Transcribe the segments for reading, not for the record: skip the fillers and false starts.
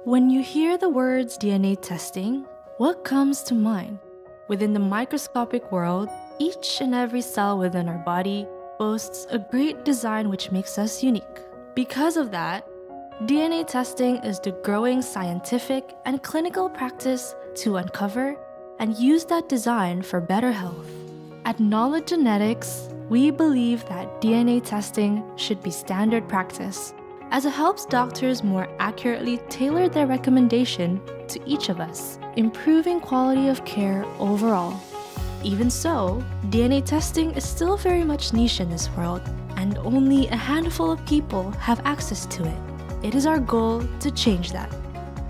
When you hear the words DNA testing, what comes to mind? Within the microscopic world, each and every cell within our body boasts a great design which makes us unique. Because of that, DNA testing is the growing scientific and clinical practice to uncover and use that design for better health. At Knowledge Genetics, we believe that DNA testing should be standard practice, as it helps doctors more accurately tailor their recommendation to each of us, improving quality of care overall. Even so, DNA testing is still very much niche in this world, and only a handful of people have access to it. It is our goal to change that.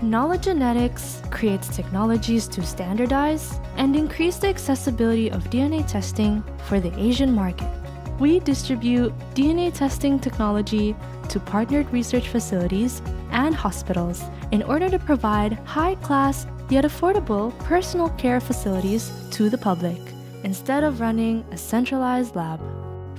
Knowledge Genetics creates technologies to standardize and increase the accessibility of DNA testing for the Asian market. We distribute DNA testing technology to partnered research facilities and hospitals in order to provide high-class yet affordable personal care facilities to the public, instead of running a centralized lab.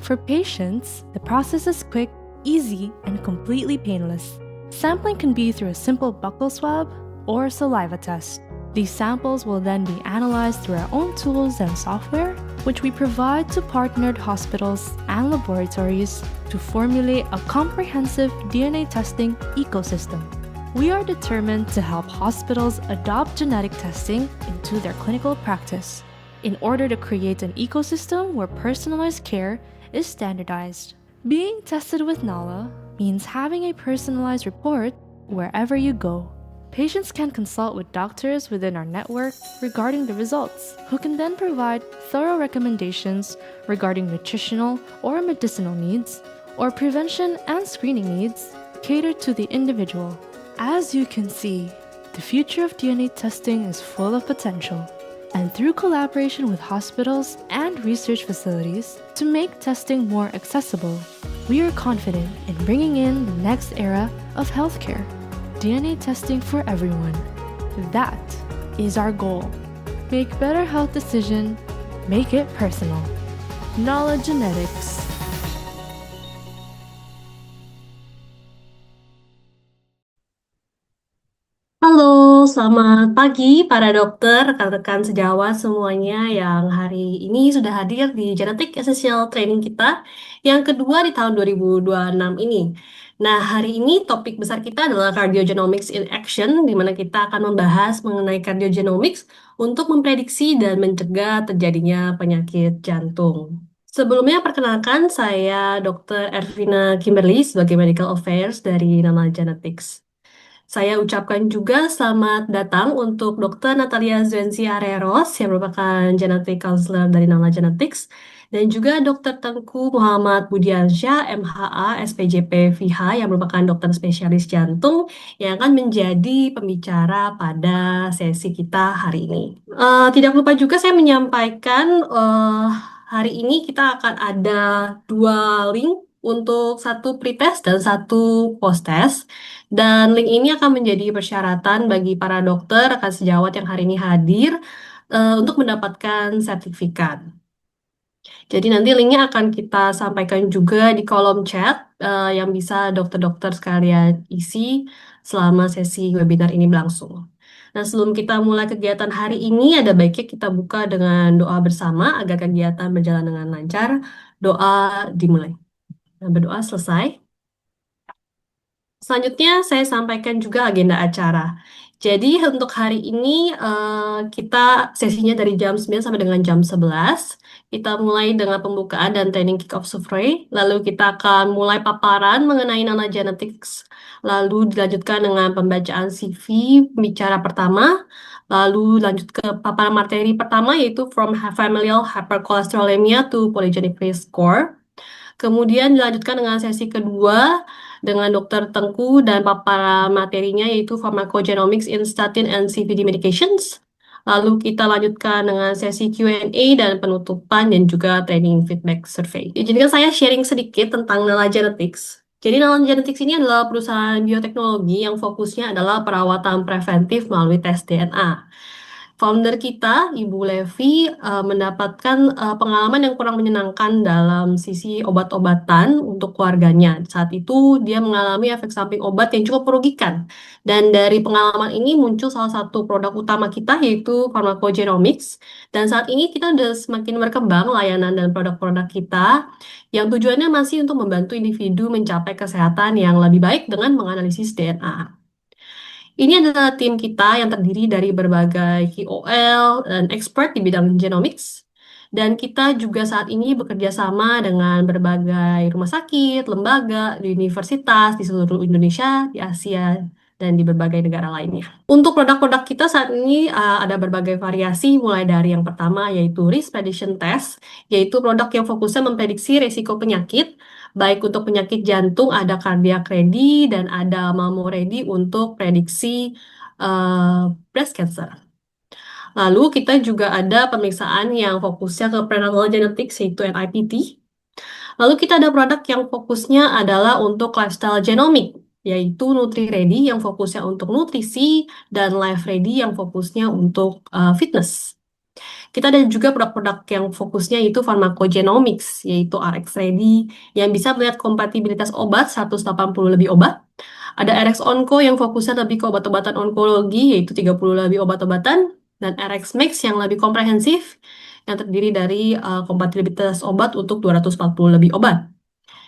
For patients, the process is quick, easy, and completely painless. Sampling can be through a simple buccal swab or saliva test. These samples will then be analyzed through our own tools and software, which we provide to partnered hospitals and laboratories to formulate a comprehensive DNA testing ecosystem. We are determined to help hospitals adopt genetic testing into their clinical practice in order to create an ecosystem where personalized care is standardized. Being tested with NALA means having a personalized report wherever you go. Patients can consult with doctors within our network regarding the results, who can then provide thorough recommendations regarding nutritional or medicinal needs, or prevention and screening needs catered to the individual. As you can see, the future of DNA testing is full of potential, and through collaboration with hospitals and research facilities to make testing more accessible, we are confident in bringing in the next era of healthcare. DNA testing for everyone. That is our goal. Make better health decision, make it personal. Knowledge Genetics. Halo, selamat pagi para dokter, rekan-rekan sejawat semuanya yang hari ini sudah hadir di Genetic Essential Training kita yang kedua di tahun 2026 ini. Nah, hari ini topik besar kita adalah Cardiogenomics in Action, di mana kita akan membahas mengenai cardiogenomics untuk memprediksi dan mencegah terjadinya penyakit jantung. Sebelumnya, perkenalkan saya Dr. Ervina Kimberly sebagai Medical Affairs dari Nana Genetics. Saya ucapkan juga selamat datang untuk Dr. Natalia Zuenzi Areros yang merupakan Genetic Counselor dari Nala Genetics, dan juga Dr. Tengku Muhammad Budiansyah, MHA, SPJP VH yang merupakan dokter spesialis jantung yang akan menjadi pembicara pada sesi kita hari ini. Tidak lupa juga saya menyampaikan hari ini kita akan ada dua link untuk satu pretest dan satu posttest. Dan link ini akan menjadi persyaratan bagi para dokter, rekan sejawat yang hari ini hadir untuk mendapatkan sertifikat. Jadi nanti linknya akan kita sampaikan juga di kolom chat yang bisa dokter-dokter sekalian isi selama sesi webinar ini berlangsung. Nah, sebelum kita mulai kegiatan hari ini, ada baiknya kita buka dengan doa bersama agar kegiatan berjalan dengan lancar. Doa dimulai. Nah, berdoa selesai. Selanjutnya saya sampaikan juga agenda acara. Jadi untuk hari ini kita sesinya dari jam 9 sampai dengan jam 11. Kita mulai dengan pembukaan dan training kick-off survey. Lalu kita akan mulai paparan mengenai Nana Genetics. Lalu dilanjutkan dengan pembacaan CV pembicara pertama. Lalu lanjut ke paparan materi pertama yaitu From Familial Hypercholesterolemia to Polygenic Risk Score. Kemudian dilanjutkan dengan sesi kedua dengan Dr. Tengku dan paparan materinya yaitu Pharmacogenomics in Statin and CVD Medications. Lalu kita lanjutkan dengan sesi Q&A dan penutupan dan juga training feedback survey. Jadi kan saya sharing sedikit tentang Nala Genetics. Jadi Nala Genetics ini adalah perusahaan bioteknologi yang fokusnya adalah perawatan preventif melalui tes DNA. Founder kita, Ibu Levi, mendapatkan pengalaman yang kurang menyenangkan dalam sisi obat-obatan untuk keluarganya. Saat itu dia mengalami efek samping obat yang cukup merugikan. Dan dari pengalaman ini muncul salah satu produk utama kita yaitu pharmacogenomics. Dan saat ini kita sudah semakin berkembang layanan dan produk-produk kita yang tujuannya masih untuk membantu individu mencapai kesehatan yang lebih baik dengan menganalisis DNA. Ini adalah tim kita yang terdiri dari berbagai KOL dan expert di bidang genomics. Dan kita juga saat ini bekerja sama dengan berbagai rumah sakit, lembaga, di universitas di seluruh Indonesia, di Asia, dan di berbagai negara lainnya. Untuk produk-produk kita saat ini ada berbagai variasi, mulai dari yang pertama yaitu risk prediction test, yaitu produk yang fokusnya memprediksi risiko penyakit, baik untuk penyakit jantung ada cardiac ready dan ada mammo ready untuk prediksi breast cancer. Lalu kita juga ada pemeriksaan yang fokusnya ke prenatal genetics yaitu NIPT. Lalu kita ada produk yang fokusnya adalah untuk lifestyle genomic yaitu Nutri Ready yang fokusnya untuk nutrisi dan Life Ready yang fokusnya untuk fitness. Kita ada juga produk-produk yang fokusnya itu pharmacogenomics, yaitu RX Ready, yang bisa melihat kompatibilitas obat, 180 lebih obat. Ada RX Onco yang fokusnya lebih ke obat-obatan onkologi, yaitu 30 lebih obat-obatan. Dan RX Max yang lebih komprehensif, yang terdiri dari kompatibilitas obat untuk 240 lebih obat.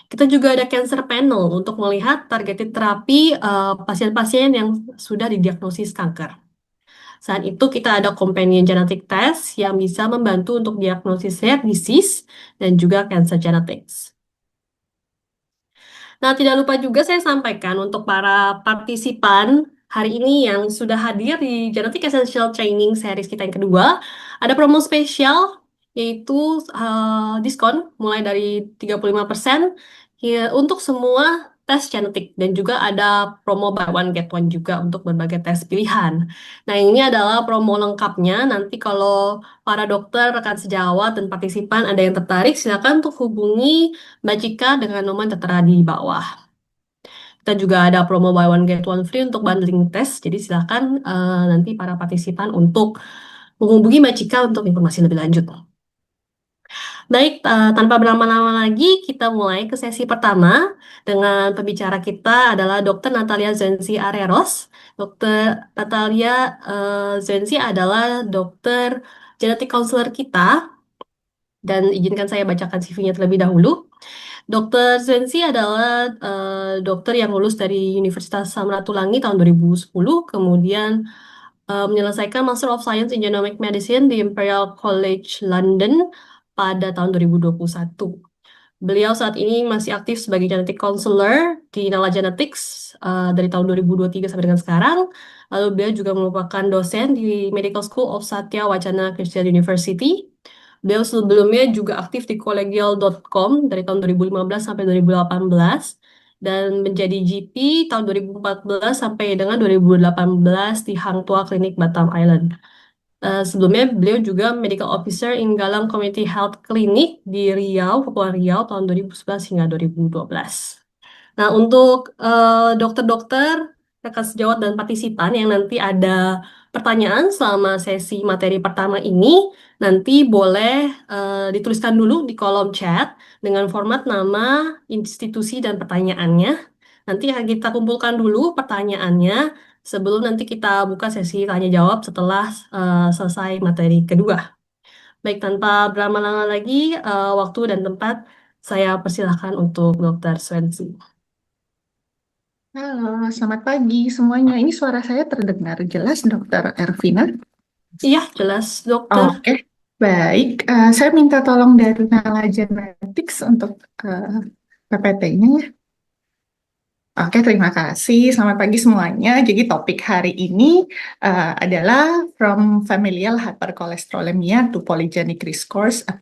Kita juga ada cancer panel untuk melihat targeted terapi pasien-pasien yang sudah didiagnosis kanker. Saat itu kita ada companion genetic test yang bisa membantu untuk diagnosis rare disease dan juga cancer genetics. Nah, tidak lupa juga saya sampaikan untuk para partisipan hari ini yang sudah hadir di Genetic Essential Training series kita yang kedua, ada promo spesial yaitu diskon mulai dari 35% ya, untuk semua tes genetik dan juga ada promo buy one get one juga untuk berbagai tes pilihan. Nah, ini adalah promo lengkapnya. Nanti kalau para dokter, rekan sejawat, dan partisipan ada yang tertarik, silakan untuk hubungi Mbak Cika dengan nomor yang tertera di bawah. Kita juga ada promo buy one get one free untuk bundling test. Jadi silakan nanti para partisipan untuk menghubungi Mbak Cika untuk informasi lebih lanjut. Baik, tanpa berlama-lama lagi, kita mulai ke sesi pertama dengan pembicara kita adalah Dr. Natalia Zenzi Areros. Dr. Natalia Zenzi adalah dokter genetik counselor kita dan izinkan saya bacakan CV-nya terlebih dahulu. Dr. Zenzi adalah dokter yang lulus dari Universitas Samratulangi tahun 2010, kemudian menyelesaikan Master of Science in Genomic Medicine di Imperial College London pada tahun 2021. Beliau saat ini masih aktif sebagai genetic counselor di Nala Genetics dari tahun 2023 sampai dengan sekarang. Lalu beliau juga merupakan dosen di Medical School of Satya Wacana Christian University. Beliau sebelumnya juga aktif di collegial.com dari tahun 2015 sampai 2018 dan menjadi GP tahun 2014 sampai dengan 2018 di Hang Tuah Clinic Batam Island. Sebelumnya beliau juga Medical Officer in Galang Community Health Clinic di Riau, Kepulauan Riau tahun 2011 hingga 2012. Nah, untuk dokter-dokter, rekan sejawat dan partisipan yang nanti ada pertanyaan selama sesi materi pertama ini, nanti boleh dituliskan dulu di kolom chat dengan format nama, institusi, dan pertanyaannya. Nanti akan kita kumpulkan dulu pertanyaannya sebelum nanti kita buka sesi tanya-jawab setelah selesai materi kedua. Baik, tanpa berlama-lama lagi, waktu dan tempat saya persilahkan untuk Dr. Swensi. Halo, selamat pagi semuanya. Ini suara saya terdengar jelas, Dokter Ervina? Iya, jelas, dokter. Oke, baik. Saya minta tolong dari Nala Genetics untuk PPT-nya ya. Oke, terima kasih. Selamat pagi semuanya. Jadi topik hari ini adalah From Familial Hypercholesterolemia to Polygenic Risk Scores, a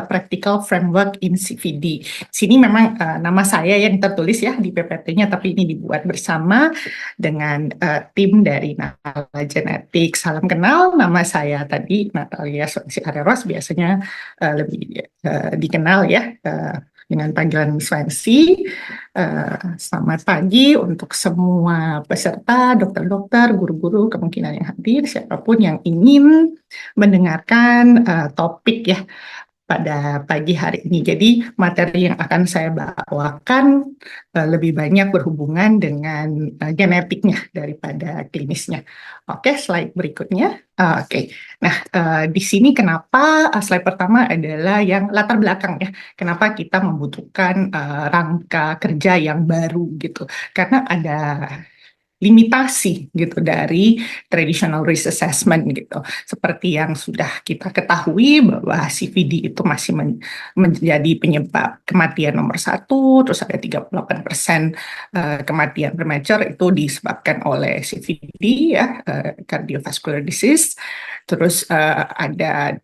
Practical Framework in CVD. Sini memang nama saya yang tertulis ya di PPT-nya, tapi ini dibuat bersama dengan tim dari Nala Genetics. Salam kenal, nama saya tadi Natalia Sonsi Areros, biasanya lebih dikenal ya dengan panggilan Miss Fancy. Selamat pagi untuk semua peserta, dokter-dokter, guru-guru kemungkinan yang hadir, siapapun yang ingin mendengarkan topik ya pada pagi hari ini. Jadi materi yang akan saya bawakan lebih banyak berhubungan dengan genetiknya daripada klinisnya. Oke, slide berikutnya. Oke, nah di sini kenapa slide pertama adalah yang latar belakang ya. Kenapa kita membutuhkan rangka kerja yang baru gitu? Karena ada limitasi gitu dari traditional risk assessment gitu. Seperti yang sudah kita ketahui bahwa CVD itu masih menjadi penyebab kematian nomor satu, terus ada 38% kematian premature itu disebabkan oleh CVD ya, cardiovascular disease. Terus ada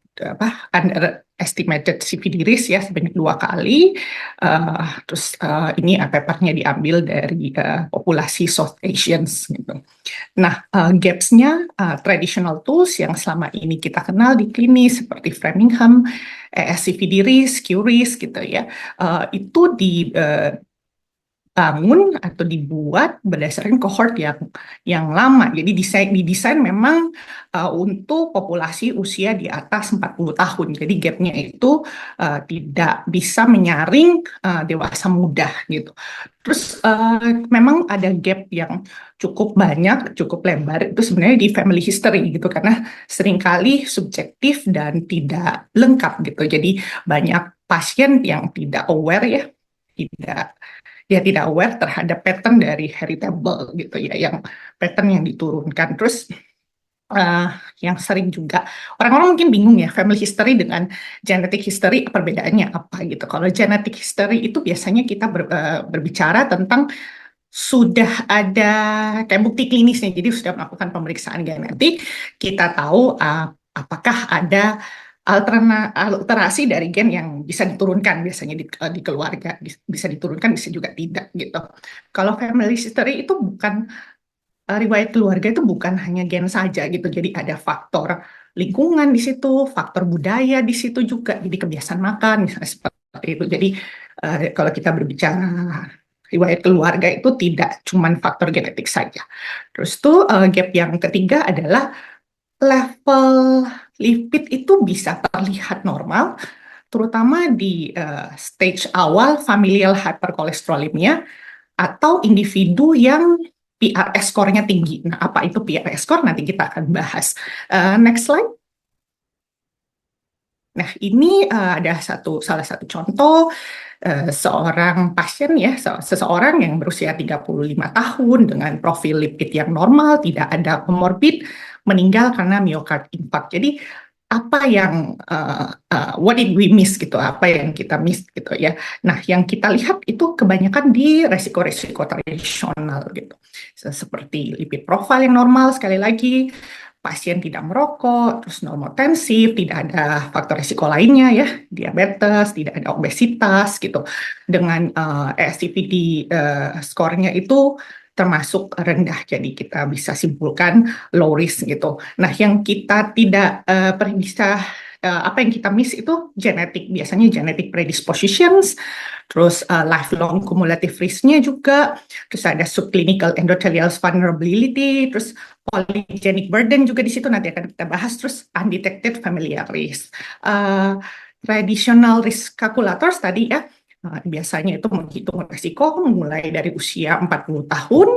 underestimated CVD risk ya sebanyak 2 kali. Terus ini papernya diambil dari populasi South Asians gitu. Nah, gaps-nya traditional tools yang selama ini kita kenal di klinis seperti Framingham, CVD risk, QRIS gitu ya, itu dibangun atau dibuat berdasarkan cohort yang lama. Jadi didesain memang untuk populasi usia di atas 40 tahun. Jadi gapnya itu tidak bisa menyaring dewasa muda gitu. Terus memang ada gap yang cukup banyak, cukup lebar itu sebenarnya di family history gitu karena seringkali subjektif dan tidak lengkap gitu. Jadi banyak pasien yang tidak aware ya, tidak aware terhadap pattern dari heritable gitu ya, yang pattern yang diturunkan. Terus yang sering juga orang-orang mungkin bingung ya, family history dengan genetic history perbedaannya apa gitu. Kalau genetic history itu biasanya kita berbicara tentang sudah ada kayak bukti klinisnya, jadi sudah melakukan pemeriksaan genetik, kita tahu apakah ada alterasi dari gen yang bisa diturunkan biasanya di keluarga, bisa diturunkan bisa juga tidak gitu. Kalau family history itu bukan riwayat keluarga, itu bukan hanya gen saja gitu, jadi ada faktor lingkungan di situ, faktor budaya di situ juga, jadi kebiasaan makan misalnya seperti itu. Jadi kalau kita berbicara riwayat keluarga itu tidak cuma faktor genetik saja. Terus tuh gap yang ketiga adalah level lipid itu bisa terlihat normal, terutama di stage awal familial hyperkolesterolemia atau individu yang PRS score-nya tinggi. Nah, apa itu PRS score? Nanti kita akan bahas. Next slide. Nah, ini ada salah satu contoh seorang pasien ya, seseorang yang berusia 35 tahun dengan profil lipid yang normal, tidak ada komorbid, meninggal karena myocard infarct. Jadi apa yang what did we miss gitu, apa yang kita miss gitu ya. Nah, yang kita lihat itu kebanyakan di resiko-resiko tradisional gitu, seperti lipid profile yang normal, sekali lagi pasien tidak merokok, terus normotensif, tidak ada faktor risiko lainnya ya, diabetes, tidak ada obesitas gitu. Dengan SCVD skornya itu termasuk rendah, jadi kita bisa simpulkan low risk gitu. Nah, yang kita tidak bisa apa yang kita miss itu genetik, biasanya genetic predispositions, terus lifelong cumulative risk-nya juga, terus ada subclinical endothelial vulnerability, terus polygenic burden juga di situ nanti akan kita bahas, terus undetected familial risk. Traditional risk calculators tadi ya, biasanya itu menghitung risiko mulai dari usia 40 tahun,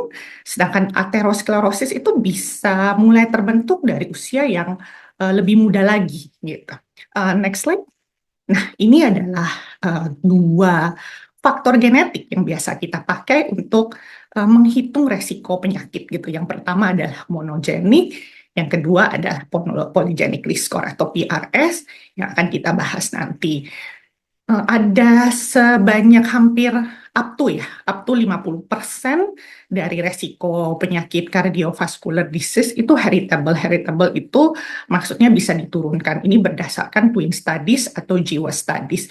sedangkan aterosklerosis itu bisa mulai terbentuk dari usia yang lebih muda lagi gitu. Next slide. Nah, ini adalah dua faktor genetik yang biasa kita pakai untuk menghitung resiko penyakit gitu. Yang pertama adalah monogenik, yang kedua adalah polygenic risk score atau PRS yang akan kita bahas nanti. Ada sebanyak hampir up to 50% dari resiko penyakit kardiovaskular disease itu heritable. Heritable itu maksudnya bisa diturunkan. Ini berdasarkan Twin Studies atau Jiwa Studies.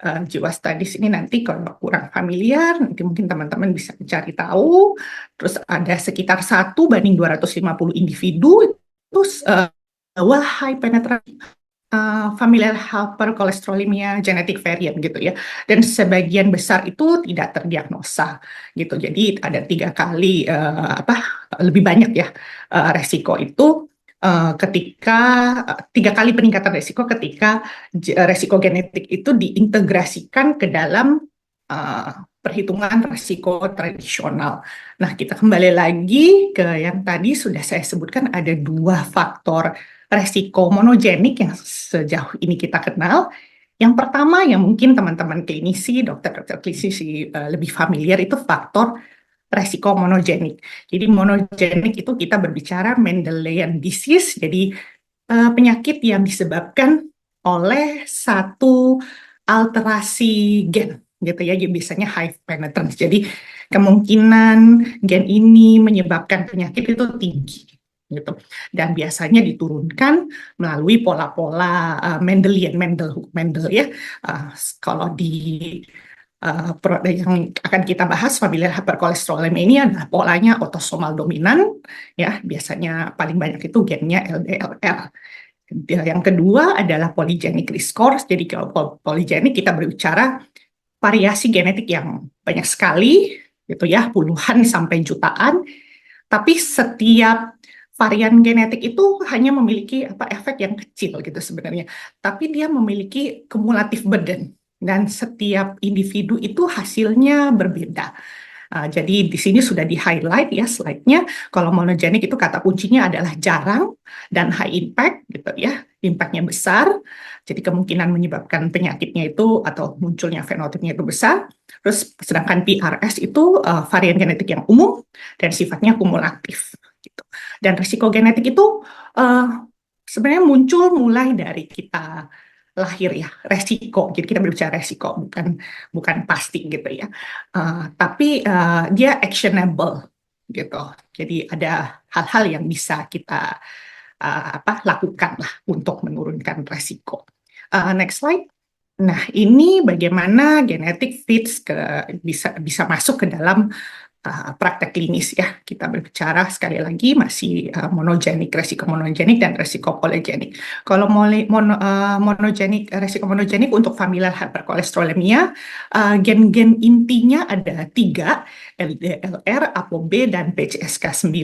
Jiwa Studies ini nanti kalau kurang familiar, nanti mungkin teman-teman bisa mencari tahu. Terus ada sekitar 1 banding 250 individu, terus high penetrasi familial hypercholesterolemia genetic variant gitu ya, dan sebagian besar itu tidak terdiagnosa gitu. Jadi ada 3 kali lebih banyak ya resiko itu ketika 3 kali peningkatan resiko ketika resiko genetik itu diintegrasikan ke dalam uh, perhitungan resiko tradisional. Nah, kita kembali lagi ke yang tadi sudah saya sebutkan, ada 2 faktor resiko monogenik yang sejauh ini kita kenal. Yang pertama yang mungkin teman-teman klinisi, dokter-dokter klinisi lebih familiar, itu faktor resiko monogenik. Jadi monogenik itu kita berbicara Mendelian disease, jadi penyakit yang disebabkan oleh satu alterasi gen gitu ya, jadi biasanya high penetrance. Jadi kemungkinan gen ini menyebabkan penyakit itu tinggi gitu. Dan biasanya diturunkan melalui pola-pola Mendel ya. Kalau di yang akan kita bahas, familial hypercholesterolemia ini adalah polanya autosomal dominan ya, biasanya paling banyak itu gennya LDLR. Yang kedua adalah polygenic risk score. Jadi kalau polygenic kita berbicara variasi genetik yang banyak sekali gitu ya, puluhan sampai jutaan, tapi setiap varian genetik itu hanya memiliki efek yang kecil gitu sebenarnya, tapi dia memiliki cumulative burden dan setiap individu itu hasilnya berbeda. Jadi di sini sudah di-highlight ya slide-nya. Kalau monogenik itu kata kuncinya adalah jarang dan high impact gitu ya. Impact-nya besar. Jadi kemungkinan menyebabkan penyakitnya itu atau munculnya fenotipnya itu besar. Terus sedangkan PRS itu varian genetik yang umum dan sifatnya kumulatif gitu. Dan risiko genetik itu sebenarnya muncul mulai dari kita lahir ya, resiko. Jadi kita berbicara resiko, bukan pasti gitu ya. Tapi dia actionable gitu. Jadi ada hal-hal yang bisa kita lakukan lah untuk menurunkan resiko. Next slide. Nah, ini bagaimana genetik fits bisa masuk ke dalam praktek klinis ya. Kita berbicara sekali lagi masih resiko monogenik dan resiko polygenik. Kalau resiko monogenik untuk familial hypercholesterolemia, gen-gen intinya ada 3, LDLR, ApoB, dan PCSK9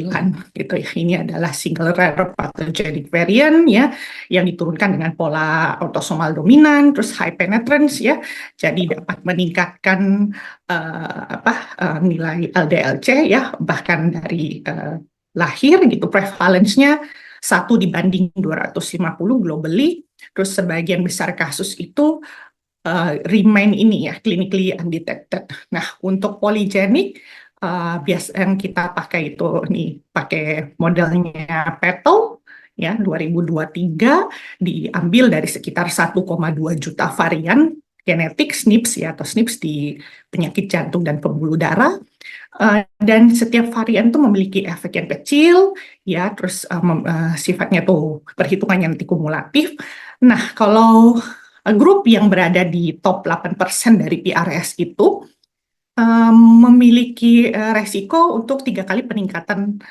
gitu ya. Ini adalah single rare pathogenic variant ya, yang diturunkan dengan pola autosomal dominan, terus high penetrance ya. Jadi dapat meningkatkan nilai LDLC ya, bahkan dari lahir gitu, prevalensinya 1:250 globally. Terus sebagian besar kasus itu remain ini ya, clinically undetected. Nah, untuk polygenic biasa yang kita pakai itu pakai modelnya PETO ya, 2023 diambil dari sekitar 1,2 juta varian genetik SNPs ya, atau SNPs di penyakit jantung dan pembuluh darah. Dan setiap varian itu memiliki efek yang kecil ya, terus sifatnya tuh perhitungannya nanti kumulatif. Nah, kalau grup yang berada di top 8% dari PRS itu memiliki resiko untuk 3 kali peningkatan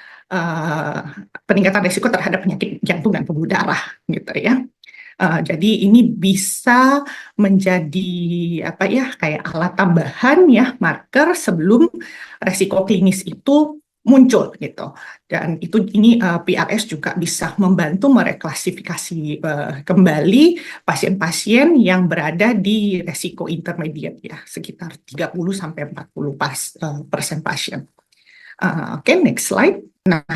resiko terhadap penyakit jantung dan pembuluh darah gitu ya. Jadi ini bisa menjadi kayak alat tambahan ya, marker sebelum resiko klinis itu muncul gitu. Dan ini PRS juga bisa membantu mereklasifikasi kembali pasien-pasien yang berada di resiko intermediate ya, sekitar 30-40% pasien. Oke, next slide. Nah,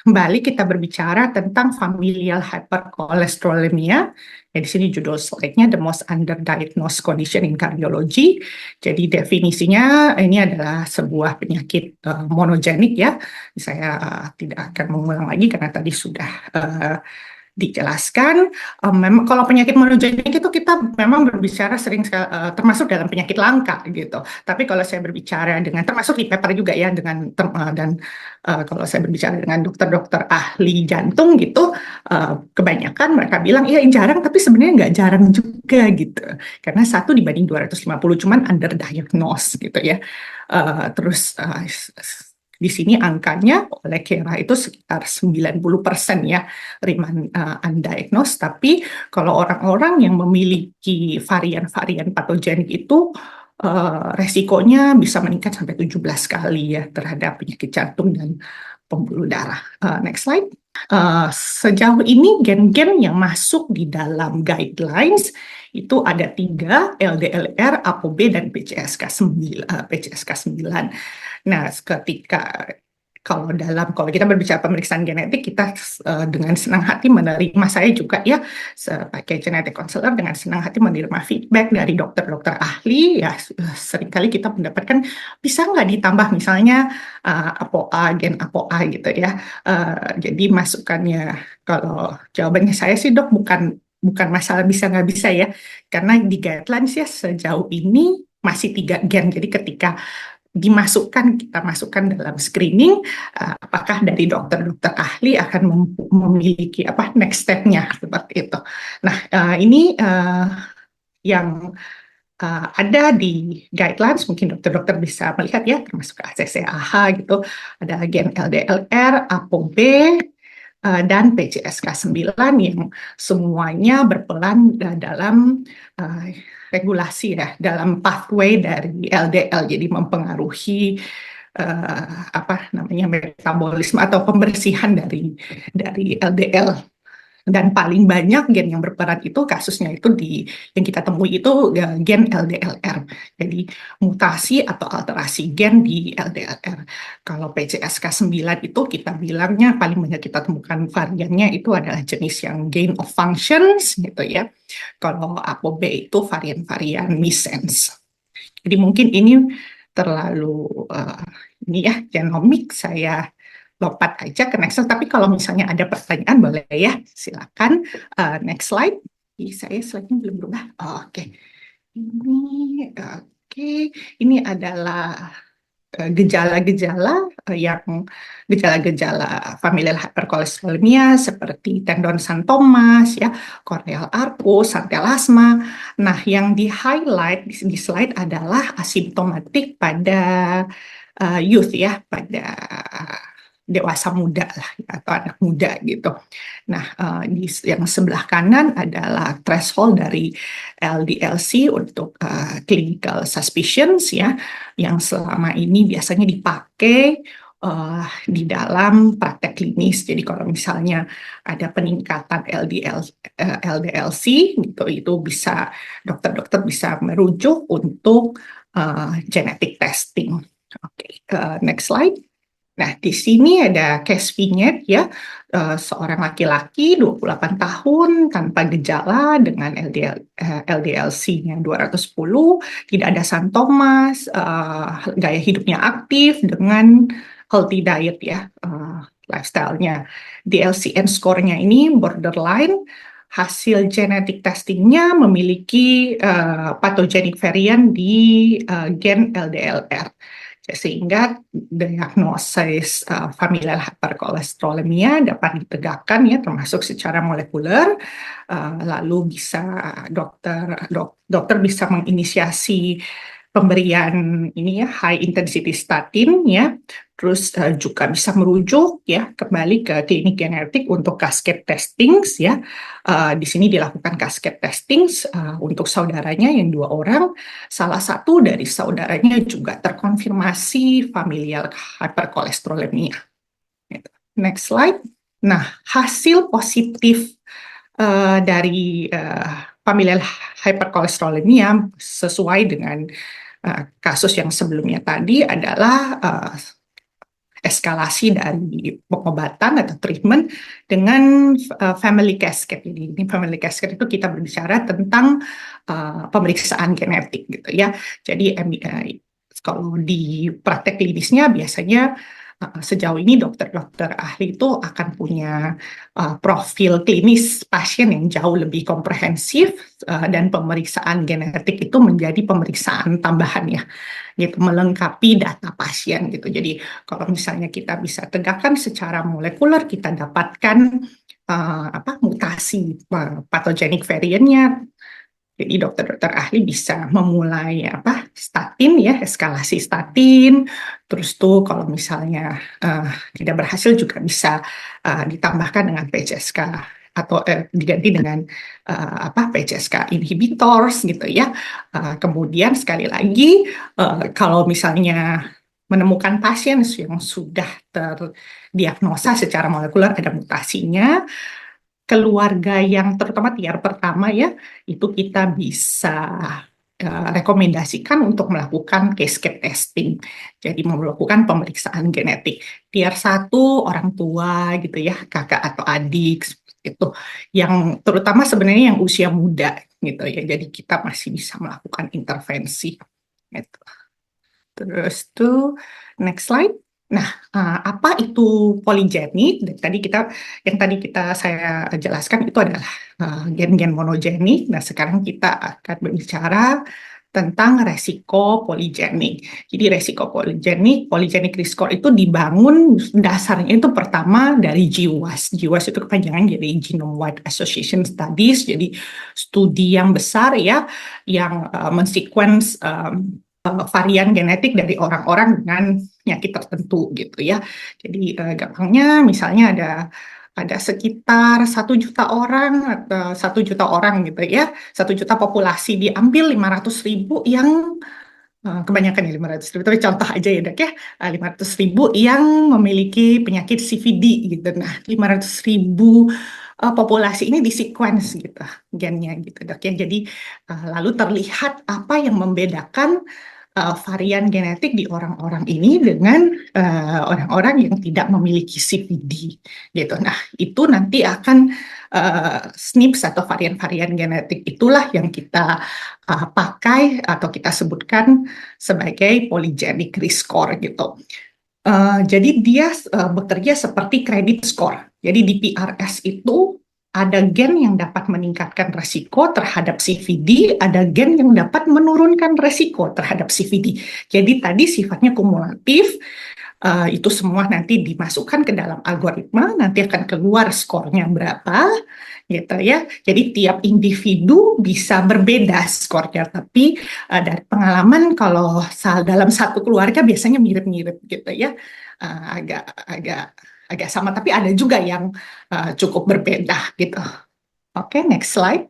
kembali kita berbicara tentang familial hypercholesterolemia. Ya, di sini judul slide-nya The Most Underdiagnosed Condition in Cardiology. Jadi definisinya ini adalah sebuah penyakit monogenik ya. Saya tidak akan mengulang lagi karena tadi sudah dijelaskan. Memang kalau penyakit monogenik itu kita memang berbicara sering termasuk dalam penyakit langka gitu. Tapi kalau saya berbicara termasuk di paper juga ya kalau saya berbicara dengan dokter-dokter ahli jantung gitu, kebanyakan mereka bilang iya jarang, tapi sebenarnya nggak jarang juga gitu. Karena 1:250 cuman underdiagnosed gitu ya. Terus Di sini angkanya oleh Kera itu sekitar 90% ya, Riemann undiagnosed. Tapi kalau orang-orang yang memiliki varian-varian patogenik itu resikonya bisa meningkat sampai 17 kali ya terhadap penyakit jantung dan pembuluh darah. Next slide. Sejauh ini gen-gen yang masuk di dalam guidelines itu ada 3, LDLR, ApoB, dan PCSK9. Nah, kalau kita berbicara pemeriksaan genetik, kita dengan senang hati menerima, saya juga ya sebagai genetic counselor dengan senang hati menerima feedback dari dokter-dokter ahli ya. Seringkali kita mendapatkan bisa nggak ditambah misalnya ApoA, gen ApoA gitu ya. Jadi masukannya, kalau jawabannya saya sih dok bukan masalah bisa nggak bisa ya, karena di guidelines ya sejauh ini masih 3 gen. Jadi ketika kita masukkan dalam screening, apakah dari dokter-dokter ahli akan memiliki next step-nya seperti itu. Nah, ini yang ada di guidelines, mungkin dokter-dokter bisa melihat ya, termasuk ACC-AH gitu, ada gen LDLR, ApoB, dan PCSK9 yang semuanya berperan dalam regulasi ya, dalam pathway dari LDL, jadi mempengaruhi metabolisme atau pembersihan dari LDL. Dan paling banyak gen yang berperan itu kasusnya itu yang kita temui itu gen LDLR. Jadi mutasi atau alterasi gen di LDLR. Kalau PCSK9 itu kita bilangnya paling banyak kita temukan variannya itu adalah jenis yang gain of functions gitu ya. Kalau ApoB itu varian-varian missense. Jadi mungkin ini terlalu ini ya genomik, saya lompat aja ke next slide. Tapi kalau misalnya ada pertanyaan boleh ya, silakan. Next slide. Saya slide-nya belum berubah. Oke. Ini adalah gejala-gejala familial hyperkolesterolemia seperti tendon San Thomas ya, corneal arcus, santelasma. Nah, yang di highlight di slide adalah asimptomatik pada youth ya, pada dewasa muda lah atau anak muda gitu. Nah, di yang sebelah kanan adalah threshold dari LDL-C untuk clinical suspicions ya, yang selama ini biasanya dipakai di dalam praktek klinis. Jadi kalau misalnya ada peningkatan LDL-C gitu, itu bisa dokter-dokter bisa merujuk untuk genetic testing. Oke, next slide. Nah, di sini ada case vignette ya, seorang laki-laki 28 tahun tanpa gejala dengan LDL-C-nya 210, tidak ada San Thomas, gaya hidupnya aktif dengan healthy diet ya, lifestyle-nya. DLCN score-nya ini borderline, hasil genetic testing-nya memiliki pathogenic variant di gen LDLR. Sehingga diagnosis familial hyperkolesterolemia dapat ditegakkan ya, termasuk secara molekuler. Lalu bisa dokter bisa menginisiasi pemberian ini ya, high intensity statin ya, terus juga bisa merujuk ya kembali ke klinik genetik untuk cascade testings ya. Di sini dilakukan cascade testings untuk saudaranya yang 2 orang. Salah satu dari saudaranya juga terkonfirmasi familial hyperkolesterolemia. Next slide. Nah, hasil positif dari familial hyperkolesterolemia sesuai dengan kasus yang sebelumnya tadi adalah eskalasi dari pengobatan atau treatment dengan family cascade. Jadi ini family cascade itu kita berbicara tentang pemeriksaan genetik gitu ya. Jadi kalau di praktek klinisnya biasanya sejauh ini dokter-dokter ahli itu akan punya profil klinis pasien yang jauh lebih komprehensif, dan pemeriksaan genetik itu menjadi pemeriksaan tambahan ya, gitu, melengkapi data pasien gitu. Jadi kalau misalnya kita bisa tegakkan secara molekuler, kita dapatkan mutasi pathogenic variant-nya Jadi dokter-dokter ahli bisa memulai statin ya, eskalasi statin. Terus tuh kalau misalnya tidak berhasil juga bisa ditambahkan dengan PCSK atau diganti dengan PCSK inhibitors gitu ya. Kemudian sekali lagi kalau misalnya menemukan pasien yang sudah terdiagnosa secara molekuler ada mutasinya, keluarga yang terutama tiar pertama ya, itu kita bisa rekomendasikan untuk melakukan cascade testing. Jadi melakukan pemeriksaan genetik. Tiar satu orang tua gitu ya, kakak atau adik itu yang terutama sebenarnya yang usia muda gitu ya. Jadi kita masih bisa melakukan intervensi gitu. Terus tuh next slide. Nah, apa itu poligenik? Yang tadi saya jelaskan itu adalah gen-gen monogenik. Nah, sekarang kita akan berbicara tentang resiko poligenik. Jadi resiko poligenik risk score itu dibangun dasarnya itu pertama dari GWAS. GWAS itu kepanjangan dari Genome Wide Association Studies. Jadi studi yang besar ya, yang mensequence varian genetik dari orang-orang dengan penyakit tertentu gitu ya. Jadi gampangnya misalnya ada sekitar 1 juta orang atau 1 juta orang gitu ya, 1 juta populasi diambil 500.000 yang kebanyakan ya 500.000, tapi contoh aja ya dok ya, 500.000 yang memiliki penyakit CVD gitu. Nah 500.000 populasi ini di sequence gitu gennya gitu dok ya. Jadi lalu terlihat apa yang membedakan varian genetik di orang-orang ini dengan orang-orang yang tidak memiliki CVD gitu. Nah itu nanti akan SNPs atau varian-varian genetik itulah yang kita pakai atau kita sebutkan sebagai polygenic risk score gitu. Jadi dia bekerja seperti credit score. Jadi di PRS itu ada gen yang dapat meningkatkan resiko terhadap CVD, ada gen yang dapat menurunkan resiko terhadap CVD. Jadi tadi sifatnya kumulatif, itu semua nanti dimasukkan ke dalam algoritma, nanti akan keluar skornya berapa, gitu ya. Jadi tiap individu bisa berbeda skornya, tapi dari pengalaman kalau dalam satu keluarga biasanya mirip-mirip gitu ya, agak sama, tapi ada juga yang cukup berbeda gitu. Oke, next slide.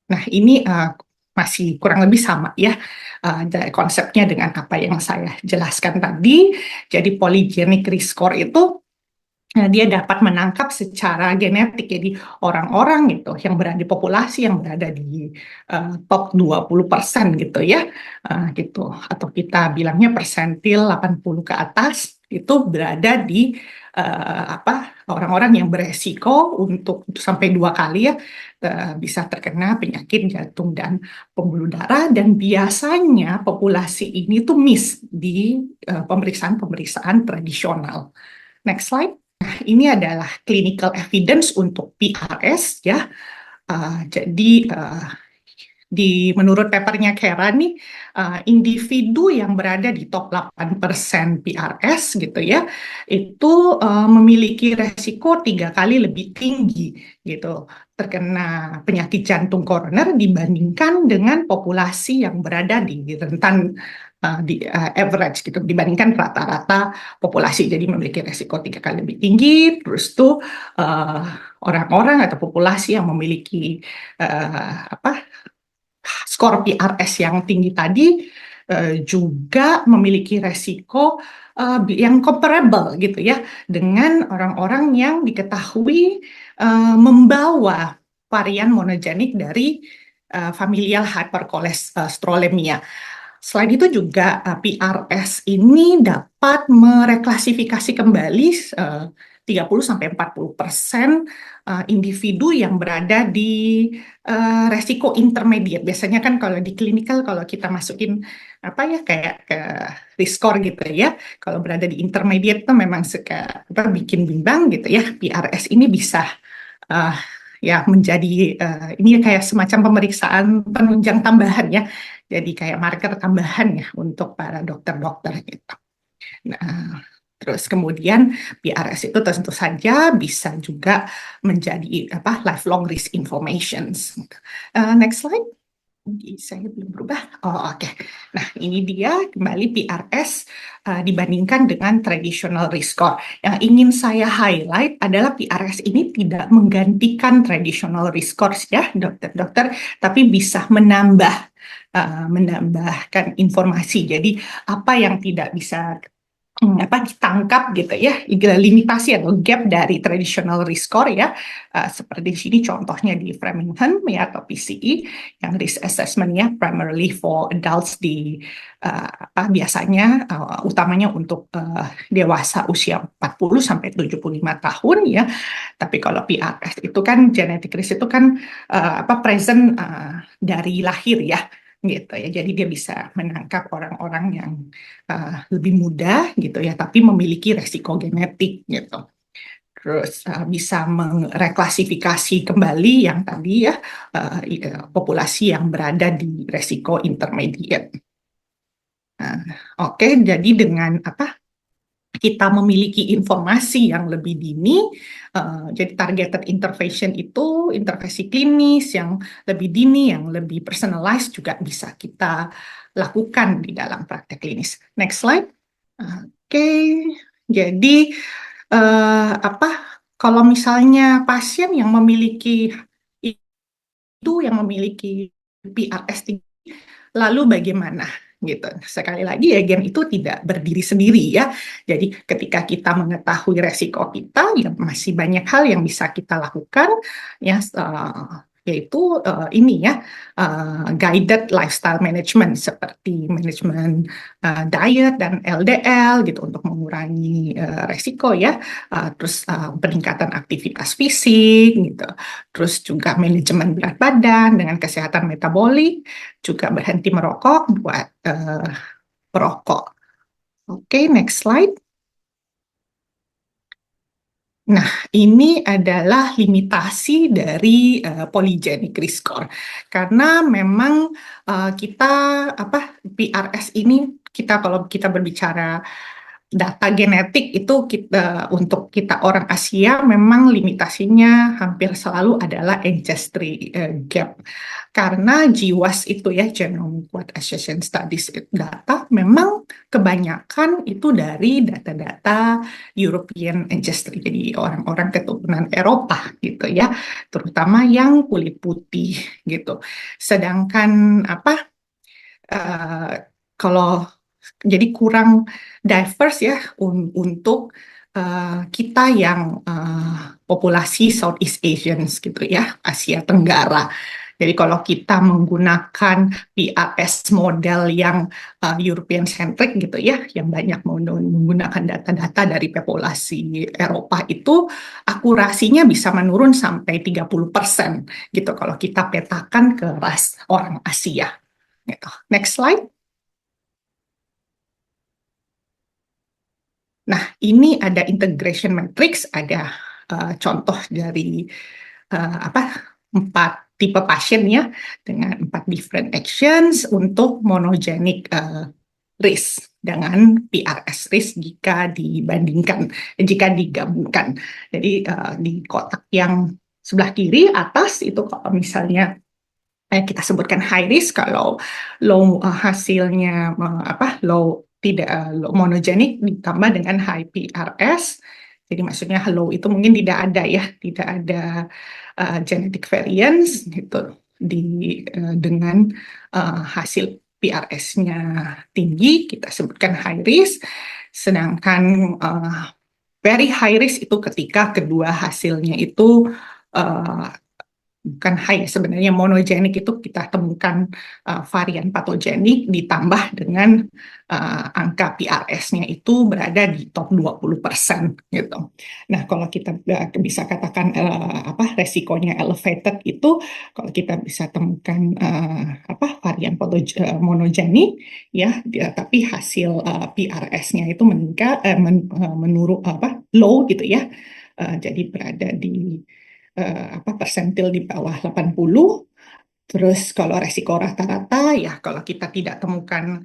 Nah, ini masih kurang lebih sama ya konsepnya dengan apa yang saya jelaskan tadi. Jadi polygenic risk score itu dia dapat menangkap secara genetik, jadi orang-orang gitu yang berada di populasi yang berada di top 20% gitu ya, gitu, atau kita bilangnya persentil 80 ke atas itu berada di orang-orang yang beresiko untuk sampai 2 kali ya bisa terkena penyakit jantung dan pembuluh darah, dan biasanya populasi ini tuh miss di pemeriksaan-pemeriksaan tradisional. Next slide. Nah, ini adalah clinical evidence untuk PRS ya. Jadi menurut papernya Kera nih, individu yang berada di top 8% PRS gitu ya, itu memiliki resiko 3 kali lebih tinggi gitu terkena penyakit jantung koroner dibandingkan dengan populasi yang berada di rentan di average gitu, dibandingkan rata-rata populasi. Jadi memiliki resiko 3 kali lebih tinggi. Terus tuh orang-orang atau populasi yang memiliki skor PRS yang tinggi tadi juga memiliki resiko yang comparable gitu ya dengan orang-orang yang diketahui membawa varian monogenik dari familial hypercholesterolemia. Selain itu juga PRS ini dapat mereklasifikasi kembali 30-40% individu yang berada di resiko intermediate. Biasanya kan kalau di klinikal kalau kita masukin kayak ke risk score gitu ya. Kalau berada di intermediate itu memang suka bikin bimbang gitu ya. PRS ini bisa ya menjadi ini kayak semacam pemeriksaan penunjang tambahan ya. Jadi kayak marker tambahan ya untuk para dokter-dokter gitu. Nah, terus kemudian PRS itu tentu saja bisa juga menjadi lifelong risk information. Next slide. Saya belum berubah. Oh, oke. Nah, ini dia kembali PRS dibandingkan dengan traditional risk score. Yang ingin saya highlight adalah PRS ini tidak menggantikan traditional risk scores ya, dokter-dokter, tapi bisa menambahkan informasi. Jadi apa yang tidak bisa ditangkap gitu ya, limitasi atau gap dari traditional risk score ya. Seperti di sini contohnya di Framingham ya atau PCE yang risk assessment-nya primarily for adults biasanya utamanya untuk dewasa usia 40 sampai 75 tahun ya. Tapi kalau PRS itu kan genetic risk itu kan present dari lahir ya gitu ya. Jadi dia bisa menangkap orang-orang yang lebih muda gitu ya, tapi memiliki resiko genetik gitu. Terus bisa mereklasifikasi kembali yang tadi ya populasi yang berada di resiko intermediate. Oke, jadi dengan kita memiliki informasi yang lebih dini, jadi targeted intervention itu intervensi klinis yang lebih dini, yang lebih personalized juga bisa kita lakukan di dalam praktek klinis. Next slide. Oke, jadi kalau misalnya pasien yang memiliki PRS tinggi, lalu bagaimana? Gitu. Sekali lagi ya, gen itu tidak berdiri sendiri ya. Jadi ketika kita mengetahui resiko kita, ya masih banyak hal yang bisa kita lakukan ya, yaitu ini ya, guided lifestyle management seperti manajemen diet dan LDL gitu untuk mengurangi resiko ya. Terus peningkatan aktivitas fisik gitu. Terus juga manajemen berat badan dengan kesehatan metabolik, juga berhenti merokok buat perokok. Oke, next slide. Nah, ini adalah limitasi dari polygenic risk score. Karena memang kita PRS ini kalau kita berbicara data genetik itu untuk kita orang Asia memang limitasinya hampir selalu adalah ancestry gap. Karena GWAS itu ya, Genome Wide Association Studies data, memang kebanyakan itu dari data-data European ancestry, jadi orang-orang keturunan Eropa gitu ya, terutama yang kulit putih gitu. Sedangkan kalau jadi kurang diverse ya untuk kita yang populasi Southeast Asians gitu ya, Asia Tenggara. Jadi kalau kita menggunakan PRS model yang European centric gitu ya, yang banyak menggunakan data-data dari populasi Eropa itu, akurasinya bisa menurun sampai 30% gitu kalau kita petakan ke ras orang Asia. Gitu. Next slide. Nah, ini ada integration matrix, ada contoh dari 4 tipe pasien ya, dengan 4 different actions untuk monogenic risk dengan PRS risk jika digabungkan. Jadi di kotak yang sebelah kiri atas itu kalau misalnya kita sebutkan high risk, kalau low hasilnya low monogenik ditambah dengan high PRS. Jadi maksudnya low itu mungkin tidak ada ya, tidak ada genetic variance gitu dengan hasil PRS-nya tinggi, kita sebutkan high risk. Sedangkan very high risk itu ketika kedua hasilnya itu bukan high, sebenarnya monogenik itu kita temukan varian patogenik ditambah dengan angka PRS-nya itu berada di top 20% gitu. Nah, kalau kita bisa katakan resikonya elevated itu kalau kita bisa temukan varian monogenik ya, tapi hasil PRS-nya itu meningkat menurun low gitu ya. Jadi berada di persentil di bawah 80. Terus kalau resiko rata-rata ya kalau kita tidak temukan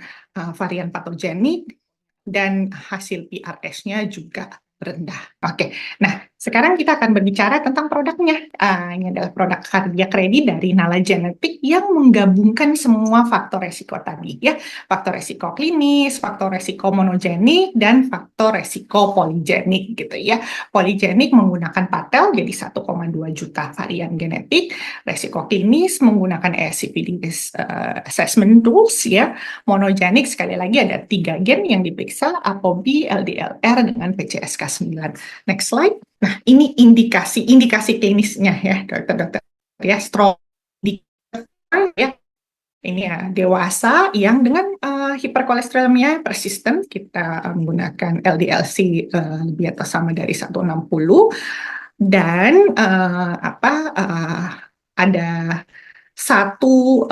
varian patogenik dan hasil PRS-nya juga rendah. Oke, nah Sekarang kita akan berbicara tentang produknya. Ini adalah produk Cardiac Ready dari Nala Genetic yang menggabungkan semua faktor resiko tadi ya. Faktor resiko klinis, faktor resiko monogenik, dan faktor resiko poligenik gitu ya. Poligenik menggunakan patel jadi 1,2 juta varian genetik. Resiko klinis menggunakan ASCVD assessment tools ya. Monogenik sekali lagi ada 3 gen yang diperiksa, ApoB, LDLR dengan PCSK9. Next slide. Nah, ini indikasi klinisnya ya, dokter-dokter ya, strong ya. Ini ya dewasa yang dengan hiperkolesterolemia persisten, kita menggunakan LDL-C lebih atau sama dari 160 dan ada satu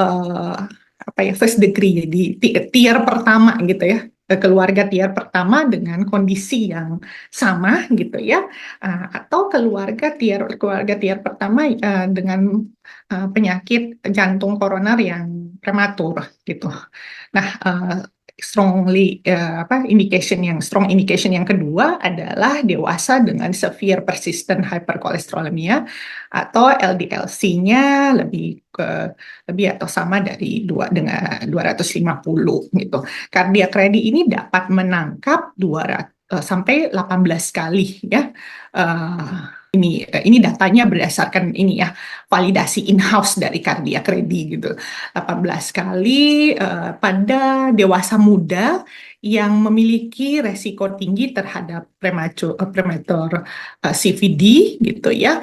first degree di tier pertama gitu ya, keluarga tier pertama dengan kondisi yang sama gitu ya, atau keluarga tier pertama dengan penyakit jantung koroner yang prematur gitu. Nah, strong indication yang kedua adalah dewasa dengan severe persistent hyperkolesterolemia atau LDL-C-nya lebih atau sama dari 250 gitu. Cardiac Ready ini dapat menangkap 200 sampai 18 kali ya. Ini datanya berdasarkan ini ya, validasi in-house dari Cardiac Ready gitu. 18 kali pada dewasa muda yang memiliki resiko tinggi terhadap prematur CVD gitu ya,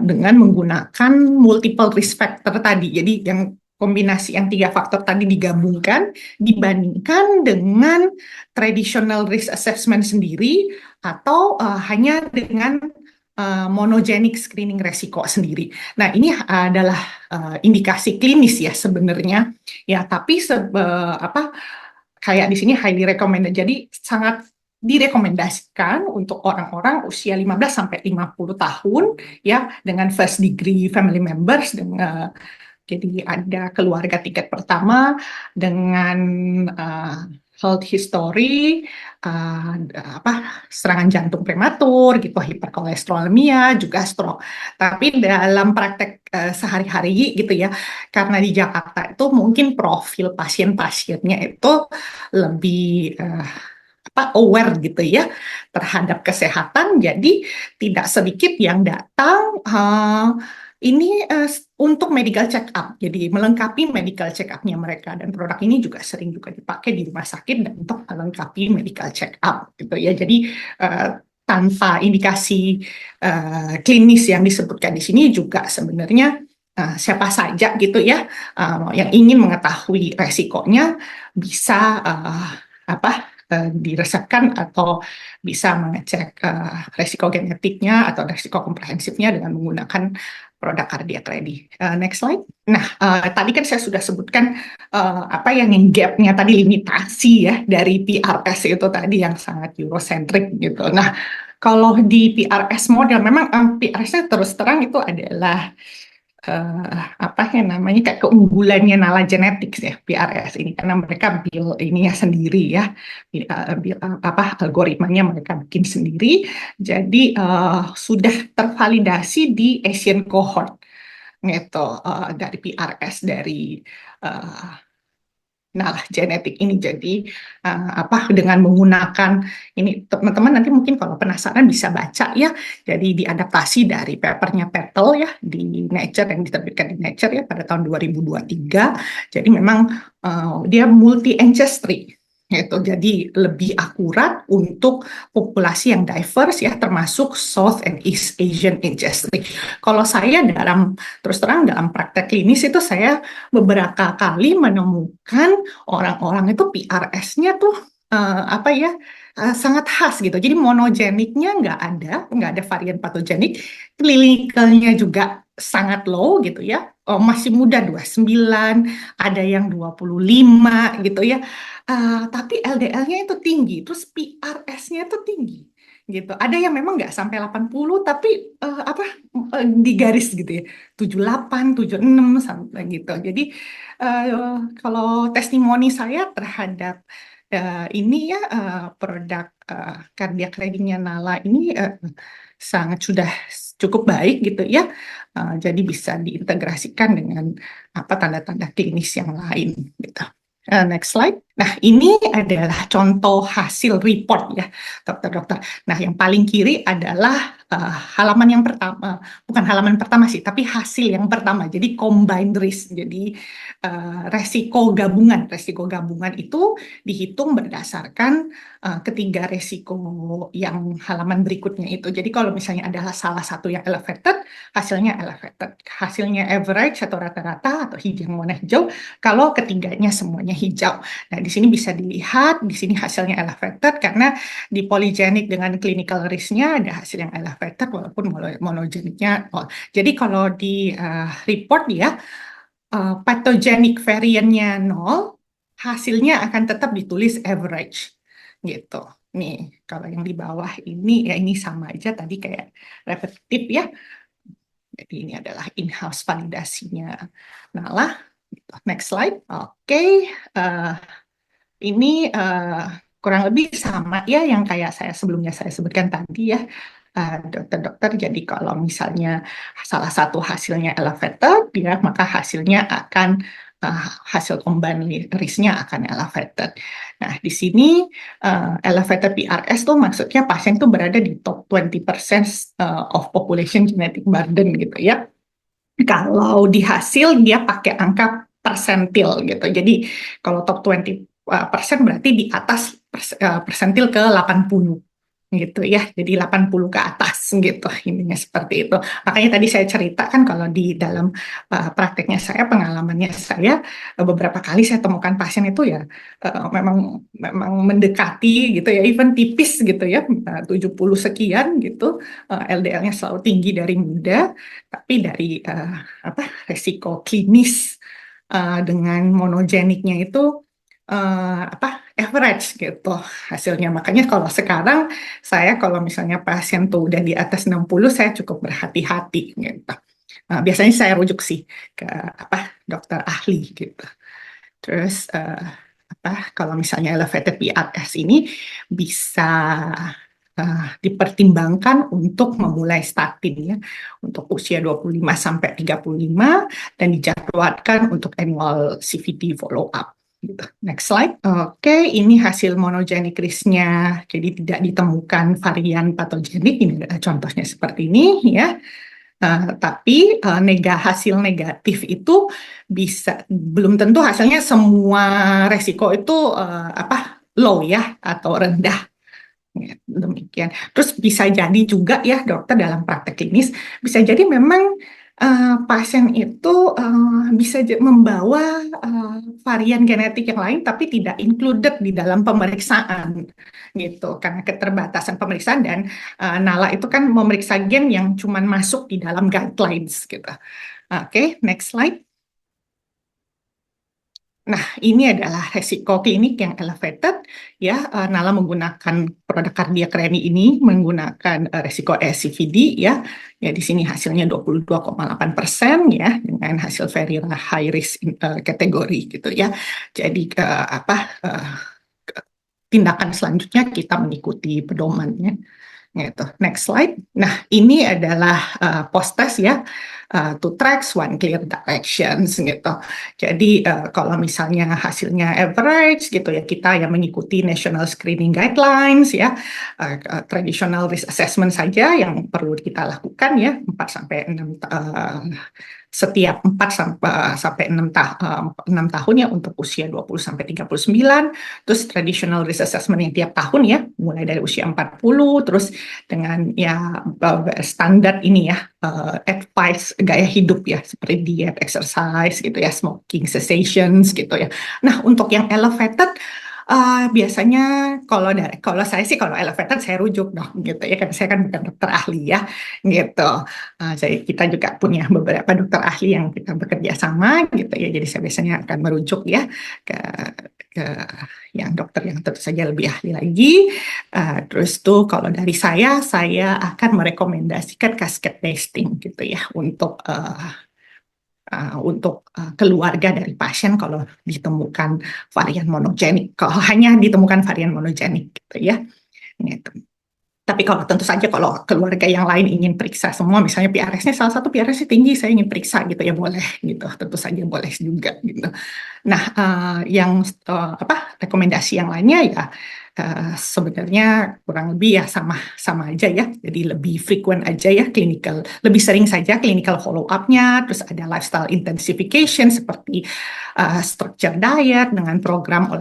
dengan menggunakan multiple risk factor tadi. Jadi yang kombinasi yang 3 faktor tadi digabungkan dibandingkan dengan traditional risk assessment sendiri atau hanya dengan monogenic screening resiko sendiri. Nah, ini adalah indikasi klinis ya sebenarnya. Ya, tapi kayak di sini highly recommended. Jadi sangat direkomendasikan untuk orang-orang usia 15 sampai 50 tahun ya, dengan first degree family members dengan jadi ada keluarga tingkat pertama dengan health history, serangan jantung prematur, gitu, hiperkolesterolemia, juga stroke. Tapi dalam praktek sehari-hari gitu ya, karena di Jakarta itu mungkin profil pasien-pasiennya itu lebih aware gitu ya terhadap kesehatan, jadi tidak sedikit yang datang ini untuk medical check up, jadi melengkapi medical check up-nya mereka, dan produk ini juga sering juga dipakai di rumah sakit dan untuk melengkapi medical check up gitu ya. Jadi tanpa indikasi klinis yang disebutkan di sini juga sebenarnya siapa saja gitu ya yang ingin mengetahui resikonya bisa diresepkan atau bisa mengecek resiko genetiknya atau resiko komprehensifnya dengan menggunakan produk Cardiac Ready. Next slide. Nah, tadi kan saya sudah sebutkan yang gap-nya tadi, limitasi ya dari PRS itu tadi yang sangat Eurocentric gitu. Nah, kalau di PRS model memang PRS-nya terus terang itu adalah kayak keunggulannya Nala Genetics ya, PRS ini, karena mereka build ini ya sendiri ya, algoritmanya mereka bikin sendiri, jadi sudah tervalidasi di Asian cohort gitu, dari PRS dari Nala Genetic ini. Jadi dengan menggunakan ini, teman-teman nanti mungkin kalau penasaran bisa baca ya. Jadi diadaptasi dari papernya Petal ya di Nature, yang diterbitkan di Nature ya pada tahun 2023. Jadi memang dia multi ancestry gitu. Jadi lebih akurat untuk populasi yang diverse ya, termasuk South and East Asian ancestry. Kalau saya terus terang dalam praktek klinis itu saya beberapa kali menemukan orang-orang itu PRS-nya tuh sangat khas gitu. Jadi monogeniknya nggak ada varian patogenik, klinikalnya juga sangat low gitu ya. Masih muda 29, ada yang 25 gitu ya. Tapi LDL-nya itu tinggi, terus PRS-nya itu tinggi gitu. Ada yang memang nggak sampai 80 tapi di garis gitu ya. 78, 76 sampai gitu. Jadi kalau testimoni saya terhadap ini ya produk cardiac reading-nya Nala ini sangat sudah cukup baik gitu ya. Jadi bisa diintegrasikan dengan apa tanda-tanda klinis yang lain gitu. Next slide. Nah, ini adalah contoh hasil report ya, dokter-dokter. Nah, yang paling kiri adalah halaman yang pertama, bukan halaman pertama sih, tapi hasil yang pertama. Jadi combined risk. Jadi resiko gabungan itu dihitung berdasarkan ketiga resiko yang halaman berikutnya itu. Jadi kalau misalnya adalah salah satu yang elevated, hasilnya elevated. Hasilnya average atau rata-rata atau hijau warna hijau, kalau ketiganya semuanya hijau. Nah, di sini bisa dilihat, di sini hasilnya elevated karena di polygenic dengan clinical risk-nya ada hasil yang elevated walaupun monogeniknya nol. Jadi kalau di report ya, pathogenic varian-nya nol, hasilnya akan tetap ditulis average gitu. Nih, kalau yang di bawah ini ya ini sama aja tadi kayak repetitif ya. Jadi ini adalah in-house validasinya Nala. Next slide. Oke, ini kurang lebih sama ya yang kayak sebelumnya saya sebutkan tadi ya, dokter-dokter. Jadi kalau misalnya salah satu hasilnya elevated, ya maka hasilnya akan hasil combined risk-nya akan elevated. Nah, di sini elevated PRS tuh maksudnya pasien tuh berada di top 20% of population genetic burden gitu ya. Kalau di hasil dia pakai angka persentil gitu. Jadi kalau top 20% berarti di atas persentil ke 80 gitu ya. Jadi 80 ke atas gitu. Intinya seperti itu. Makanya tadi saya ceritakan kalau di dalam prakteknya saya, pengalamannya saya beberapa kali saya temukan pasien itu ya memang mendekati gitu ya, even tipis gitu ya, 70 sekian gitu. LDL-nya selalu tinggi dari muda, tapi dari resiko klinis dengan monogeniknya itu average gitu hasilnya. Makanya kalau sekarang saya kalau misalnya pasien tuh udah di atas 60, saya cukup berhati-hati gitu. Biasanya saya rujuk sih ke dokter ahli gitu. Terus kalau misalnya elevated PRS ini bisa dipertimbangkan untuk memulai statin ya untuk usia 25 sampai 35 dan dijadwalkan untuk annual CVT follow up. Gitu. Next slide. Oke, ini hasil monogenic risk-nya. Jadi tidak ditemukan varian patogenik. Ini contohnya seperti ini ya. Tapi hasil negatif itu bisa belum tentu hasilnya semua resiko itu low ya atau rendah. Ya, demikian. Terus bisa jadi juga ya dokter dalam praktek klinis bisa jadi memang pasien itu bisa membawa varian genetik yang lain tapi tidak included di dalam pemeriksaan gitu karena keterbatasan pemeriksaan dan Nala itu kan memeriksa gen yang cuma masuk di dalam guidelines gitu. Oke, next slide. Nah, ini adalah resiko klinik yang elevated ya. Nala menggunakan produk kardiak reni ini menggunakan resiko SCVD ya. Ya di sini hasilnya 22,8% ya dengan hasil very high risk kategori gitu ya. Jadi tindakan selanjutnya kita mengikuti pedomannya. Gitu. Next slide. Nah, ini adalah post-test ya, to tracks one clear directions gitu. Jadi kalau misalnya hasilnya average gitu ya, kita yang mengikuti National Screening Guidelines ya, traditional risk assessment saja yang perlu kita lakukan ya, 4 sampai 6 setiap 4 sampai 6 tahun ya untuk usia 20 sampai 39, terus traditional risk assessment yang tiap tahun ya, mulai dari usia 40, terus dengan ya standar ini ya, advice gaya hidup ya, seperti diet, exercise gitu ya, smoking cessations gitu ya. Nah, untuk yang elevated biasanya kalau saya sih kalau elevated saya rujuk dong gitu ya kan saya kan bukan dokter ahli ya gitu. Jadi kita juga punya beberapa dokter ahli yang kita bekerja sama gitu ya. Jadi saya biasanya akan merujuk ya ke yang dokter yang tentu saja lebih ahli lagi. Terus tuh kalau dari saya akan merekomendasikan cascade testing gitu ya untuk untuk keluarga dari pasien kalau ditemukan varian monogenik, kalau hanya ditemukan varian monogenik gitu ya. Gitu. Tapi kalau tentu saja kalau keluarga yang lain ingin periksa semua, misalnya PRS-nya salah satu PRS-nya tinggi, saya ingin periksa gitu ya boleh gitu, tentu saja boleh juga gitu. Nah, yang rekomendasi yang lainnya ya sebenarnya kurang lebih ya sama aja ya. Jadi lebih frequent aja ya clinical, lebih sering saja clinical follow up-nya. Terus ada lifestyle intensification seperti structure diet dengan program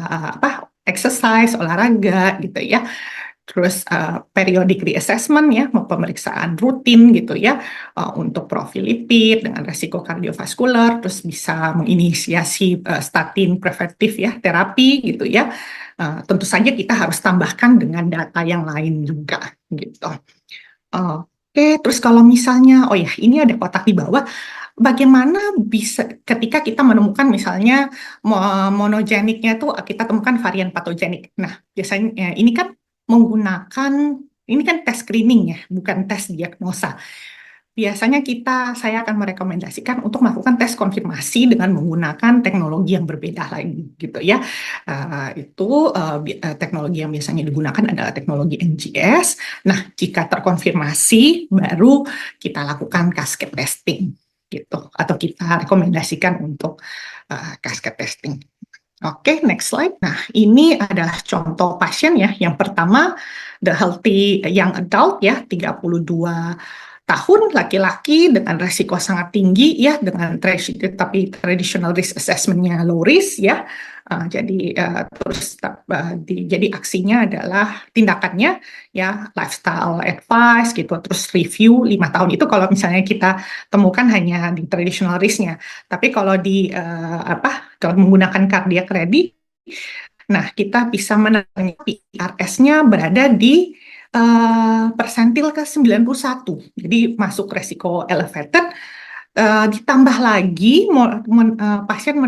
exercise, olahraga gitu ya. Terus periodic reassessment ya, pemeriksaan rutin gitu ya untuk profil lipid dengan resiko kardiovaskular, terus bisa menginisiasi statin preventif ya, terapi gitu ya. Tentu saja kita harus tambahkan dengan data yang lain juga gitu. Oke, terus kalau misalnya, oh ya ini ada kotak di bawah, bagaimana bisa ketika kita menemukan misalnya monogeniknya itu kita temukan varian patogenik. Nah, biasanya ini kan ini kan tes screening ya, bukan tes diagnosa. Biasanya saya akan merekomendasikan untuk melakukan tes konfirmasi dengan menggunakan teknologi yang berbeda lagi gitu ya. Teknologi yang biasanya digunakan adalah teknologi NGS. Nah, jika terkonfirmasi baru kita lakukan cascade testing gitu, atau kita rekomendasikan untuk cascade testing. Oke, next slide. Nah, ini adalah contoh pasien ya. Yang pertama, the healthy young adult ya, 32 tahun, laki-laki dengan resiko sangat tinggi ya, dengan tapi traditional risk assessment-nya low risk ya. Jadi aksinya adalah tindakannya ya lifestyle advice gitu, terus review 5 tahun itu kalau misalnya kita temukan hanya di traditional risk-nya. Tapi kalau kalau menggunakan cardiac ready, nah kita bisa menilai PRS-nya berada di persentil ke 91. Jadi masuk resiko elevated. Ditambah lagi pasien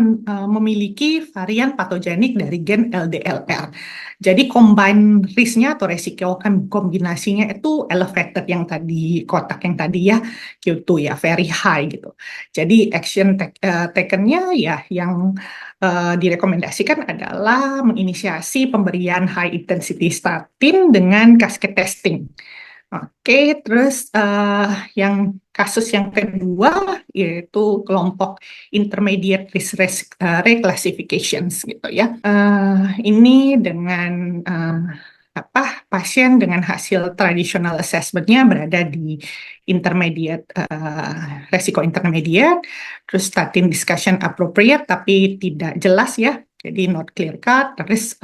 memiliki varian patogenik dari gen LDLR. Jadi combine risk-nya atau resiko kombinasinya itu elevated yang tadi kotak yang tadi ya Q2 ya very high gitu. Jadi action taken-nya ya yang direkomendasikan adalah menginisiasi pemberian high intensity statin dengan cascade testing. Oke, terus yang kasus yang kedua yaitu kelompok intermediate risk reclassifications gitu ya. Ini dengan pasien dengan hasil traditional assessment-nya berada di intermediate, resiko intermediate, terus statin discussion appropriate tapi tidak jelas ya. Jadi not clear cut, terus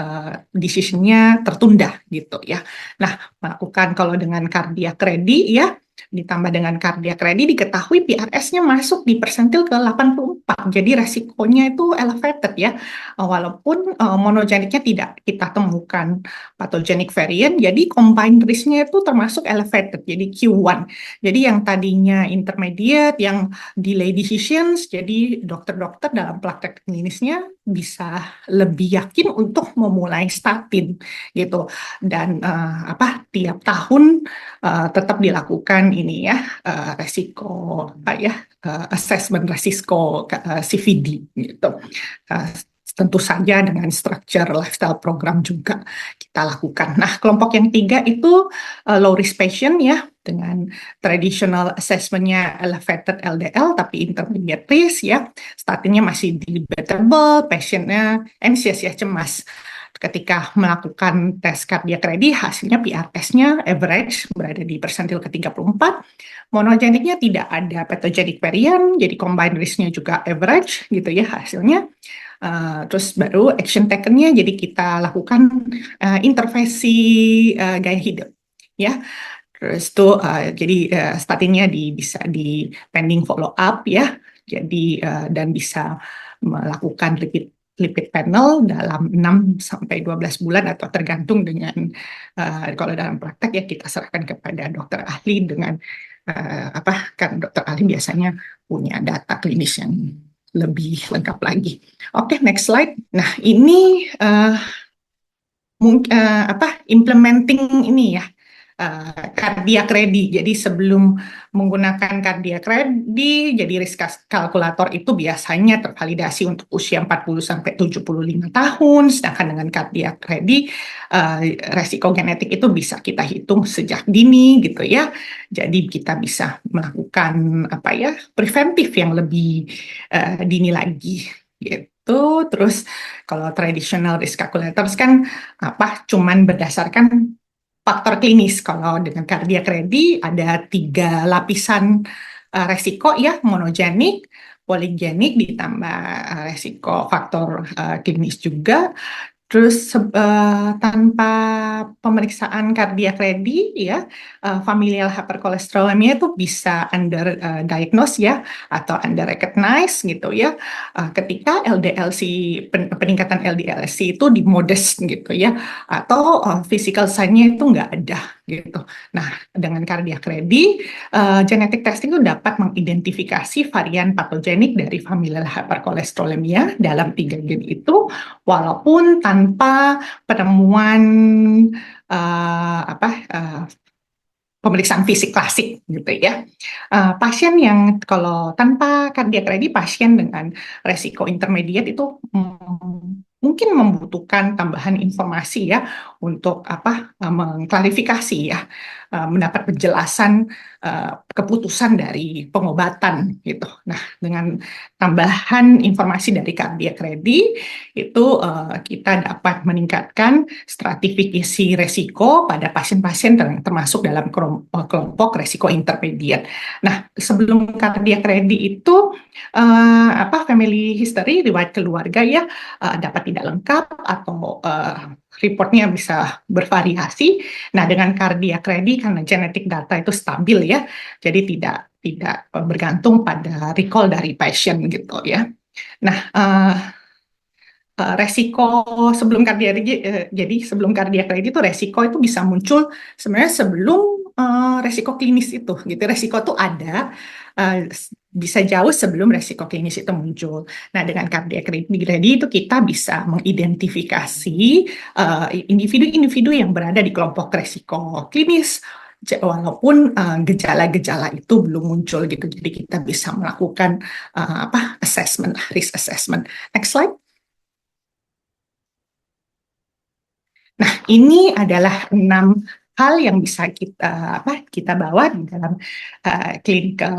decision-nya tertunda gitu ya. Nah, melakukan kalau dengan cardiac ready ya, ditambah dengan cardiac ready diketahui PRS-nya masuk di persentil ke 84. Jadi resikonya itu elevated ya. Walaupun monogeniknya tidak kita temukan pathogenic variant, jadi combined risk-nya itu termasuk elevated, jadi Q1. Jadi yang tadinya intermediate, yang delay decisions, jadi dokter-dokter dalam praktek klinisnya bisa lebih yakin untuk memulai statin gitu. Dan tiap tahun tetap dilakukan ini ya resiko assessment resiko CVD gitu. Tentu saja dengan structure lifestyle program juga kita lakukan. Nah, kelompok yang 3 itu low risk patient ya, dengan traditional assessment-nya elevated LDL tapi intermediate risk ya, statinnya masih debatable, patientnya anxious ya, cemas. Ketika melakukan tes cardiac ready, hasilnya PRS-nya average berada di persentil ke-34. Monogeniknya tidak ada pathogenic variant, jadi combined risk-nya juga average gitu ya hasilnya. Terus baru action taken-nya, jadi kita lakukan intervensi gaya hidup ya. Terus tuh jadi statinnya bisa di pending follow up ya. Jadi dan bisa melakukan lipid panel dalam 6 sampai 12 bulan atau tergantung dengan kalau dalam praktek ya kita serahkan kepada dokter ahli dengan kan dokter ahli biasanya punya data klinis yang lebih lengkap lagi. Oke, next slide. Nah, ini implementing ini ya cardiac ready. Jadi sebelum menggunakan cardiac ready, jadi risk kalkulator itu biasanya tervalidasi untuk usia 40 sampai 75 tahun, sedangkan dengan cardiac ready resiko genetik itu bisa kita hitung sejak dini gitu ya. Jadi kita bisa melakukan apa ya, preventif yang lebih dini lagi gitu. Terus kalau traditional risk calculators kan cuman berdasarkan faktor klinis. Kalau dengan cardiac ready ada 3 lapisan resiko ya, monogenik, poligenik, ditambah resiko faktor klinis juga. Terus tanpa pemeriksaan cardiac ready ya, familial hypercholesterolemia itu bisa under diagnose ya, atau under recognize gitu ya. Ketika LDL-C, peningkatan LDL-C itu di modest gitu ya, atau physical sign-nya itu nggak ada gitu. Nah, dengan cardiac ready, genetic testing itu dapat mengidentifikasi varian patogenik dari familial hypercholesterolemia dalam 3 gen itu, walaupun tanpa penemuan pemeriksaan fisik klasik gitu ya. Pasien yang kalau tanpa cardiac ready, pasien dengan resiko intermediate itu mungkin membutuhkan tambahan informasi ya untuk mengklarifikasi ya, mendapat penjelasan keputusan dari pengobatan gitu. Nah, dengan tambahan informasi dari cardiac ready itu kita dapat meningkatkan stratifikasi resiko pada pasien-pasien termasuk dalam kelompok resiko intermediate. Nah, sebelum cardiac ready itu family history, riwayat keluarga ya dapat tidak lengkap atau reportnya bisa bervariasi. Nah, dengan cardiac ready karena genetik data itu stabil ya, jadi tidak bergantung pada recall dari pasien gitu ya. Nah, resiko sebelum cardiac ready, jadi sebelum cardiac ready itu resiko itu bisa muncul sebenarnya sebelum resiko klinis itu gitu. Resiko itu ada bisa jauh sebelum resiko klinis itu muncul. Nah, dengan cardiac ready itu kita bisa mengidentifikasi individu-individu yang berada di kelompok resiko klinis walaupun gejala-gejala itu belum muncul gitu. Jadi kita bisa melakukan assessment, risk assessment. Next slide. Nah, ini adalah 6 hal yang bisa kita bawa di dalam clinical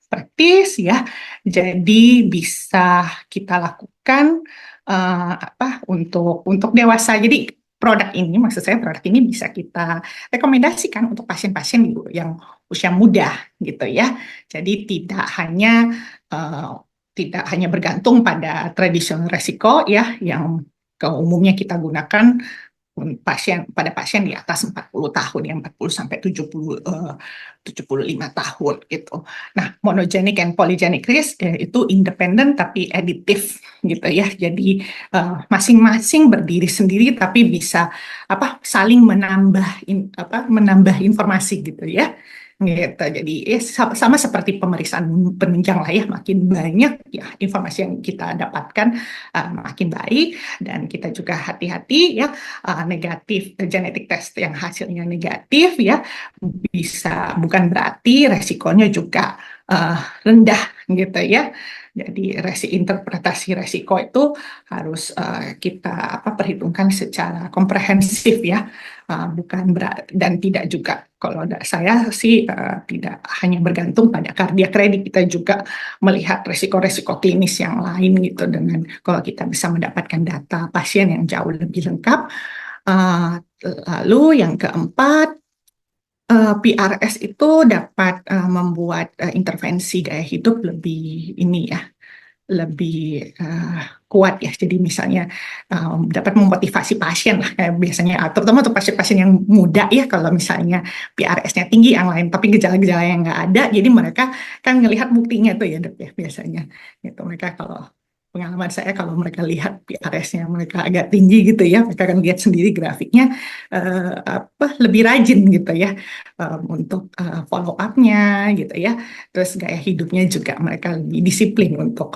practice ya. Jadi bisa kita lakukan untuk dewasa. Jadi maksud saya produk ini bisa kita rekomendasikan untuk pasien-pasien yang usia muda gitu ya. Jadi tidak hanya bergantung pada tradisional resiko ya yang umumnya kita gunakan pada pasien di atas 40 tahun, yang 40 sampai 75 tahun gitu. Nah, monogenic and polygenic risk itu independen tapi aditif gitu ya. Jadi masing-masing berdiri sendiri tapi bisa saling menambah informasi gitu ya. Gitu. Jadi sama seperti pemeriksaan penunjang lah ya, makin banyak ya informasi yang kita dapatkan makin baik, dan kita juga hati-hati ya, negatif genetic test yang hasilnya negatif ya bukan berarti resikonya juga rendah gitu ya. Jadi interpretasi resiko itu harus kita perhitungkan secara komprehensif ya, dan tidak juga, kalau saya sih tidak hanya bergantung pada cardiac ready, kita juga melihat resiko-resiko klinis yang lain gitu, dengan kalau kita bisa mendapatkan data pasien yang jauh lebih lengkap. Lalu yang keempat, PRS itu dapat membuat intervensi gaya hidup lebih kuat ya. Jadi misalnya dapat memotivasi pasien lah, kayak biasanya, terutama untuk pasien-pasien yang muda ya, kalau misalnya PRS-nya tinggi yang lain tapi gejala-gejala yang nggak ada, jadi mereka kan ngelihat buktinya tuh ya dok ya, biasanya gitu. Mereka, kalau pengalaman saya, kalau mereka lihat PRS-nya mereka agak tinggi gitu ya, mereka akan lihat sendiri grafiknya lebih rajin gitu ya untuk follow up-nya gitu ya. Terus gaya hidupnya juga mereka lebih disiplin untuk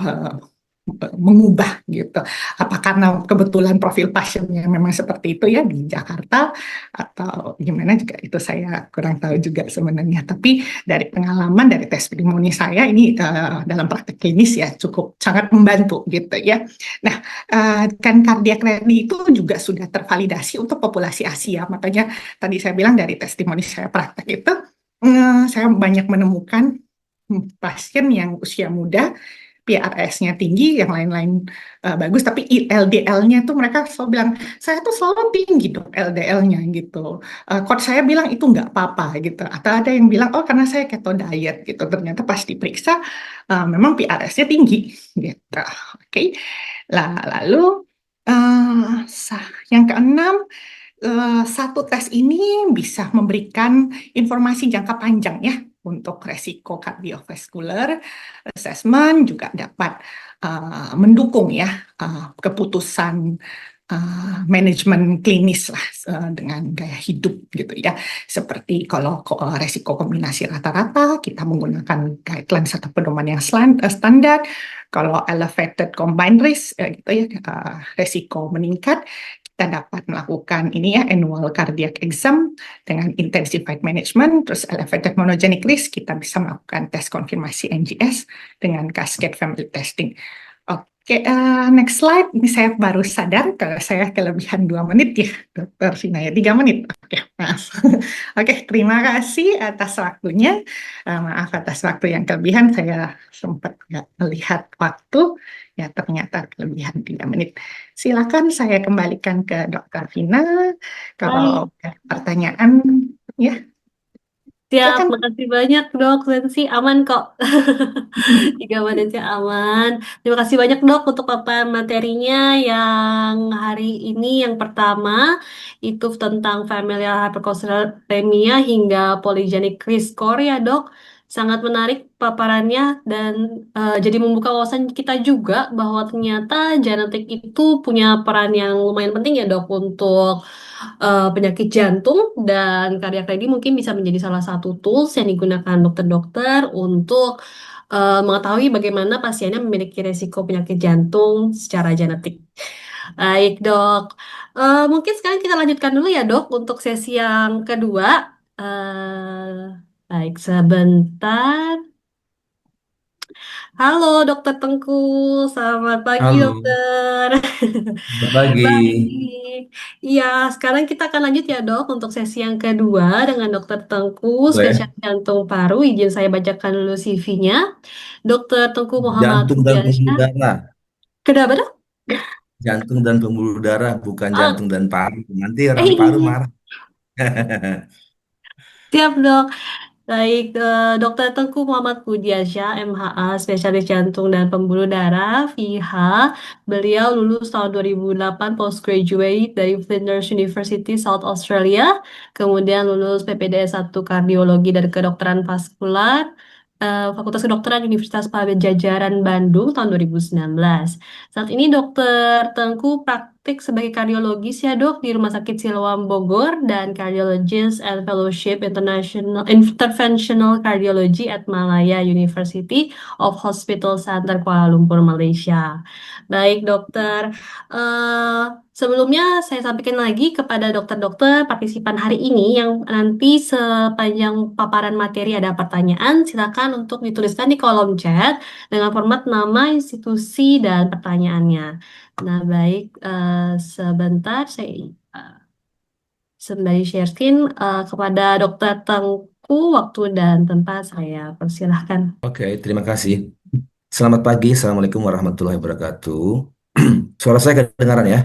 mengubah gitu. Apa karena kebetulan profil pasiennya memang seperti itu ya di Jakarta atau gimana juga itu saya kurang tahu juga sebenarnya. Tapi dari pengalaman dari testimoni saya ini dalam praktek klinis ya cukup sangat membantu gitu ya. Nah, kan kardiak reni itu juga sudah tervalidasi untuk populasi Asia. Makanya tadi saya bilang dari testimoni saya praktek itu saya banyak menemukan pasien yang usia muda PRS-nya tinggi, yang lain-lain bagus, tapi LDL-nya tuh mereka selalu bilang, saya tuh selalu tinggi dok LDL-nya gitu. Coach saya bilang itu nggak apa-apa gitu. Atau ada yang bilang, oh karena saya keto diet gitu. Ternyata pas diperiksa, memang PRS-nya tinggi gitu. Oke. Lalu yang keenam, satu tes ini bisa memberikan informasi jangka panjang ya untuk resiko kardiovaskular assessment juga dapat mendukung ya keputusan manajemen klinis lah dengan gaya hidup gitu ya. Seperti kalau resiko kombinasi rata-rata kita menggunakan guidelines atau pedoman yang standar. Kalau elevated combined risk gitu ya resiko meningkat kita dapat melakukan ini ya annual cardiac exam dengan intensified management, terus elevated monogenic risk kita bisa melakukan tes konfirmasi NGS dengan cascade family testing. Oke, next slide. Ini saya baru sadar kalau saya kelebihan 2 menit ya, Dokter Vina ya, 3 menit. Oke, maaf. Oke, terima kasih atas waktunya. Maaf atas waktu yang kelebihan, saya sempat nggak melihat waktu. Ya, ternyata kelebihan 3 menit. Silakan saya kembalikan ke Dokter Vina. Baik. Kalau ada pertanyaan, ya, Siap, silakan. makasih banyak dok. Sensi aman kok. 3 menitnya aman. Terima kasih banyak dok untuk paparan materinya yang hari ini yang pertama itu tentang familial hypercholesterolemia hingga polygenic risk score ya dok. Sangat menarik paparannya dan jadi membuka wawasan kita juga bahwa ternyata genetik itu punya peran yang lumayan penting ya dok untuk penyakit jantung dan kardiak ready mungkin bisa menjadi salah satu tools yang digunakan dokter-dokter untuk mengetahui bagaimana pasiennya memiliki resiko penyakit jantung secara genetik. Baik dok, mungkin sekarang kita lanjutkan dulu ya dok untuk sesi yang kedua. Baik sebentar. Halo dokter Tengku, selamat pagi Halo, dokter. selamat pagi. Baik, iya sekarang kita akan lanjut ya dok untuk sesi yang kedua dengan dokter Tengku, Boleh? spesialis jantung paru. Izin saya bacakan dulu CV-nya. Dokter Tengku Muhammad Jantung dan pembuluh Budiansyah. darah. Kenapa dok? Jantung dan pembuluh darah, bukan Ah, jantung dan paru. Nanti orang paru iya, marah. siap dok. Baik, Dr. Tengku Muhammad Budiansyah, MHA, spesialis jantung dan pembuluh darah, VH. Beliau lulus tahun 2008 postgraduate dari Flinders University, South Australia. Kemudian lulus PPDS 1 Kardiologi dan Kedokteran Vaskular, Fakultas Kedokteran Universitas Pajajaran Bandung tahun 2019. Saat ini Dokter Tengku praktik sebagai kardiologis ya dok di Rumah Sakit Siloam Bogor dan Cardiologist and Fellowship International Interventional Cardiology at Malaya University of Hospital Center Kuala Lumpur, Malaysia. Baik dokter, eh, sebelumnya saya sampaikan lagi kepada dokter-dokter partisipan hari ini yang nanti sepanjang paparan materi ada pertanyaan, silakan untuk dituliskan di kolom chat dengan format nama, institusi, dan pertanyaannya. Nah, baik, sebentar saya sembari share screen kepada Dokter Tengku, waktu dan tempat saya persilahkan. Oke, terima kasih. Selamat pagi, Assalamualaikum warahmatullahi wabarakatuh. Suara saya kedengaran ya?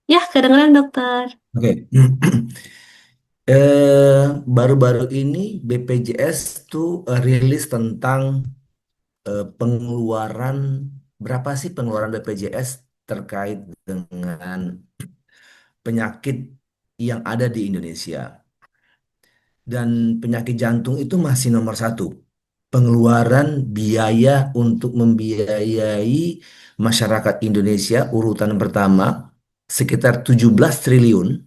Ya, kedengaran dokter. Oke. Eh, Baru-baru ini BPJS tuh rilis tentang pengeluaran, berapa sih pengeluaran BPJS terkait dengan penyakit yang ada di Indonesia. Dan penyakit jantung itu masih nomor satu. Pengeluaran biaya untuk membiayai masyarakat Indonesia urutan pertama sekitar 17 triliun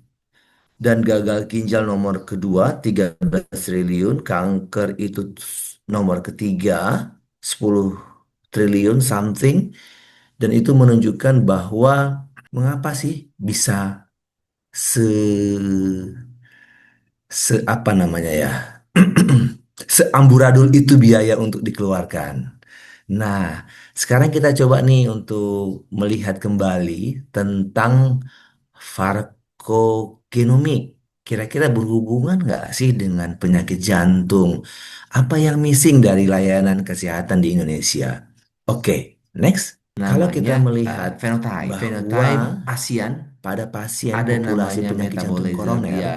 dan gagal ginjal nomor kedua 13 triliun, kanker itu nomor ketiga 10 triliun something Dan itu menunjukkan bahwa mengapa sih bisa se apa namanya ya, seamburadul itu biaya untuk dikeluarkan. Nah, sekarang kita coba nih untuk melihat kembali tentang farmakogenomik. Kira-kira berhubungan nggak sih dengan penyakit jantung? Apa yang missing dari layanan kesehatan di Indonesia? Oke, next. Kalau kita Namanya melihat phenotype. bahwa Phenotype ASEAN pada pasien ada populasi namanya penyakit jantung metabolism, koroner, ya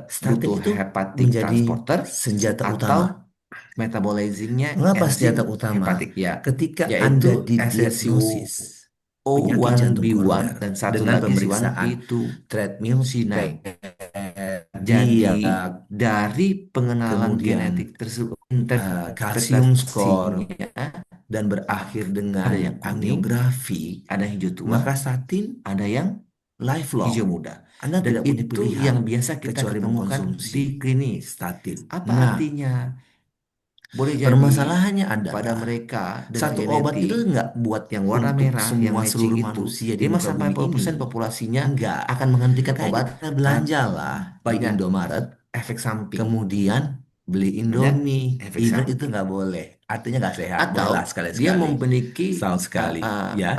statin butuh itu hepatic menjadi transporter senjata atau utama. metabolismnya Mengapa enzim senjata utama? hepatik, ya, Ketika yaitu Anda didiagnosis penyakit jantung SSO1B1 koroner dan satu dengan lagi pemeriksaan C1P2 treadmill, C9. Jadi Jadi dari pengenalan kemudian genetik tersebut, kalsium skor interpretasinya dan berakhir dengan ada yang kuning, angiografi, ada yang hijau tua, maka statin ada yang lifelong. hijau muda. Anda Dan tidak punya itu pilihan yang biasa kita kecuali ketemukan mengkonsumsi di klinis. statin. Apa Nah, artinya? Boleh jadi permasalahannya pada adalah mereka dengan satu obat itu genetik nggak buat yang warna untuk merah, yang semua matching seluruh itu, manusia di 5 muka sampai bumi 40% ini. populasinya Enggak. akan menghentikan Kayak obat kita belanja lah di banyak Indomaret, efek samping. kemudian beli Indomie, efek even samping. itu nggak boleh. Artinya nggak sehat. Atau Bolehlah dia sekali-sekali. memiliki Tahun sekali, ya.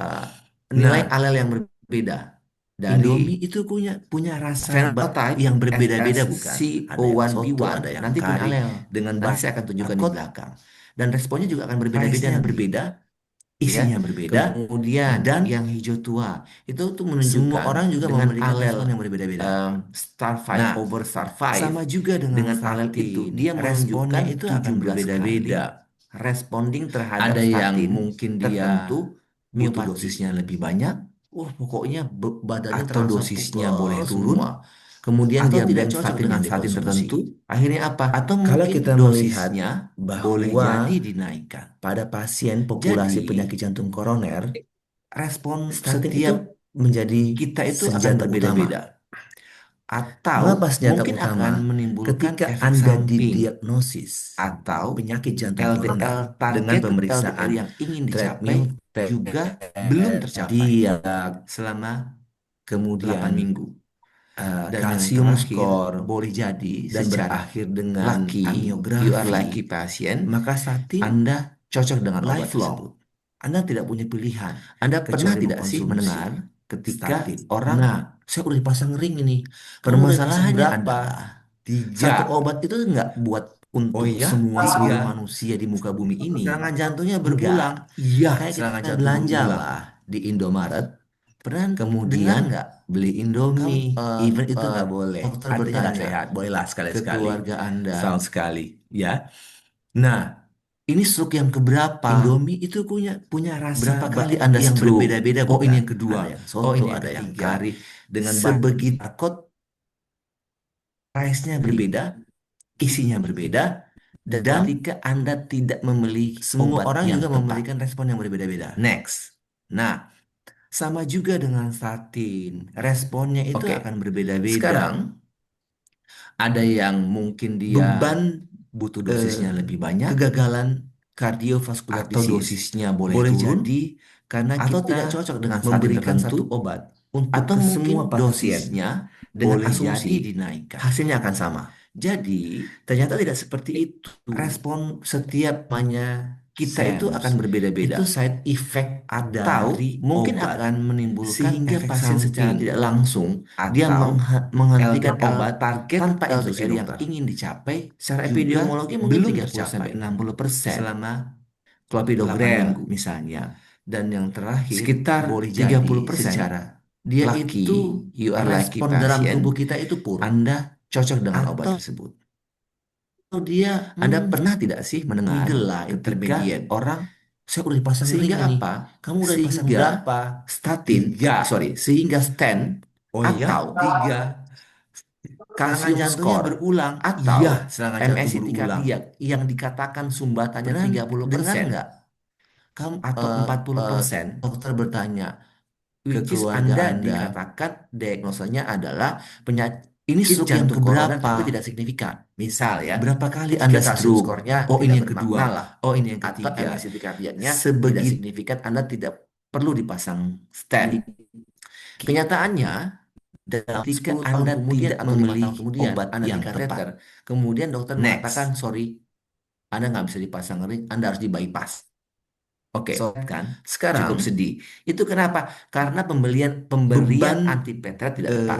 nilai Nah, alel yang berbeda dari Indomie itu punya rasa phenotype yang berbeda-beda, bukan? Ada yang soto, SSC01B1 ada yang nanti punya kari alel. dengan Nanti saya akan tunjukkan di barcode, belakang. Dan responnya juga akan berbeda-beda price-nya nanti. berbeda, Ya. isinya berbeda, Kemudian dan yang hijau tua itu tuh semua menunjukkan orang juga dengan memberikan alel respon yang berbeda-beda. star 5 Nah, over star 5 sama juga dengan dengan alel statin, itu dia responnya menunjukkan itu akan 17 berbeda-beda. kali responding terhadap Ada yang statin mungkin dia tertentu butuh miopati. dosisnya lebih banyak, Pokoknya badannya atau terasa dosisnya pegel boleh turun. semua. Kemudian Atau dia tidak blend cocok statin dengan dengan statin dikonsumsi. tertentu. Akhirnya apa? Atau Kalau mungkin kita melihat dosisnya boleh bahwa jadi dinaikkan. pada pasien populasi Jadi penyakit jantung koroner, respon statin itu setiap menjadi kita itu akan senjata utama. berbeda-beda. Atau Mengapa senjata mungkin utama? akan menimbulkan Ketika efek Anda samping didiagnosis atau penyakit jantung LDL koroner dengan target pemeriksaan LDL yang ingin dicapai treadmill, juga belum tercapai dia selama kemudian 8 minggu. Dan yang kalsium terakhir, skor boleh jadi dan secara berakhir dengan lucky, angiografi, you are lucky pasien, maka statin Anda cocok dengan obat lifelong. tersebut. Anda tidak punya pilihan Anda pernah kecuali tidak sih mengkonsumsi mendengar ketika statin. orang Nah, saya udah dipasang ring ini. Kamu udah permasalahannya dipasang berapa? adalah Satu obat itu nggak buat untuk semua seluruh manusia di muka bumi ini. serangan jantungnya Enggak. berulang. Iya, Kayak serangan kita jantung belanja berulang lah di Indomaret. Pernah dengar Kemudian nggak? beli Indomie, even itu nggak boleh. dokter Artinya nggak bertanya sehat. Bolehlah ke sekali-sekali. keluarga Anda, Tahun sekali, ya. Nah, ini stroke yang keberapa? Indomie itu punya rasa Berapa kali Anda yang stroke? berbeda-beda, Oh, ini bukan? yang kedua. Ada yang soto, Oh, ini yang ada yang ketiga. kari dengan Sebegitu barcode, price-nya berbeda, isinya berbeda, dan dan ketika Anda tidak memiliki semua obat orang yang juga tepat. memberikan respon yang berbeda-beda. Next. Nah, sama juga dengan statin. Responnya itu Oke. akan berbeda-beda. Sekarang Ada yang mungkin dia beban butuh dosisnya lebih banyak, kegagalan kardiovaskular atau disease dosisnya boleh turun, jadi karena atau kita tidak cocok dengan statin memberikan tertentu, satu obat untuk atau ke mungkin semua pasien dosisnya dengan boleh asumsi jadi dinaikkan. hasilnya akan sama. Jadi Ternyata tidak seperti itu. respon setiap kita itu Sense. akan berbeda-beda. Itu side effect Atau dari mungkin obat. akan menimbulkan Sehingga efek pasien secara samping tidak langsung dia atau menghentikan LDL obat target tanpa instruksi LDL yang dokter. ingin dicapai Secara juga epidemiologi mungkin belum 30 tercapai sampai 60% selama 8 clopidogrel minggu. misalnya. Dan yang terakhir Sekitar boleh 30% jadi secara dia lucky, itu you are lucky respon dalam pasien, tubuh kita itu poor. Anda cocok dengan obat Atau tersebut. dia Anda pernah tidak sih mendengar middle lah, ketika intermediate. orang Saya udah dipasang ring sehingga ini. apa? Kamu udah dipasang Sehingga berapa? statin, sehingga stent Oh iya? atau 3. kalsium jantungnya skor berulang. atau Iya, serangan jantung MSCT berulang. kardiak yang dikatakan sumbatannya Pernah 30% dengar nggak? kamu atau 40%, Dokter bertanya ke which is keluarga Anda Anda, dikatakan diagnosanya adalah ini penyakit stroke yang jantung koroner keberapa? tapi tidak signifikan. Misal ya, Berapa kali jika Anda kalsium stroke? skornya Oh, ini tidak yang kedua. bermakna lah. Oh, ini yang Atau ketiga. MSCT kardiaknya tidak Sebegitu signifikan, Anda tidak perlu dipasang stent. Kenyataannya, dalam ketika 10 tahun Anda kemudian tidak atau 5 memilih tahun kemudian obat Anda yang di kateter, tepat, kemudian dokter Next. mengatakan, sorry, Anda nggak bisa dipasang ring, Anda harus di bypass. Oke, So, kan? sekarang Cukup sedih. Itu kenapa? Karena pemberian beban antiplatelet tidak tepat.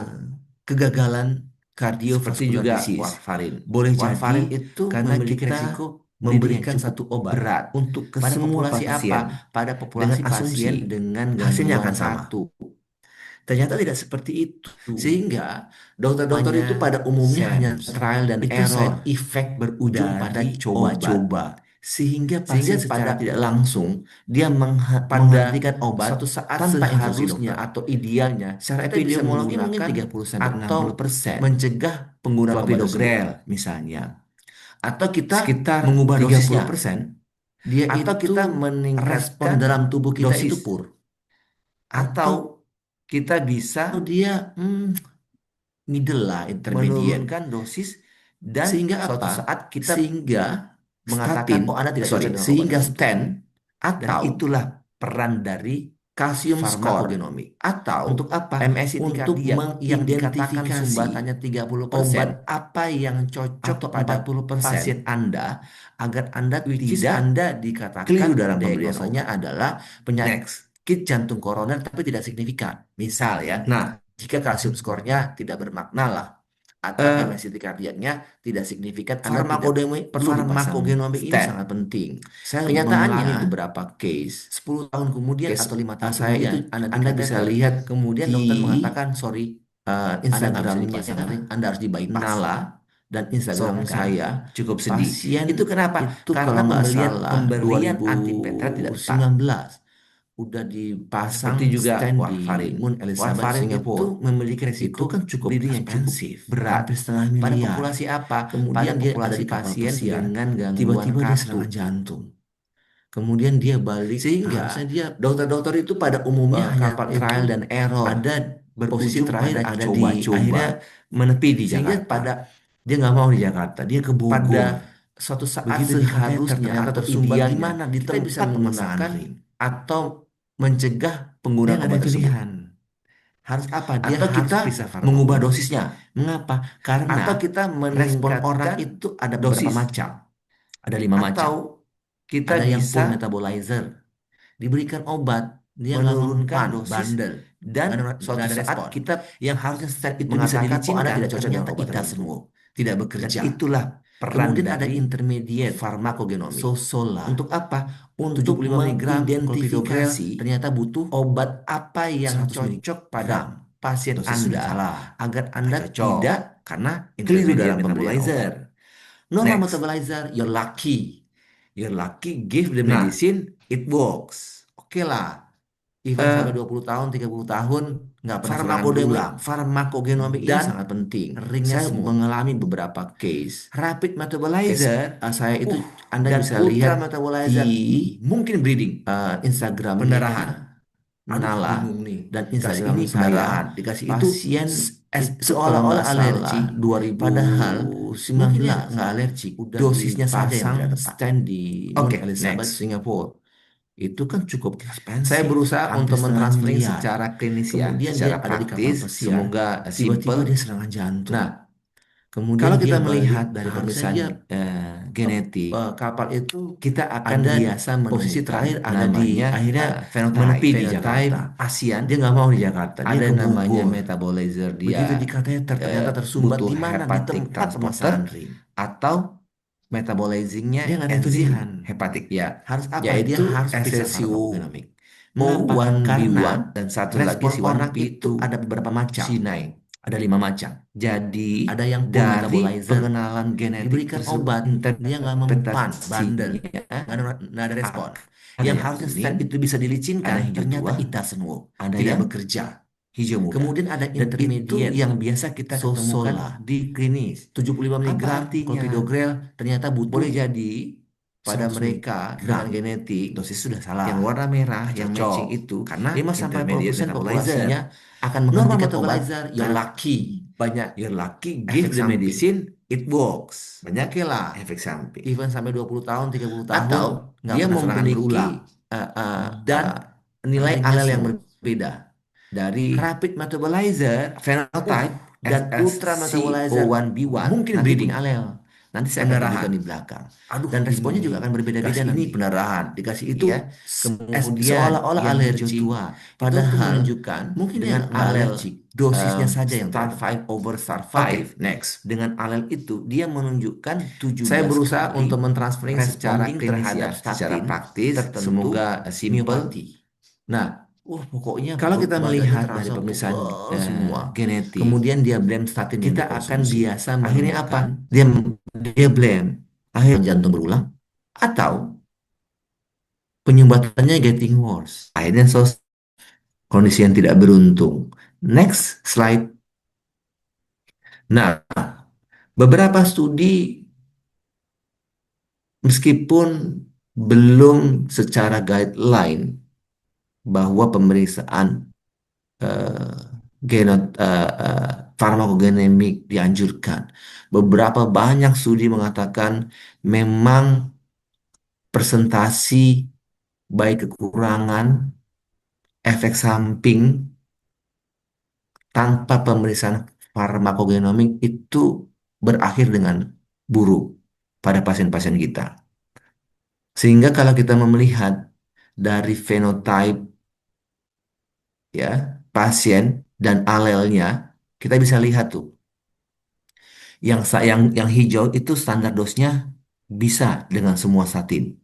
kegagalan Seperti cardiovascular juga disease warfarin. boleh Warfarin jadi itu karena memiliki kita resiko bleeding yang memberikan cukup satu obat berat. untuk ke Pada semua populasi pasien apa? Pada dengan populasi asumsi pasien dengan hasilnya gangguan akan sama. 1. Ternyata tidak seperti itu. Sehingga dokter-dokter Hanya itu pada umumnya hanya SAMS. trial dan Itu error, side effect berujung pada dari coba-coba. sehingga Sehingga pasien secara pada tidak langsung dia pada menghentikan obat suatu saat tanpa instruksi seharusnya dokter. atau idealnya Secara kita bisa epidemiologi mungkin menggunakan 30-60% atau mencegah penggunaan obat tersebut. clopidogrel misalnya. Atau kita Sekitar mengubah dosisnya. 30% dia Atau itu kita respon meningkatkan dalam tubuh kita dosis. itu pur. Atau kita bisa dia middle lah, intermediate. menurunkan dosis dan Sehingga suatu apa? saat kita Sehingga mengatakan, oh, Anda tidak cocok dengan obat sehingga tersebut. stent Atau dan itulah peran dari kalsium score. farmakogenomik. Atau Untuk apa? MSCT Untuk kardiak yang dikatakan mengidentifikasi sumbatannya 30%, obat apa yang cocok atau pada 40% pasien Anda agar Anda which is tidak Anda dikatakan keliru dalam pemberian diagnosanya obat. adalah penyakit jantung koroner tapi tidak signifikan. Misal ya. Nah, Jika kalsium skornya tidak bermakna lah atau MSCT kardiaknya tidak signifikan, Anda tidak perlu dipasang farmakogenomik ini stent. sangat penting. Saya Kenyataannya, mengalami beberapa case 10 tahun kemudian Case atau 5 tahun saya kemudian itu Anda bisa dikateter. lihat Kemudian di dokter mengatakan, sorry, Anda nggak bisa Instagramnya dipasang ring, Anda harus di bypass. Nala dan Instagram So, saya cukup sedih. pasien Itu kenapa? itu Karena kalau nggak pemberian salah antiplatelet tidak tepat. 2019 udah dipasang Seperti juga stent warfarin. di Moon Elizabeth Warfarin Singapore. itu memiliki resiko Itu kan cukup bleeding yang cukup ekspensif, berat. hampir setengah Pada miliar. populasi apa? Kemudian Pada dia ada populasi di kapal pasien pesiar, dengan gangguan tiba-tiba dia kartu. serangan jantung. Kemudian dia balik, Sehingga harusnya dia dokter-dokter itu pada umumnya hanya kapal trial itu dan error, ada posisi berujung terakhir pada ada coba-coba. akhirnya menepi di Sehingga Jakarta. pada Dia nggak mau di Jakarta, dia ke Bogor. pada suatu saat Begitu di kateter, seharusnya ternyata atau tersumbat idealnya gimana di kita bisa tempat pemasangan menggunakan ring. atau mencegah Dia penggunaan nggak ada obat tersebut. pilihan. Harus apa? Dia Atau harus kita bisa mengubah farmakogenomik. dosisnya. Mengapa? Karena Atau kita respon orang meningkatkan itu ada dosis. beberapa macam. Ada 5 macam. Atau kita Ada yang bisa full metabolizer, diberikan obat, dia menurunkan langsung dosis bandel, dan suatu nggak ada saat respon. kita yang harusnya stent itu bisa mengatakan, oh, Anda dilicinkan, tidak cocok dengan ternyata obat tidak tertentu. semua, tidak Dan bekerja. itulah peran Kemudian ada dari intermediate farmakogenomik. sosola. Untuk apa? Untuk 75 mg clopidogrel mengidentifikasi ternyata butuh obat apa yang 100 cocok pada miligram. pasien Dosis sudah Anda salah. agar Anda Nggak cocok. tidak Karena keliru intermediate dalam pemberian metabolizer. obat. Normal Next. metabolizer, you're lucky. You're lucky, give the Nah, medicine, it works. Oke lah. Even sampai 20 tahun, 30 tahun, nggak pernah serangan berulang. Farmakogenomik ini Dan sangat penting. ringnya Saya smooth. mengalami beberapa case. Rapid metabolizer, saya itu Anda dan bisa ultra lihat metabolizer di mungkin bleeding. Instagram Pendarahan. Nala Bingung nih. dan Dikasih Instagram ini saya. pendarahan, dikasih itu Pasien itu seolah-olah kalau nggak alergi. salah 2019 Padahal mungkin dia nggak alergi. udah Dosisnya saja yang dipasang tidak tepat. stent di Moon Oke, Elizabeth next. Singapore. Itu kan cukup expensive. Saya berusaha hampir untuk setengah mentransferin miliar. secara klinis ya, Kemudian secara dia ada di kapal praktis, pesiar, semoga tiba-tiba simple. dia serangan jantung. Nah, Kemudian kalau dia kita balik, melihat dari harusnya pemeriksaan dia genetik, kapal itu kita akan Anda biasa posisi menemukan terakhir ada di namanya akhirnya phenotype menepi di phenotype Jakarta. ASEAN. Dia nggak mau di Jakarta, dia Ada ke namanya Bogor. metabolizer, dia Begitu di kateter ternyata tersumbat butuh di mana? Di hepatic tempat transporter pemasangan ring. atau metabolizingnya Dia nggak ada enzim pilihan. hepatik. Ya, harus apa? Yaitu Dia harus periksa SSCO. farmakogenomik. Mengapa? O1, Karena B1, dan satu lagi respon si orang warna itu ada beberapa macam. C9. Ada 5 macam. Jadi Ada yang full dari metabolizer, pengenalan genetik diberikan tersebut, obat, dia nggak mempan, bandel, interpretasinya nggak ada respon. ada Yang yang harusnya kuning, stent itu bisa ada dilicinkan, yang hijau ternyata tua, it doesn't work, ada tidak yang bekerja. hijau muda. Kemudian ada Dan itu intermediate yang biasa kita ketemukan sosola di klinis. 75 mg Apa artinya? clopidogrel ternyata butuh Boleh jadi pada 100 mereka dengan miligram. genetik Dosis sudah salah. yang warna merah yang Cocok. matching itu Karena 5-10% intermediate populasinya akan Normal menghentikan obat. metabolizer, you're Karena lucky. banyak You're lucky, give efek the samping. medicine, it works. Banyak lah. Efek samping. Even sampai 20 tahun, 30 tahun, Atau nggak dia pernah serangan memiliki berulang. Dan nilai alel yang berbeda dari rapid metabolizer, phenotype, dan ultra metabolizer CO1B1 mungkin breeding alel. Nanti saya akan tunjukkan di belakang. Dan responnya juga akan berbeda-beda nanti. Ini pendarahan, dikasih itu ya. Kemudian seolah-olah alergi. Padahal menunjukkan mungkin dengan alel dosisnya saja yang star 5 over star 5. Next. Dengan alel itu dia menunjukkan 17 saya berusaha untuk mentransferring secara terhadap secara praktis. Semoga simple. Nah, pokoknya kalau kita melihat dari pemeriksaan semua genetik, kemudian dia blame statin kita akan biasa akhirnya apa? Dia blame akhirnya jantung berulang atau penyumbatannya getting worse. Akhirnya kondisi yang tidak beruntung. Next slide. Nah, beberapa studi meskipun belum secara guideline bahwa pemeriksaan eh, farmakogenomik dianjurkan. Beberapa banyak studi mengatakan memang presentasi baik kekurangan, efek samping tanpa pemeriksaan farmakogenomik itu berakhir dengan buruk pada pasien-pasien kita. Sehingga kalau kita melihat dari fenotype ya pasien dan alelnya, kita bisa lihat tuh yang hijau itu standar dosnya bisa dengan semua statin.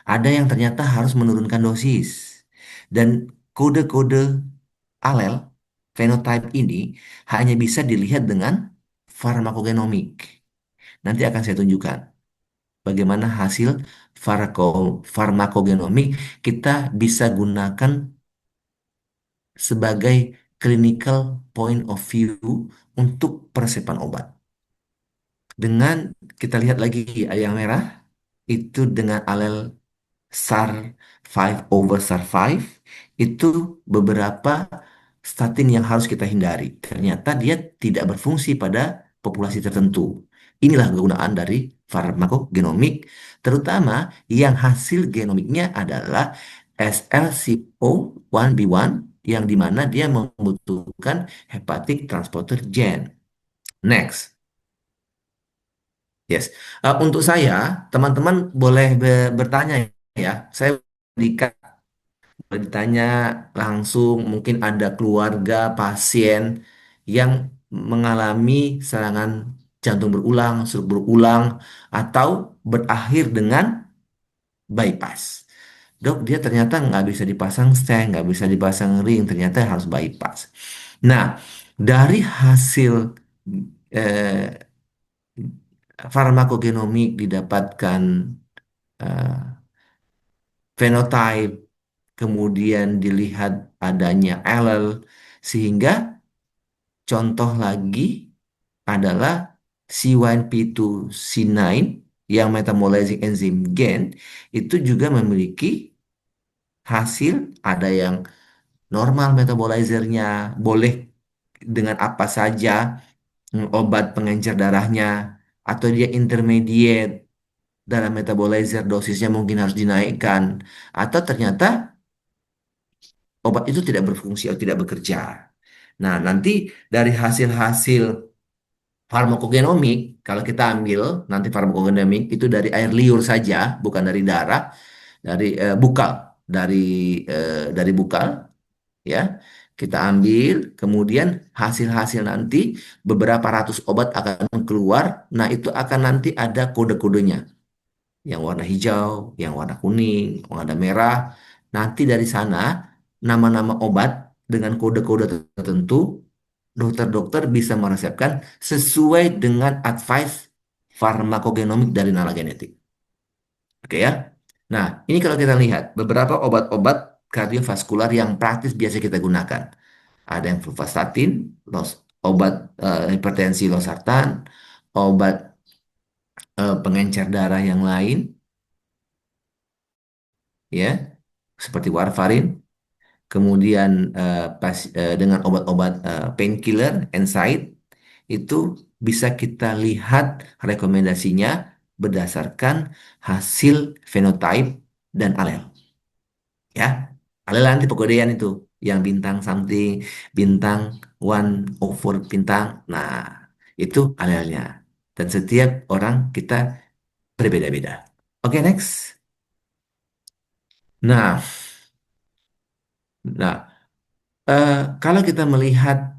Ada yang ternyata harus menurunkan dosis. Dan kode-kode alel fenotype ini hanya bisa dilihat dengan farmakogenomik. Nanti akan saya tunjukkan bagaimana hasil farmakogenomik kita bisa gunakan sebagai clinical point of view untuk peresepan obat. Dengan kita lihat lagi yang merah, itu dengan alel SAR 5 over SAR 5, itu beberapa statin yang harus kita hindari. Ternyata dia tidak berfungsi pada populasi tertentu. Inilah kegunaan dari farmakogenomik, terutama yang hasil genomiknya adalah SLCO1B1 yang dimana dia membutuhkan hepatic transporter gene. Next. Yes. Untuk saya, teman-teman boleh bertanya ya. Saya boleh ditanya langsung, mungkin ada keluarga pasien yang mengalami serangan jantung berulang, stroke berulang, atau berakhir dengan bypass. Dok, dia ternyata nggak bisa dipasang stent, nggak bisa dipasang ring, ternyata harus bypass. Nah, dari hasil eh, farmakogenomik didapatkan eh, fenotype, kemudian dilihat adanya allele, sehingga contoh lagi adalah C1P2C9 yang metabolizing enzyme gain itu juga memiliki hasil ada yang normal metabolizernya, boleh dengan apa saja obat pengencer darahnya, atau dia intermediate dalam metabolizer dosisnya mungkin harus dinaikkan, atau ternyata obat itu tidak berfungsi atau tidak bekerja. Nah, nanti dari hasil-hasil farmakogenomik, kalau kita ambil nanti farmakogenomik itu dari air liur saja, bukan dari darah, dari bukal, dari bukal, ya. Kita ambil, kemudian hasil-hasil nanti beberapa ratus obat akan keluar. Nah, itu akan nanti ada kode-kodenya, yang warna hijau, yang warna kuning, yang warna merah. Nanti dari sana nama-nama obat dengan kode-kode tertentu, dokter-dokter bisa meresepkan sesuai dengan advice farmakogenomik dari nalar genetik. Oke ya. Nah, ini kalau kita lihat beberapa obat-obat kardiovaskular yang praktis biasa kita gunakan. Ada yang fluvastatin, obat hipertensi losartan, obat pengencer darah yang lain, ya, seperti warfarin. Kemudian dengan obat-obat painkiller, NSAID, itu bisa kita lihat rekomendasinya berdasarkan hasil fenotype dan alel. Ya, Alelan itu pegadaian itu, yang bintang something, bintang 1/4 bintang. Nah, itu alelnya. Dan setiap orang kita berbeda-beda. Oke, next. Nah, nah, kalau kita melihat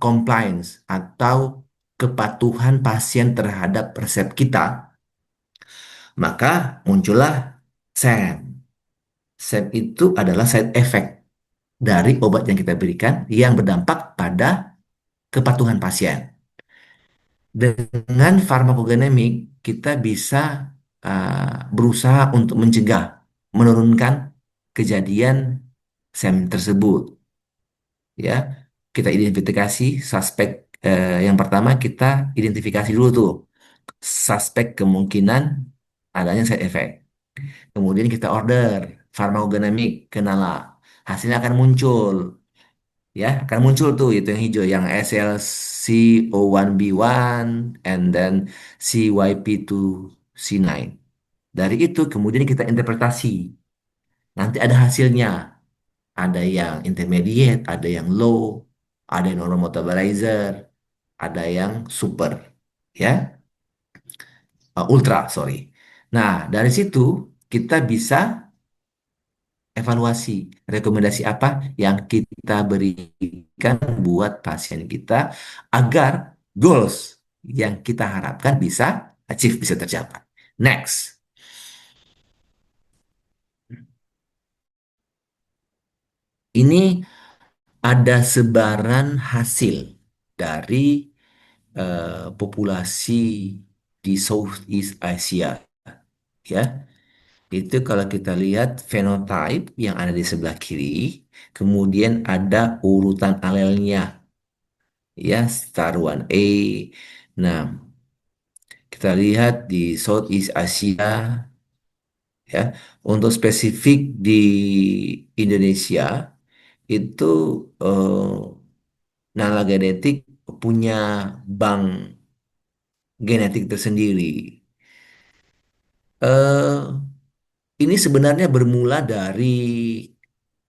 compliance atau kepatuhan pasien terhadap resep kita, maka muncullah SEM. SEM itu adalah side effect dari obat yang kita berikan yang berdampak pada kepatuhan pasien. Dengan farmakogenemik, kita bisa berusaha untuk mencegah, menurunkan kejadian SEM tersebut. Ya, kita identifikasi suspek. Yang pertama kita identifikasi dulu tuh suspek kemungkinan adanya side effect. Kemudian kita order farmakogenomik ke Nala. Hasilnya akan muncul, ya, akan muncul tuh itu yang hijau, yang SLC01B1 and then CYP2C9. Dari itu kemudian kita interpretasi. Nanti ada hasilnya. Ada yang intermediate, ada yang low, ada yang neurometabolizer, ada yang super, ya, ultra, sorry. Nah, dari situ kita bisa evaluasi rekomendasi apa yang kita berikan buat pasien kita agar goals yang kita harapkan bisa achieve, bisa tercapai. Next, ini ada sebaran hasil dari populasi di Southeast Asia, ya. Itu kalau kita lihat fenotype yang ada di sebelah kiri, kemudian ada urutan alelnya, ya, star 1A. Nah, kita lihat di Southeast Asia, ya, untuk spesifik di Indonesia itu Nala Genetik punya bank genetik tersendiri. eh ini sebenarnya bermula dari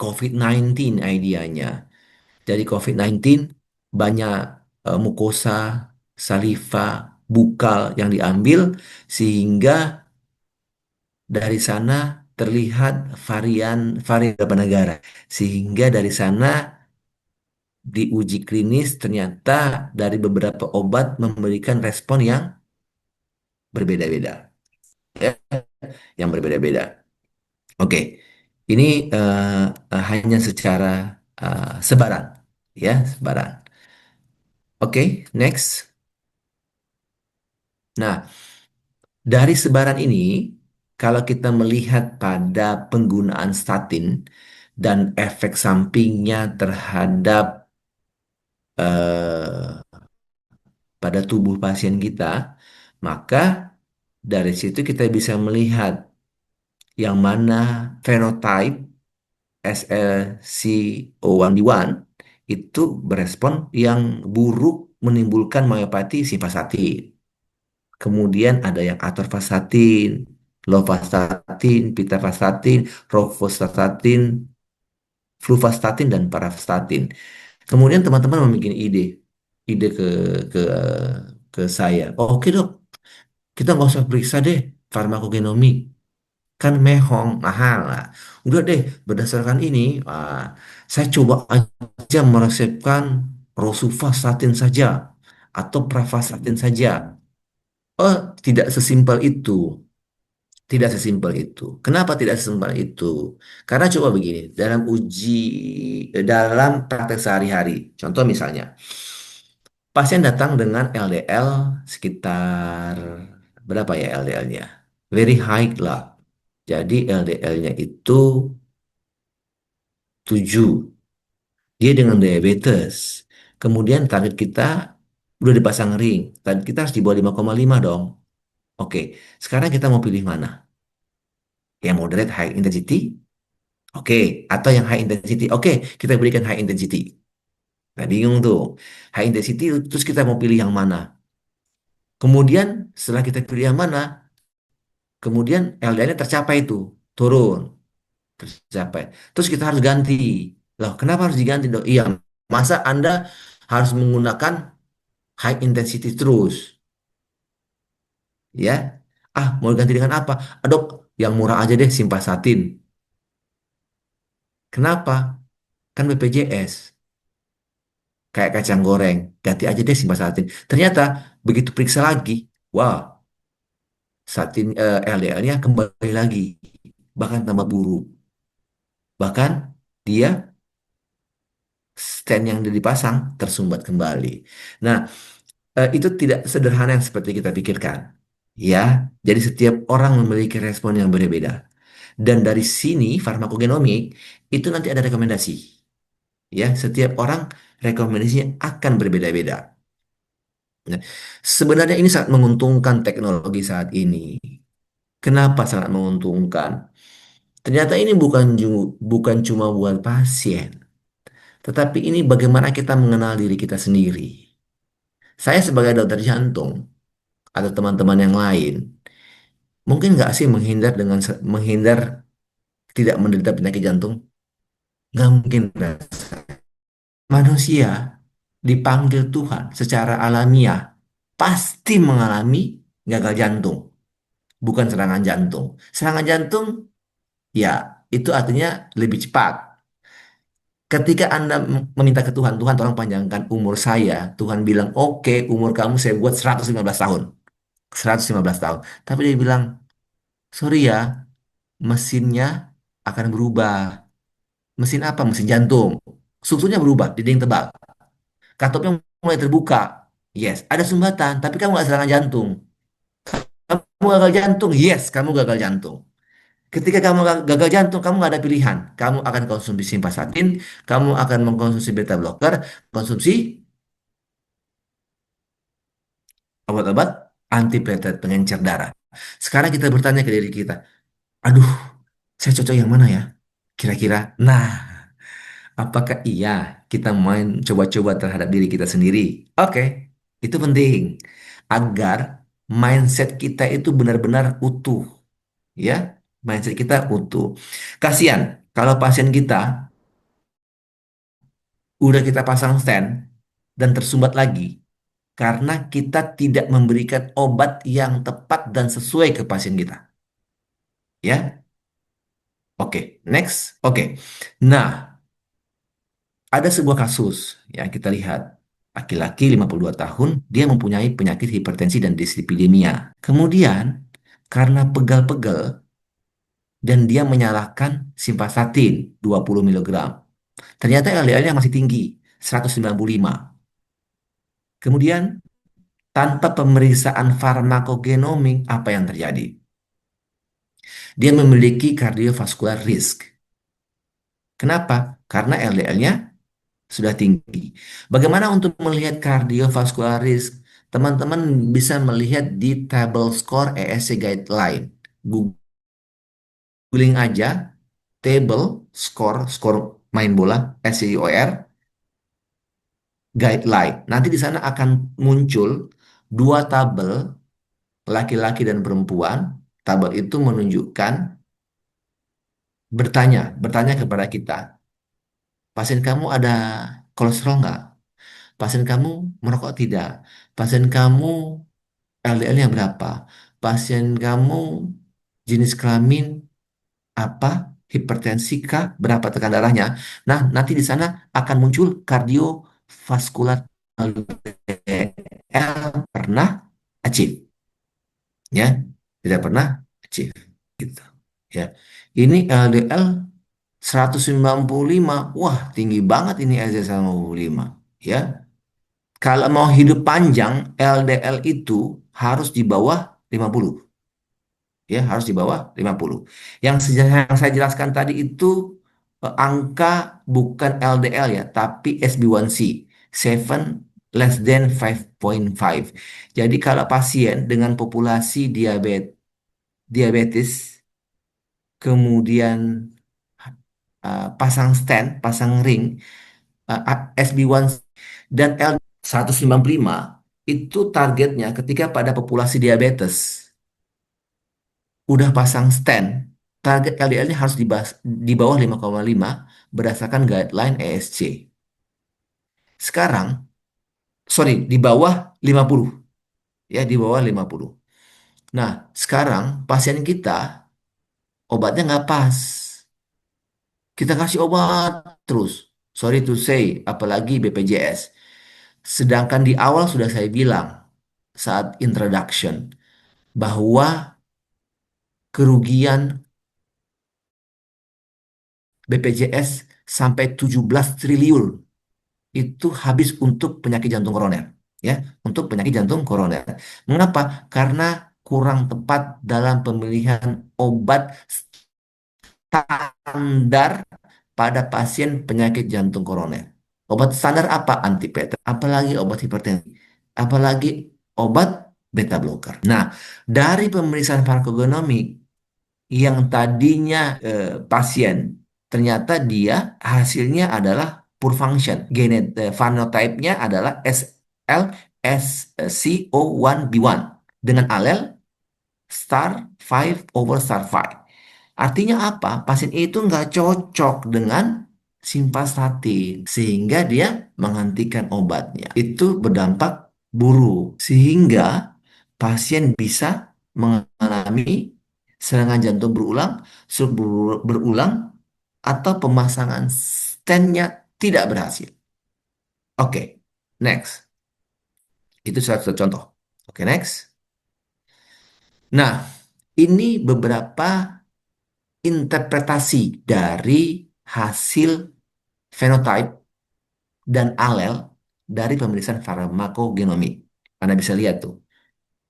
COVID-19 idenya. Dari COVID-19 banyak mukosa, saliva, bukal yang diambil sehingga dari sana terlihat varian varian beberapa negara. Sehingga dari sana diuji klinis ternyata dari beberapa obat memberikan respon yang berbeda-beda. Ya, yang berbeda-beda. Oke, ini hanya secara sebaran, ya, sebaran. Oke, next. Nah, dari sebaran ini, kalau kita melihat pada penggunaan statin dan efek sampingnya terhadap eh, pada tubuh pasien kita, maka dari situ kita bisa melihat yang mana fenotype SLC01B1 itu berespon yang buruk menimbulkan myopati sifasatin. Kemudian ada yang atorvastatin, lovastatin, pitavastatin, rovastatin, fluvastatin, dan paravastatin. Kemudian teman-teman membuat ide ke ke saya. Oh, oke dok, kita nggak usah periksa deh farmakogenomik, kan mehong, mahal lah. Udah deh, berdasarkan ini, saya coba aja meresepkan rosuvastatin saja atau pravastatin saja. Oh, tidak sesimpel itu. Tidak sesimpel itu. Kenapa tidak sesimpel itu? Karena coba begini, dalam praktek sehari-hari, contoh misalnya, pasien datang dengan LDL sekitar berapa ya LDL-nya? Very high lah. Jadi LDL-nya itu 7. Dia dengan diabetes. Kemudian target kita udah dipasang ring. Target kita harus di bawah 5,5 dong. Oke, sekarang kita mau pilih mana? Yang moderate high intensity? Oke, atau yang high intensity? Oke, kita berikan high intensity. Nah, bingung tuh. High intensity, terus kita mau pilih yang mana? Kemudian setelah kita pilih yang mana, kemudian LDL-nya tercapai tuh, turun. tercapai. Terus kita harus ganti. Loh, kenapa harus diganti dong? Iya, masa Anda harus menggunakan high intensity terus, ya? Ah, mau ganti dengan apa? Ah, Dok, yang murah aja deh, Simvastatin. Kenapa? Kan BPJS, kayak kacang goreng. Ganti aja deh Simvastatin. Ternyata begitu periksa lagi, wah, LDL-nya kembali lagi, bahkan tambah buruk. Bahkan dia stand yang dipasang tersumbat kembali. Nah, itu tidak sederhana yang seperti kita pikirkan. Ya, jadi setiap orang memiliki respon yang berbeda. Dan dari sini farmakogenomik itu nanti ada rekomendasi. Ya, setiap orang rekomendasinya akan berbeda-beda. Nah, sebenarnya ini sangat menguntungkan teknologi saat ini. Kenapa sangat menguntungkan? Ternyata ini bukan cuma buat pasien, tetapi ini bagaimana kita mengenal diri kita sendiri. Saya sebagai dokter jantung atau teman-teman yang lain, mungkin nggak sih menghindar tidak menderita penyakit jantung? Nggak mungkin. Manusia dipanggil Tuhan secara alamiah pasti mengalami gagal jantung, bukan serangan jantung. Serangan jantung, ya itu artinya lebih cepat. Ketika Anda meminta ke Tuhan, Tuhan tolong panjangkan umur saya. Tuhan bilang, oke, umur kamu saya buat 115 tahun. 115 tahun. Tapi dia bilang, sorry ya, mesinnya akan berubah. Mesin apa? Mesin jantung. Strukturnya berubah, dinding tebal. Katopnya mulai terbuka. Yes, ada sumbatan, tapi kamu nggak serangan jantung. Kamu gagal jantung, yes, kamu gagal jantung. Ketika kamu gagal jantung, kamu nggak ada pilihan. Kamu akan konsumsi simvastatin, kamu akan mengkonsumsi beta blocker, konsumsi obat-obat antiplatelet pengencer darah. Sekarang kita bertanya ke diri kita, aduh, saya cocok yang mana ya? Kira-kira. Nah, apakah iya kita main coba-coba terhadap diri kita sendiri? Oke, itu penting agar mindset kita itu benar-benar utuh, ya. Mindset kita utuh. Kasihan kalau pasien kita udah kita pasang stent dan tersumbat lagi karena kita tidak memberikan obat yang tepat dan sesuai ke pasien kita. Ya, oke, next. Oke, nah, ada sebuah kasus yang kita lihat. Laki-laki 52 tahun, dia mempunyai penyakit hipertensi dan dislipidemia. Kemudian, karena pegal-pegal, dan dia menyalahkan simvastatin 20 miligram. Ternyata LDL-nya masih tinggi, 195. Kemudian, tanpa pemeriksaan farmakogenomik, apa yang terjadi? Dia memiliki cardiovascular risk. Kenapa? Karena LDL-nya sudah tinggi. Bagaimana untuk melihat cardiovascular risk? Teman-teman bisa melihat di table score ESC guideline. Googling aja table skor main bola SCOR guideline. Nanti di sana akan muncul dua tabel laki-laki dan perempuan. Tabel itu menunjukkan bertanya kepada kita, pasien kamu ada kolesterol nggak? Pasien kamu merokok tidak? Pasien kamu LDL-nya berapa? Pasien kamu jenis kelamin apa? Hipertensi kah? Berapa tekanan darahnya? Nah, nanti di sana akan muncul kardiovaskular LDL pernah achieve, ya, tidak pernah achieve, gitu, ya. Ini LDL 195, wah tinggi banget ini LDL 195, ya. Kalau mau hidup panjang, LDL itu harus di bawah 50. Ya, harus di bawah 50. Yang saya jelaskan tadi itu angka bukan LDL ya, tapi SB1C, 7 less than 5.5. Jadi kalau pasien dengan populasi diabetes, kemudian pasang stent, pasang ring, SB1 dan L 195 itu targetnya ketika pada populasi diabetes udah pasang stent target LDL-nya harus di bawah 5,5 berdasarkan guideline ESC. Sekarang, sorry, di bawah 50, ya di bawah 50. Nah, sekarang pasien kita obatnya nggak pas. Kita kasih obat terus. Sorry to say, apalagi BPJS. Sedangkan di awal sudah saya bilang saat introduction bahwa kerugian BPJS sampai 17 triliun itu habis untuk penyakit jantung koroner, ya, untuk penyakit jantung koroner. Mengapa? Karena kurang tepat dalam pemilihan obat standar pada pasien penyakit jantung koroner. Obat standar apa? Antiplatelet, apalagi obat hipertensi, apalagi obat beta blocker. Nah, dari pemeriksaan farmakogenomik yang tadinya pasien ternyata dia hasilnya adalah poor function. Phenotype-nya adalah SLSCO1B1 dengan alel star 5 over star 5. Artinya apa? Pasien itu nggak cocok dengan simvastatin sehingga dia menghentikan obatnya. Itu berdampak buruk sehingga pasien bisa mengalami serangan jantung berulang, stroke berulang, atau pemasangan stennya tidak berhasil. Oke, next. Itu salah satu contoh. Oke, next. Nah, ini beberapa interpretasi dari hasil fenotype dan alel dari pemeriksaan farmakogenomik. Anda bisa lihat tuh,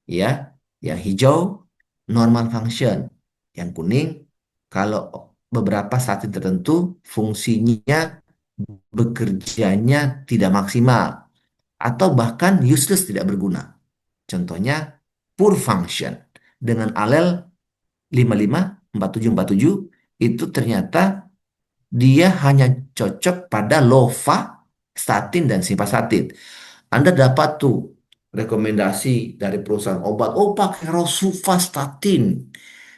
ya, yang hijau normal function, yang kuning kalau beberapa statin tertentu fungsinya bekerjanya tidak maksimal atau bahkan useless, tidak berguna. Contohnya poor function dengan alel 55, 47, 47 itu ternyata dia hanya cocok pada LOFA, statin, dan simvastatin. Anda dapat tuh rekomendasi dari perusahaan obat, oh pakai rosuvastatin,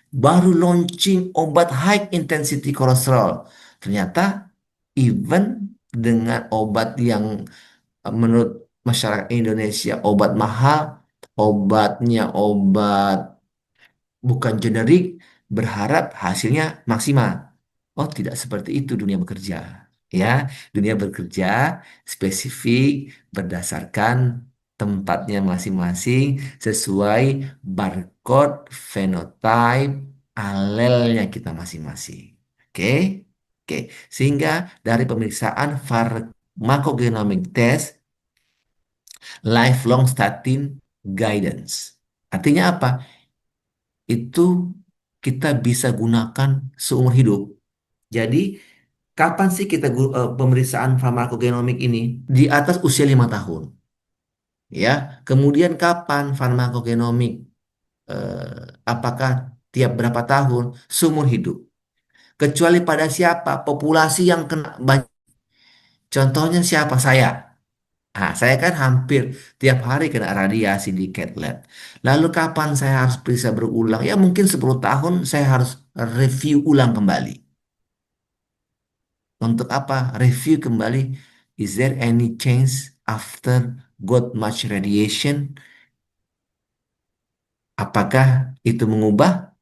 baru launching obat high intensity kolesterol. Ternyata even dengan obat yang menurut masyarakat Indonesia obat mahal, obatnya obat bukan generik, berharap hasilnya maksimal. Oh, tidak seperti itu dunia bekerja. Ya, dunia bekerja spesifik berdasarkan tempatnya masing-masing sesuai barcode, phenotype, alelnya kita masing-masing. Oke? Oke, sehingga dari pemeriksaan pharmacogenomic test lifelong statin guidance. Artinya apa? Itu kita bisa gunakan seumur hidup. Jadi, kapan sih kita pemeriksaan farmakogenomik ini? Di atas usia 5 tahun. Ya, kemudian kapan farmakogenomik? Apakah tiap berapa tahun? Seumur hidup. Kecuali pada siapa? Populasi yang kena banyak. Contohnya siapa? Saya. Nah, saya kan hampir tiap hari kena radiasi di cat lab. Lalu kapan saya harus periksa berulang? Ya mungkin 10 tahun saya harus review ulang kembali. Untuk apa? Review kembali. Is there any change after got much radiation? Apakah itu mengubah?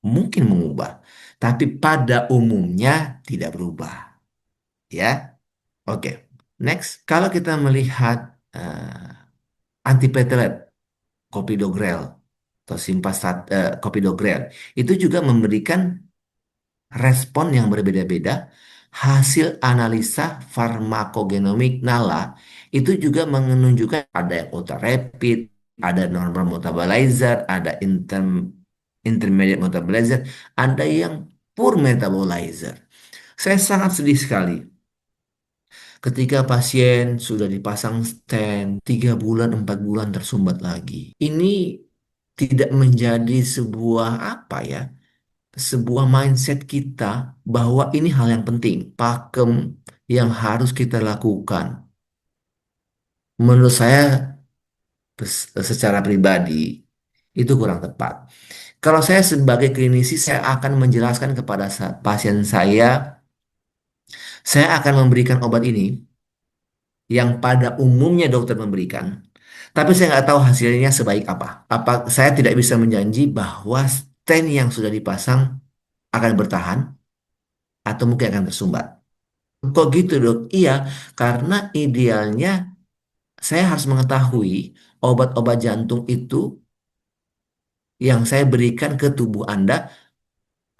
Mungkin mengubah. Tapi pada umumnya tidak berubah. Ya, oke. Next, kalau kita melihat antiplatelet, Clopidogrel atau Clopidogrel itu juga memberikan respon yang berbeda-beda. Hasil analisa farmakogenomik NALA itu juga menunjukkan ada yang ultra rapid, ada normal metabolizer, ada intermediate metabolizer, ada yang poor metabolizer. Saya sangat sedih sekali ketika pasien sudah dipasang stent 3 bulan, 4 bulan tersumbat lagi. Ini tidak menjadi sebuah apa ya, sebuah mindset kita bahwa ini hal yang penting, pakem yang harus kita lakukan. Menurut saya secara pribadi itu kurang tepat. Kalau saya sebagai klinisi, saya akan menjelaskan kepada pasien saya akan memberikan obat ini yang pada umumnya dokter memberikan. Tapi saya nggak tahu hasilnya sebaik apa. Saya tidak bisa menjanji bahwa stent yang sudah dipasang akan bertahan atau mungkin akan tersumbat. Kok gitu dok? Iya, karena idealnya saya harus mengetahui obat-obat jantung itu yang saya berikan ke tubuh Anda,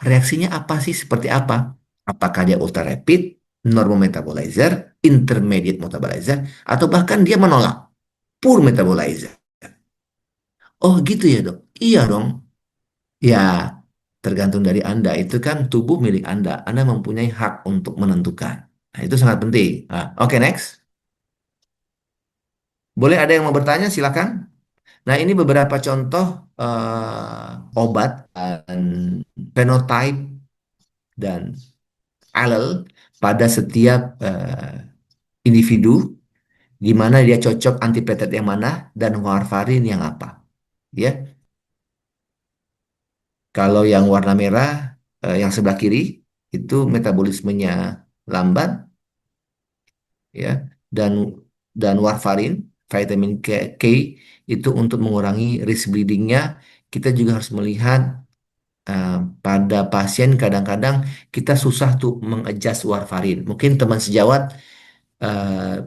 reaksinya apa sih, seperti apa? Apakah dia ultra rapid, normal metabolizer, intermediate metabolizer, atau bahkan dia menolak, poor metabolizer. Oh gitu ya dok? Iya dong. Ya, tergantung dari Anda. Itu kan tubuh milik Anda. Anda mempunyai hak untuk menentukan. Nah, itu sangat penting. Nah, oke, next. Boleh ada yang mau bertanya? Silakan. Nah, ini beberapa contoh obat dan phenotype dan allele pada setiap individu, di mana dia cocok antiplatelet yang mana dan warfarin yang apa. Ya, kalau yang warna merah, yang sebelah kiri itu metabolismenya lambat, ya, dan warfarin, vitamin K itu untuk mengurangi risk bleedingnya. Kita juga harus melihat eh, pada pasien kadang-kadang kita susah tuh mengadjust warfarin. Mungkin teman sejawat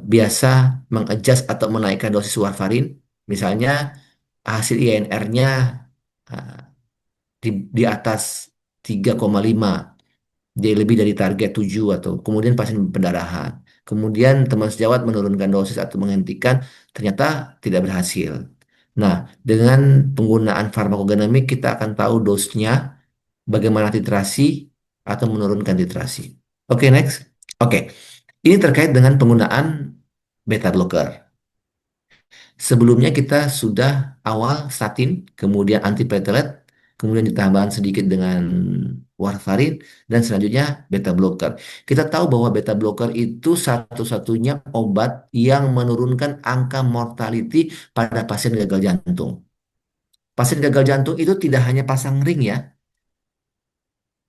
biasa mengadjust atau menaikkan dosis warfarin, misalnya hasil INR-nya di atas 3,5, jadi lebih dari target 7, atau kemudian pasien pendarahan. Kemudian teman sejawat menurunkan dosis atau menghentikan, ternyata tidak berhasil. Nah, dengan penggunaan farmakogenomik kita akan tahu dosnya, bagaimana titrasi atau menurunkan titrasi. Oke, next. Oke, ini terkait dengan penggunaan beta blocker. Sebelumnya kita sudah awal statin, kemudian antiplatelet, kemudian ditambahan sedikit dengan warfarin, dan selanjutnya beta blocker. Kita tahu bahwa beta blocker itu satu-satunya obat yang menurunkan angka mortality pada pasien gagal jantung. Pasien gagal jantung itu tidak hanya pasang ring ya,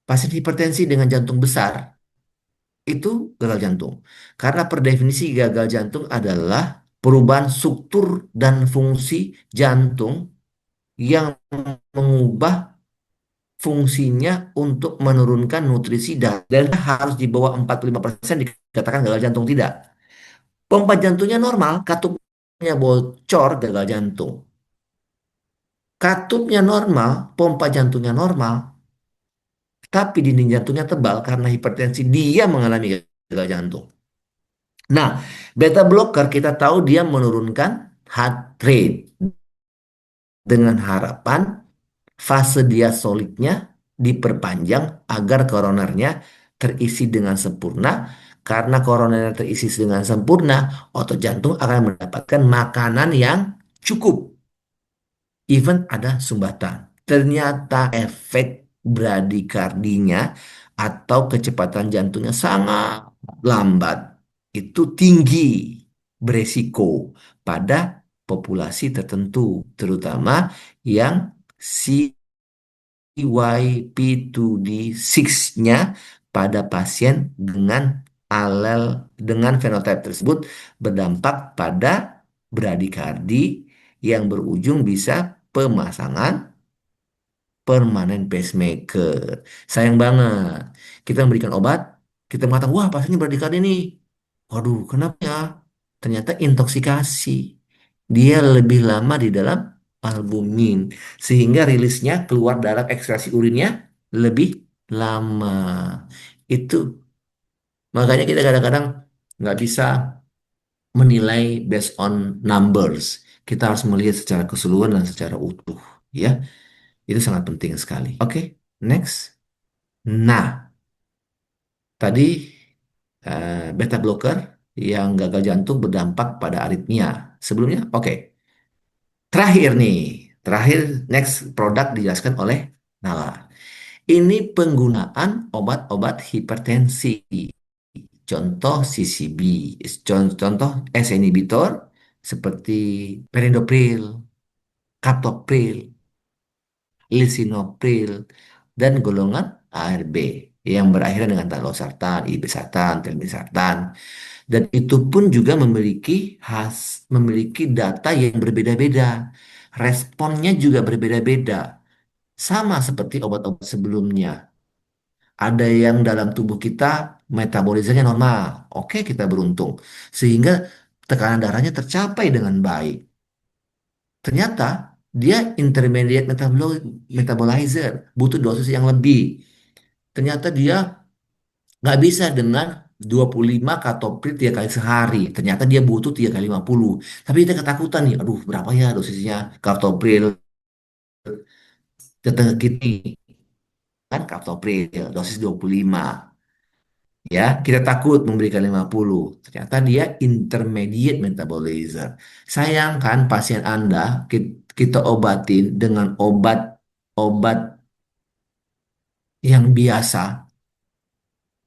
pasien hipertensi dengan jantung besar itu gagal jantung. Karena per definisi gagal jantung adalah perubahan struktur dan fungsi jantung yang mengubah fungsinya untuk menurunkan nutrisi dan harus di bawah 45% dikatakan gagal jantung, tidak. Pompa jantungnya normal, katupnya bocor, gagal jantung. Katupnya normal, pompa jantungnya normal, tapi dinding jantungnya tebal karena hipertensi, dia mengalami gagal jantung. Nah, beta blocker kita tahu dia menurunkan heart rate dengan harapan fase diastoliknya diperpanjang agar koronernya terisi dengan sempurna. Karena koronernya terisi dengan sempurna, otot jantung akan mendapatkan makanan yang cukup. Even ada sumbatan. Ternyata efek bradikardinya atau kecepatan jantungnya sangat lambat. Itu tinggi beresiko pada populasi tertentu, terutama yang CYP2D6-nya pada pasien dengan dengan fenotipe tersebut berdampak pada bradikardi yang berujung bisa pemasangan permanen pacemaker. Sayang banget. Kita memberikan obat, kita mengatakan, wah pasiennya bradikardi nih. Waduh, kenapa ya? Ternyata intoksikasi. Dia lebih lama di dalam albumin, sehingga rilisnya keluar dalam ekstrasi urinnya lebih lama. Itu makanya kita kadang-kadang nggak bisa menilai based on numbers. Kita harus melihat secara keseluruhan dan secara utuh, ya. Itu sangat penting sekali. Oke, next. Nah, tadi beta blocker yang gagal jantung berdampak pada aritmia. Sebelumnya, oke. Terakhir nih, terakhir next produk dijelaskan oleh Nala. Ini penggunaan obat-obat hipertensi. Contoh CCB, contoh S inhibitor seperti perindopril, captopril, lisinopril, dan golongan ARB yang berakhir dengan talosartan, irbesartan, telmisartan. Dan itu pun juga memiliki data yang berbeda-beda. Responnya juga berbeda-beda. Sama seperti obat-obat sebelumnya. Ada yang dalam tubuh kita metabolismenya normal. Oke, kita beruntung. Sehingga tekanan darahnya tercapai dengan baik. Ternyata dia intermediate metabolizer, butuh dosis yang lebih. Ternyata dia nggak bisa dengan 25 katoprit 3 kali sehari. Ternyata dia butuh 3 kali 50. Tapi kita ketakutan nih, aduh berapa ya dosisnya kaptopril datang ke kita kan kaptopril dosis 25. Ya, kita takut memberikan 50. Ternyata dia intermediate metabolizer. Sayang kan pasien Anda kita obatin dengan obat yang biasa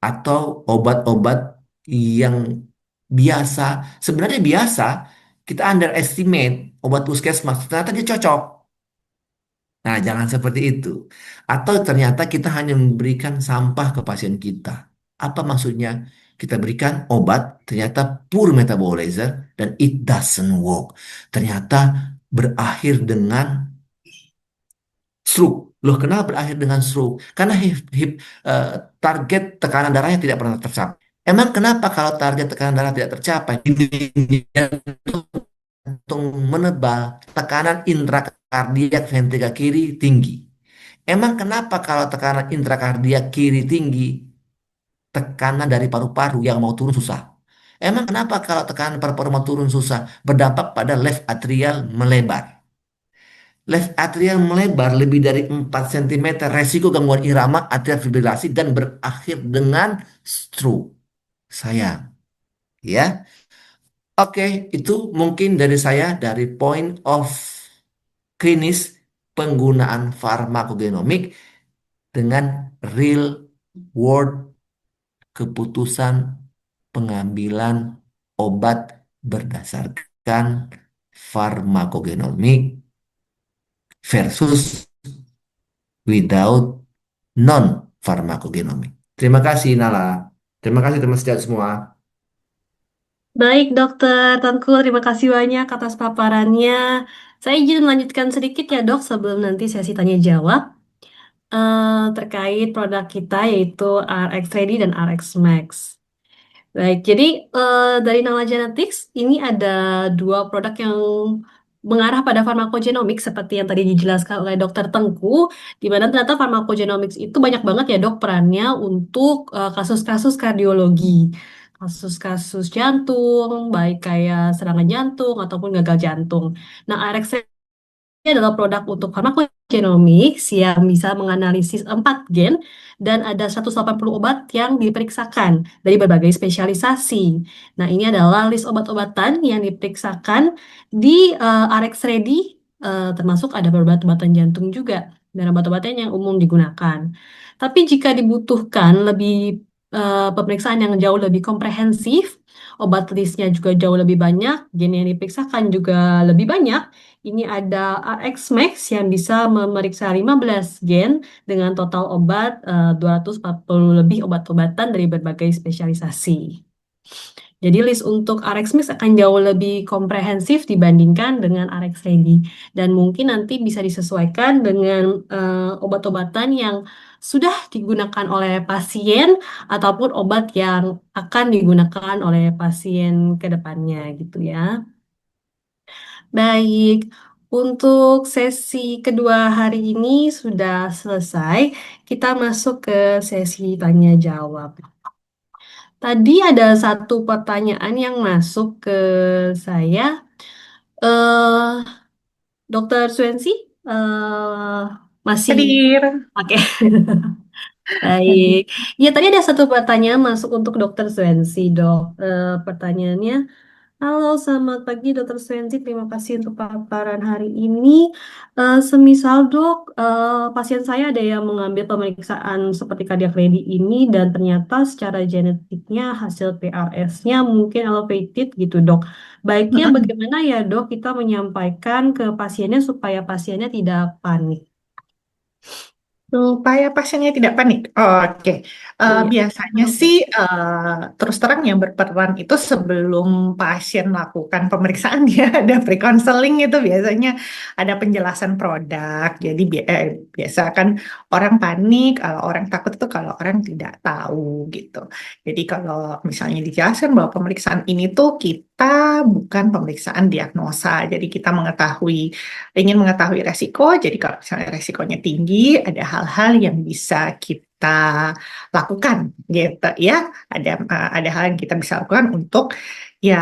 atau obat-obat yang biasa. Sebenarnya biasa, kita underestimate obat puskesmas. Ternyata dia cocok. Nah, jangan seperti itu. Atau ternyata kita hanya memberikan sampah ke pasien kita. Apa maksudnya? Kita berikan obat, ternyata poor metabolizer, dan it doesn't work. Ternyata berakhir dengan stroke. Loh, kenapa berakhir dengan stroke? Karena eh, target tekanan darahnya tidak pernah tercapai. Emang kenapa kalau target tekanan darah tidak tercapai? Jantung menebal, tekanan intrakardiak ventrika kiri tinggi. Emang kenapa kalau tekanan intrakardiak kiri tinggi, tekanan dari paru-paru yang mau turun susah? Emang kenapa kalau tekanan paru-paru mau turun susah, berdampak pada left atrial melebar? Left atrial melebar lebih dari 4 cm, resiko gangguan irama atrial fibrilasi dan berakhir dengan stroke. Sayang, ya. Oke, itu mungkin dari saya dari point of klinis penggunaan farmakogenomik dengan real world keputusan pengambilan obat berdasarkan farmakogenomik versus without non farmakogenomik. Terima kasih Nala. Terima kasih teman sejawat semua. Baik, Dokter Tengku, terima kasih banyak atas paparannya. Saya izin melanjutkan sedikit ya, Dok, sebelum nanti sesi tanya jawab terkait produk kita yaitu RX Ready dan RX Max. Baik, jadi dari Nala Genetics ini ada dua produk yang mengarah pada farmakogenomik seperti yang tadi dijelaskan oleh Dokter Tengku, di mana ternyata farmakogenomics itu banyak banget ya dok perannya untuk kasus-kasus kardiologi, kasus-kasus jantung, baik kayak serangan jantung ataupun gagal jantung. Nah, RX ini adalah produk untuk farmakogenomics yang bisa menganalisis 4 gen dan ada 180 obat yang diperiksakan dari berbagai spesialisasi. Nah, ini adalah list obat-obatan yang diperiksakan di RX Ready, termasuk ada obat-obatan jantung juga dan obat-obatan yang umum digunakan. Tapi jika dibutuhkan lebih pemeriksaan yang jauh lebih komprehensif, obat listnya juga jauh lebih banyak, gen yang diperiksakan juga lebih banyak. Ini ada RX Max yang bisa memeriksa 15 gen dengan total obat 240 lebih obat-obatan dari berbagai spesialisasi. Jadi list untuk RX Mix akan jauh lebih komprehensif dibandingkan dengan RX Ready. Dan mungkin nanti bisa disesuaikan dengan obat-obatan yang sudah digunakan oleh pasien ataupun obat yang akan digunakan oleh pasien ke depannya gitu ya. Baik, untuk sesi kedua hari ini sudah selesai. Kita masuk ke sesi tanya jawab. Tadi ada satu pertanyaan yang masuk ke saya. eh Dokter Swensi, masih Hadir. oke. Baik. Ya, tadi ada satu pertanyaan masuk untuk Dokter Swensi, Dok. Pertanyaannya, halo, selamat pagi Dokter Swensi. Terima kasih untuk paparan hari ini. Semisal dok, pasien saya ada yang mengambil pemeriksaan seperti cardiac ready ini dan ternyata secara genetiknya hasil PRS-nya mungkin elevated gitu dok. Baiknya Mm-mm. bagaimana ya dok kita menyampaikan ke pasiennya supaya pasiennya tidak panik? Supaya pasiennya tidak panik. Oke. Iya. Biasanya Oke. sih terus terang yang berperan itu sebelum pasien melakukan pemeriksaan dia ada pre-counseling itu biasanya ada penjelasan produk. Jadi biasa kan orang panik, orang takut itu kalau orang tidak tahu gitu. Jadi kalau misalnya dijelaskan bahwa pemeriksaan ini tuh kita bukan pemeriksaan diagnosa. Jadi kita ingin mengetahui resiko. Jadi kalau misalnya resikonya tinggi, ada hal-hal yang bisa kita lakukan, gitu ya. Ada hal yang kita bisa lakukan untuk ya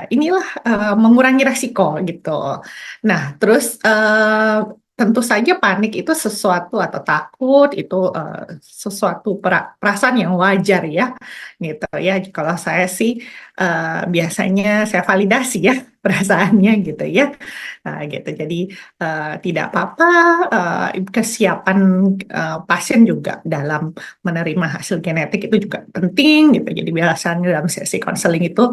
inilah mengurangi resiko gitu. Nah, terus tentu saja panik itu sesuatu atau takut itu sesuatu perasaan yang wajar ya, gitu ya. Kalau saya sih biasanya saya validasi ya perasaannya gitu ya. Gitu. Jadi tidak apa-apa, kesiapan pasien juga dalam menerima hasil genetik itu juga penting gitu. Jadi biasanya dalam sesi konseling itu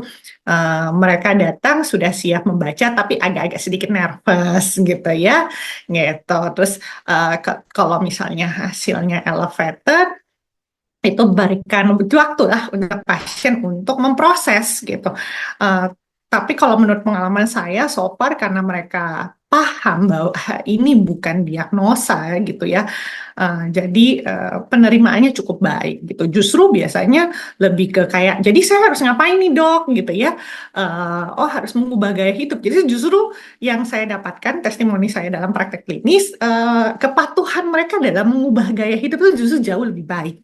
mereka datang sudah siap membaca tapi agak-agak sedikit nervous gitu ya. Gitu. Terus kalau misalnya hasilnya elevated itu berikan butuh waktu lah untuk pasien untuk memproses gitu. Eh, tapi kalau menurut pengalaman saya, so far karena mereka paham bahwa ini bukan diagnosa gitu ya, jadi penerimaannya cukup baik gitu. Justru biasanya lebih ke kayak, jadi saya harus ngapain nih dok gitu ya? Oh harus mengubah gaya hidup. Jadi justru yang saya dapatkan testimoni saya dalam praktek klinis, kepatuhan mereka dalam mengubah gaya hidup itu justru jauh lebih baik.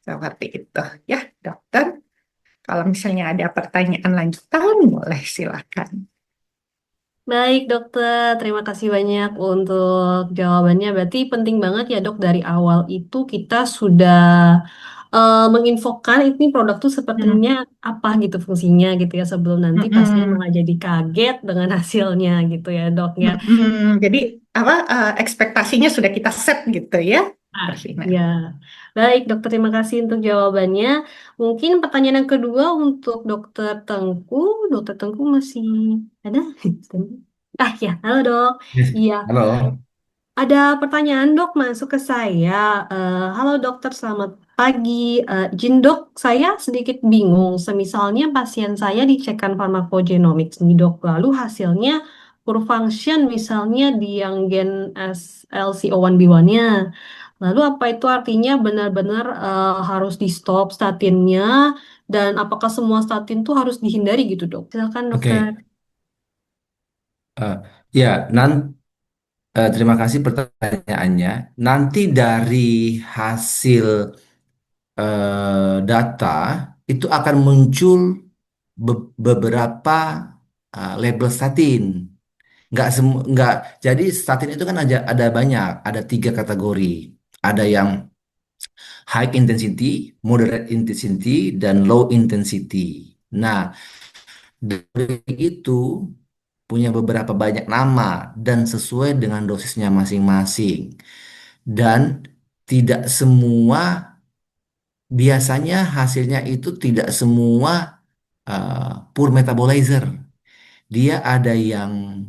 Seperti itu ya, dokter. Kalau misalnya ada pertanyaan lanjutan, boleh silakan. Baik, dokter. Terima kasih banyak untuk jawabannya. Berarti penting banget ya, dok, dari awal itu kita sudah menginfokan ini produk tuh Hmm, sepertinya apa gitu fungsinya gitu ya, sebelum nanti pasien mm-mm, malah jadi kaget dengan hasilnya gitu ya, dok ya. mm-mm. Jadi apa ekspektasinya sudah kita set gitu ya, Ah, Persina. ya. Baik, dokter, terima kasih untuk jawabannya. Mungkin pertanyaan yang kedua untuk dokter Tengku. Dokter Tengku masih ada? Ah ya, halo dok. Yes. Iya, Halo. ada pertanyaan dok masuk ke saya. Halo dokter, selamat pagi. Izin dok, saya sedikit bingung. Semisalnya pasien saya dicekkan farmakogenomics nih dok, lalu hasilnya poor function misalnya di yang gen SLCO1B1-nya. Lalu apa itu artinya benar-benar harus di stop statinnya dan apakah semua statin tuh harus dihindari gitu dok? Silakan dokter. Oke. Eh, ya, terima kasih pertanyaannya. Nanti dari hasil data itu akan muncul beberapa label statin. Nggak. Jadi statin itu kan ada banyak, ada 3 kategori. Ada yang high intensity, moderate intensity, dan low intensity. Nah, dari itu punya beberapa banyak nama dan sesuai dengan dosisnya masing-masing. Dan tidak semua, biasanya hasilnya itu tidak semua pure metabolizer. Dia ada yang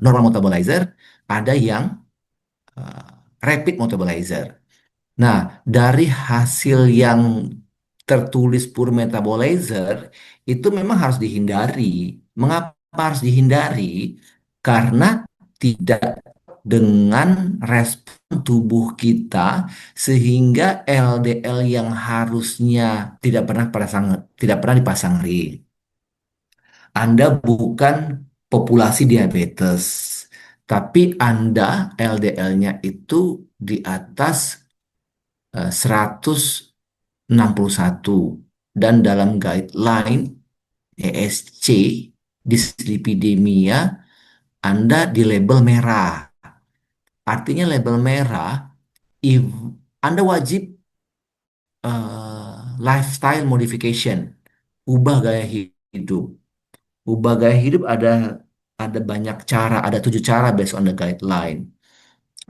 normal metabolizer, ada yang uh, rapid metabolizer. Nah, dari hasil yang tertulis pure metabolizer itu memang harus dihindari. Mengapa harus dihindari? Karena tidak dengan respon tubuh kita sehingga LDL yang harusnya tidak pernah dipasang ring. Anda bukan populasi diabetes, tapi Anda LDL-nya itu di atas 161 dan dalam guideline ESC dislipidemia Anda di label merah. Artinya label merah, if Anda wajib lifestyle modification, ubah gaya hidup. Ubah gaya hidup ada banyak cara, ada 7 cara based on the guideline.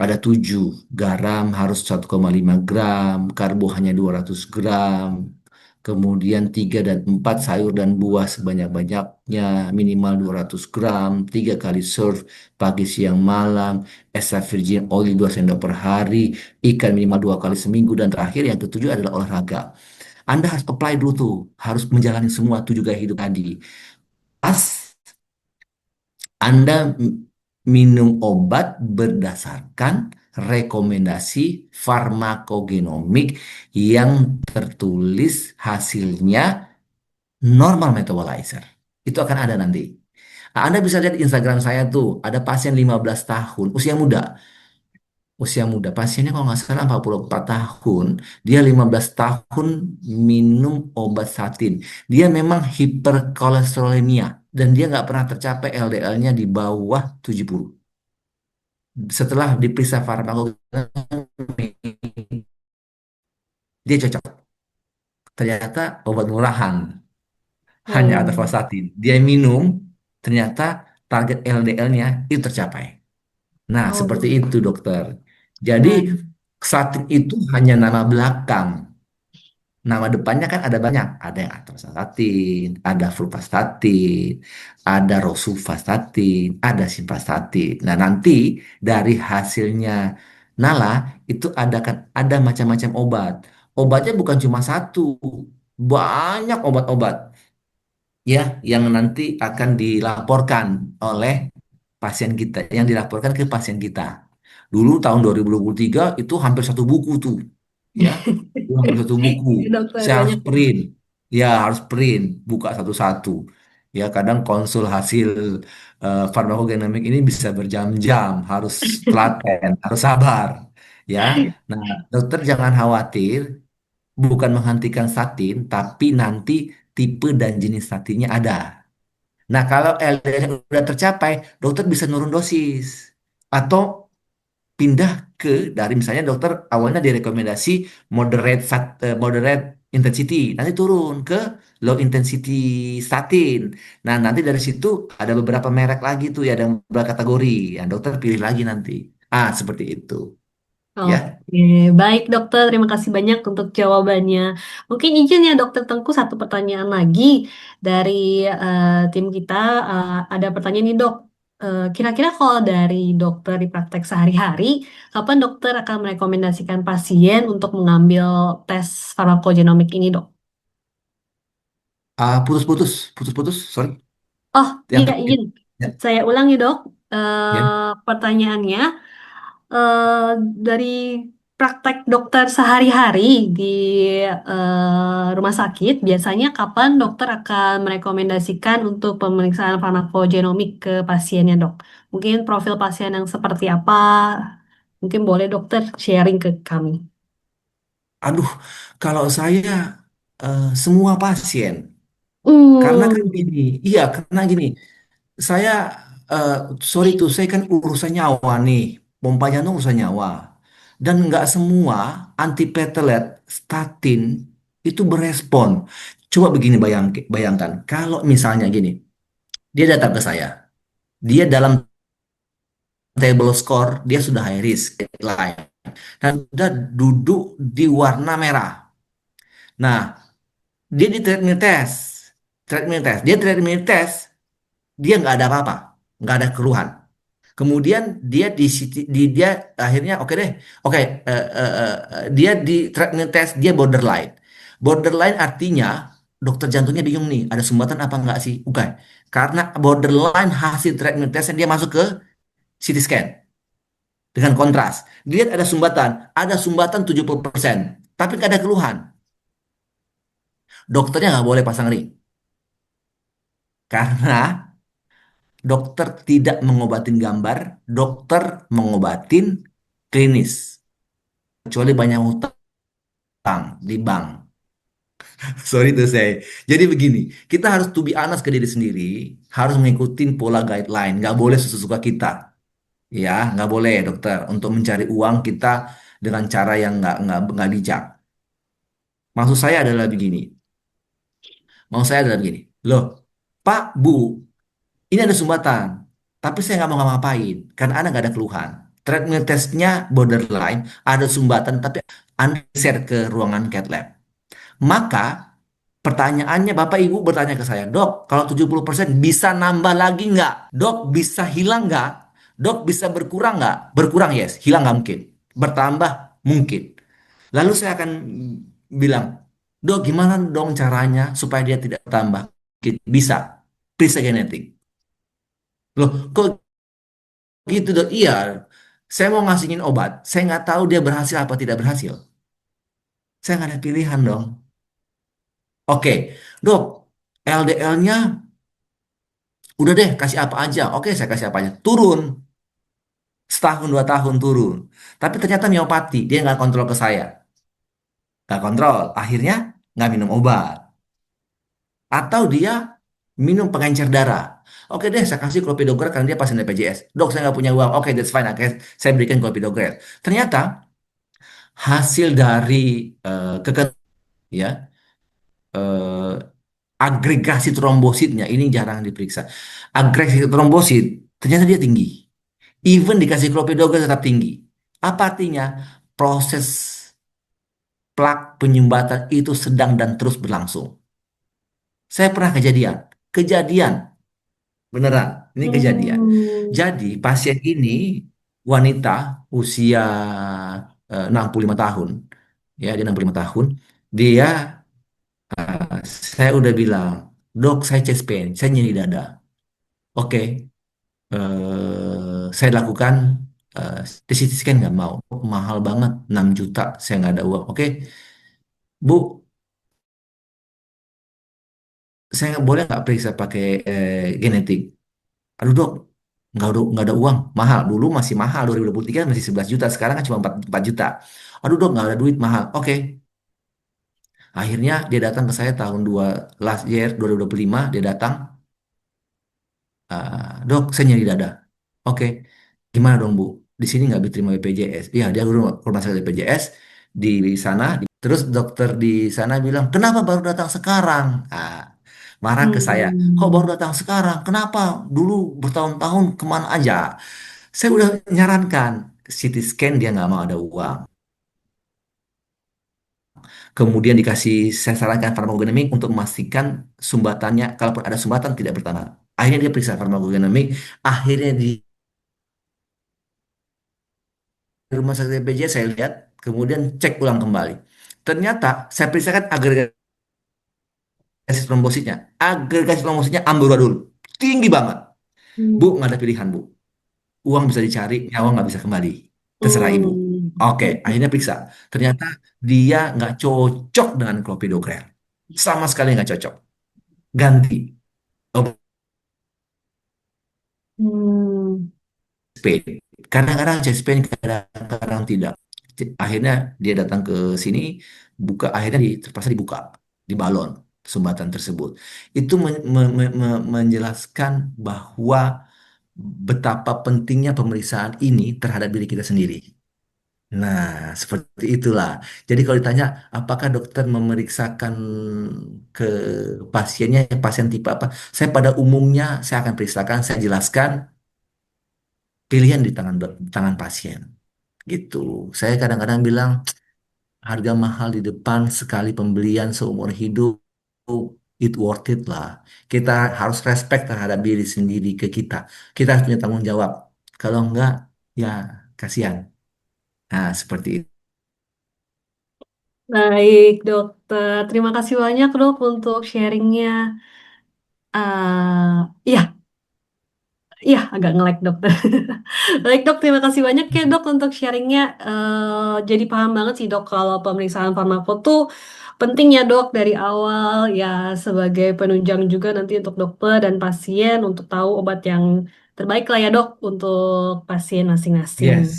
Ada 7, garam harus 1,5 gram, karbo hanya 200 gram, Kemudian 3 dan 4 sayur dan buah sebanyak-banyaknya minimal 200 gram, 3 kali serve pagi siang malam, extra virgin olive 2 sendok per hari, ikan minimal 2 kali seminggu, dan terakhir yang ketujuh adalah olahraga. Anda harus apply dulu tuh, harus menjalani semua 7 gaya hidup tadi. Pas Anda minum obat berdasarkan rekomendasi farmakogenomik yang tertulis hasilnya normal metabolizer. Itu akan ada nanti. Nah, Anda bisa lihat di Instagram saya tuh, ada pasien 15 tahun, usia muda. Usia muda, pasiennya kalau nggak salah 44 tahun, dia 15 tahun minum obat statin. Dia memang hiperkolesterolemia, dan dia nggak pernah tercapai LDL-nya di bawah 70. Setelah diperiksa farmakogenomik, dia cocok. Ternyata obat murahan, hanya Oh, atorvastatin. Dia minum, ternyata target LDL-nya itu tercapai. Nah, seperti oh, itu dokter. Jadi baik. statin itu hanya nama belakang. Nama depannya kan ada banyak. Ada yang atorvastatin, ada fluvastatin, ada rosuvastatin, ada simvastatin. Nah, nanti dari hasilnya Nala itu ada macam-macam obat. Obatnya bukan cuma satu, banyak obat-obat ya yang nanti akan dilaporkan oleh pasien kita, yang dilaporkan ke pasien kita. Dulu tahun 2023 itu hampir satu buku tuh, ya. Itu hampir satu buku. Iya, dokter, Saya harus banyak. print, ya harus print, buka satu-satu. Ya kadang konsul hasil farmakogenomik ini bisa berjam-jam, harus telaten, harus sabar, ya. Nah, dokter jangan khawatir, bukan menghentikan statin, tapi nanti tipe dan jenis statinnya ada. Nah, kalau LDL-nya udah tercapai, dokter bisa nurun dosis. Atau pindah ke, dari misalnya dokter awalnya direkomendasi moderate intensity, nanti turun ke low intensity statin. Nah, nanti dari situ ada beberapa merek lagi tuh ya, ada beberapa kategori. Yang dokter pilih lagi nanti. Ah, seperti itu. Ya. Oke, baik dokter. Terima kasih banyak untuk jawabannya. Mungkin izin ya dokter Tengku satu pertanyaan lagi dari tim kita. Ada pertanyaan nih dok. Kira-kira kalau dari dokter di praktek sehari-hari, kapan dokter akan merekomendasikan pasien untuk mengambil tes farmakogenomik ini dok? Ah, putus-putus, sorry. Oh Yang iya terakhir. izin. Ya, Saya ulangi dok. ya. Pertanyaannya. eh, dari praktek dokter sehari-hari di rumah sakit, biasanya kapan dokter akan merekomendasikan untuk pemeriksaan farmakogenomik ke pasiennya, dok? Mungkin profil pasien yang seperti apa? Mungkin boleh dokter sharing ke kami. Aduh, kalau saya semua pasien, karena kan Hmm, gini, iya karena gini, saya eh, sorry tuh, saya kan urusan nyawa nih, pompa jantung urusan nyawa, dan nggak semua antiplatelet statin itu berespon. Coba begini bayangkan, kalau misalnya gini, dia datang ke saya, dia dalam table score dia sudah high risk line dan sudah duduk di warna merah. Nah, dia di treadmill test, dia nggak ada apa-apa, nggak ada keluhan. Kemudian dia akhirnya oke deh, oke, dia di treadmill test dia borderline. Borderline artinya dokter jantungnya bingung nih, ada sumbatan apa enggak sih? Bukan, karena borderline hasil treadmill testnya dia masuk ke CT scan dengan kontras. Dilihat ada sumbatan 70%, tapi nggak ada keluhan. Dokternya nggak boleh pasang ring karena dokter tidak mengobatin gambar, dokter mengobatin klinis. Kecuali banyak hutang di bank. Sorry to say. Jadi begini, kita harus to be honest ke diri sendiri, harus mengikuti pola guideline. Nggak boleh sesuka kita. Ya, nggak boleh dokter. Untuk mencari uang kita dengan cara yang nggak bijak. Maksud saya adalah begini. Maksud saya adalah begini. Loh, Pak, Bu, ini ada sumbatan, tapi saya nggak mau ngapa-ngapain karena Anda nggak ada keluhan. Treadmill testnya borderline, ada sumbatan, tapi Anda share ke ruangan cath lab. Maka Pertanyaannya Bapak Ibu bertanya ke saya, Dok, kalau 70% bisa nambah lagi nggak? Dok, bisa hilang nggak? Dok, bisa berkurang nggak? Berkurang, yes. Hilang nggak mungkin. Bertambah, mungkin. Lalu saya akan bilang, Dok, gimana dong caranya supaya dia tidak bertambah? Bisa. Periksa genetik. Loh, kok gitu, Dok? Iya, saya mau ngasihin obat. Saya nggak tahu dia berhasil apa tidak berhasil. Saya nggak ada pilihan dong. Oke, Dok, LDL-nya udah deh, kasih apa aja. Oke, saya kasih apa aja. Turun. Setahun, 2 tahun turun. Tapi ternyata miopati. Dia nggak kontrol ke saya. Nggak kontrol. Akhirnya nggak minum obat. Atau dia minum pengencer darah. Oke deh, saya kasih clopidogrel karena dia pasien BPJS. Dok, saya nggak punya uang. Oke, that's fine. Oke, saya berikan clopidogrel. Ternyata hasil dari ya, eh, agregasi trombositnya ini jarang diperiksa. Agregasi trombosit ternyata dia tinggi. Even dikasih clopidogrel tetap tinggi. Apa artinya? Proses plak penyumbatan itu sedang dan terus berlangsung. Saya pernah kejadian. Kejadian. Beneran. Ini kejadian. Hmm. Jadi pasien ini wanita usia 65 tahun. Ya, dia 65 tahun. Dia, saya udah bilang, Dok, saya chest pain, saya nyeri dada. Oke, saya lakukan eh, CT scan nggak mau, mahal banget, 6 juta, saya nggak ada uang. Oke, Bu, saya boleh nggak periksa pakai genetik? Aduh dok, nggak ada uang, mahal. Dulu masih mahal, 2023 masih 11 juta, sekarang kan cuma 4 juta. Aduh dok, nggak ada duit, mahal. Oke, akhirnya dia datang ke saya tahun last year, 2025, dia datang, Dok, saya nyeri dada. Oke, gimana dong Bu? Di sini nggak diterima BPJS. Iya, dia dulu ke rumah sakit BPJS di sana. Terus dokter di sana bilang, kenapa baru datang sekarang? Marah ke saya. Kok baru Hmm. datang sekarang? Kenapa? Dulu bertahun-tahun kemana aja? Saya udah nyarankan. CT scan dia nggak mau, ada uang. Kemudian saya sarankan farmakogenomik untuk memastikan sumbatannya, kalaupun ada sumbatan tidak bertambah. Akhirnya dia periksa farmakogenomik. Akhirnya di rumah sakit BPJS saya lihat, kemudian cek ulang kembali. Ternyata saya periksakan agregasi trombositnya. Agregasi trombositnya amburadul. Tinggi banget. Bu, Hmm. nggak ada pilihan, Bu. Uang bisa dicari, nyawa nggak bisa kembali. Terserah Ibu. Hmm. Oke, akhirnya periksa. Ternyata dia nggak cocok dengan clopidogrel. Sama sekali nggak cocok. Ganti. Obat Hmm. pain. Kadang-kadang chest pain, kadang-kadang tidak. Akhirnya dia datang ke sini, akhirnya terpaksa dibuka, di balon sumbatan tersebut. Itu menjelaskan bahwa betapa pentingnya pemeriksaan ini terhadap diri kita sendiri. Nah, seperti itulah. Jadi kalau ditanya, apakah dokter memeriksakan ke pasiennya, pasien tipe apa? Saya pada umumnya, saya akan periksakan, saya jelaskan pilihan di tangan pasien. Gitu. Saya kadang-kadang bilang, harga mahal di depan sekali pembelian seumur hidup, it worth it lah. Kita harus respect terhadap diri sendiri ke kita. Kita harus punya tanggung jawab. Kalau enggak, ya kasihan. Nah, seperti itu. Baik, dokter. Terima kasih banyak, dok, untuk sharingnya. Ya, iya, agak nge-lag dokter. Baik dok, terima kasih banyak ya dok untuk sharingnya. Jadi paham banget sih dok kalau pemeriksaan farmako tuh penting ya dok dari awal ya sebagai penunjang juga nanti untuk dokter dan pasien untuk tahu obat yang terbaik lah ya dok untuk pasien masing-masing. Yes.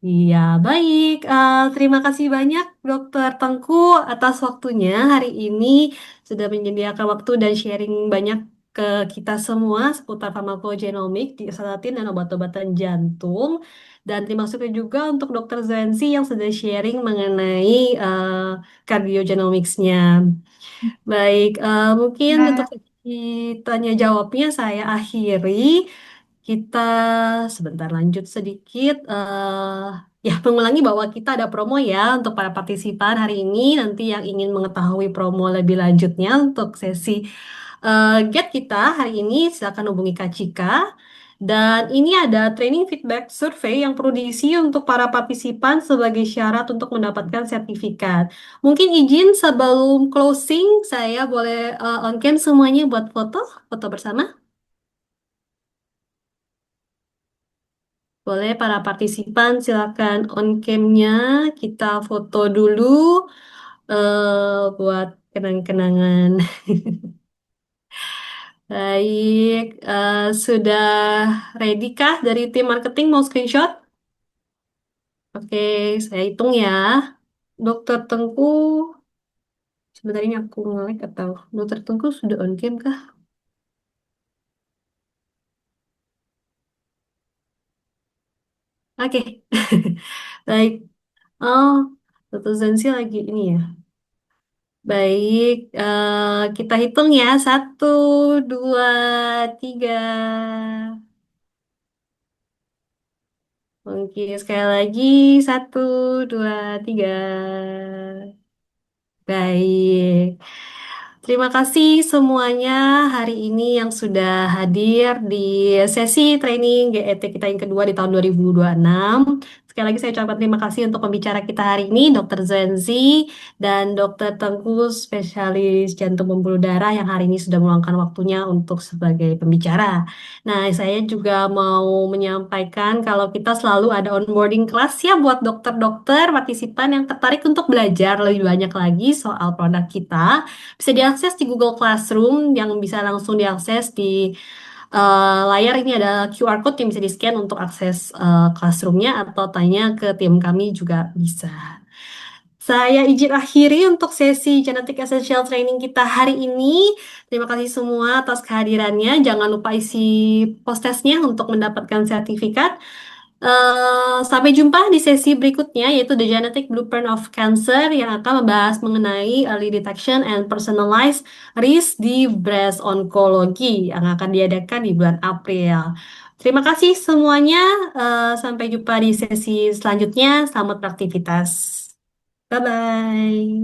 Iya, baik. Terima kasih banyak Dokter Tengku atas waktunya hari ini sudah menyediakan waktu dan sharing banyak ke kita semua seputar farmakogenomik, diastatin dan obat-obatan jantung. Dan terima kasih juga untuk Dokter Zensi yang sudah sharing mengenai cardiogenomicsnya. Baik, mungkin untuk Ya, tanya jawabnya saya akhiri. Kita sebentar lanjut sedikit. Ya, mengulangi bahwa kita ada promo ya untuk para partisipan hari ini. Nanti yang ingin mengetahui promo lebih lanjutnya untuk sesi Get kita hari ini, silakan hubungi Kak Cika. Dan ini ada training feedback survey yang perlu diisi untuk para partisipan sebagai syarat untuk mendapatkan sertifikat. Mungkin izin sebelum closing, saya boleh on cam semuanya buat foto bersama. Boleh para partisipan silakan on cam-nya, kita foto dulu buat kenang-kenangan. Baik, sudah ready kah dari tim marketing mau screenshot? Oke, saya hitung ya. Dokter Tengku, sebentar ini aku nge-lag atau Dokter Tengku sudah on cam kah? Oke, baik. Oh, Dokter Zansi lagi ini ya. Baik, kita hitung ya. Satu, dua, tiga. Oke, sekali lagi. Satu, dua, tiga. Baik. Terima kasih semuanya hari ini yang sudah hadir di sesi training GET kita yang kedua di tahun 2026. Sekali lagi saya ucapkan terima kasih untuk pembicara kita hari ini, Dr. Zenzi dan Dr. Tengku, spesialis jantung pembuluh darah yang hari ini sudah meluangkan waktunya untuk sebagai pembicara. Nah, saya juga mau menyampaikan kalau kita selalu ada onboarding kelas ya buat dokter-dokter partisipan yang tertarik untuk belajar lebih banyak lagi soal produk kita. Bisa diakses di Google Classroom yang bisa langsung diakses di layar ini ada QR code yang bisa di-scan untuk akses classroomnya atau tanya ke tim kami juga bisa. Saya izin akhiri untuk sesi Genetic Essential Training kita hari ini. Terima kasih semua atas kehadirannya. Jangan lupa isi post testnya untuk mendapatkan sertifikat. Sampai jumpa di sesi berikutnya yaitu The Genetic Blueprint of Cancer yang akan membahas mengenai early detection and personalized risk di breast oncology yang akan diadakan di bulan April. Terima kasih semuanya. Sampai jumpa di sesi selanjutnya. Selamat beraktivitas. Bye bye.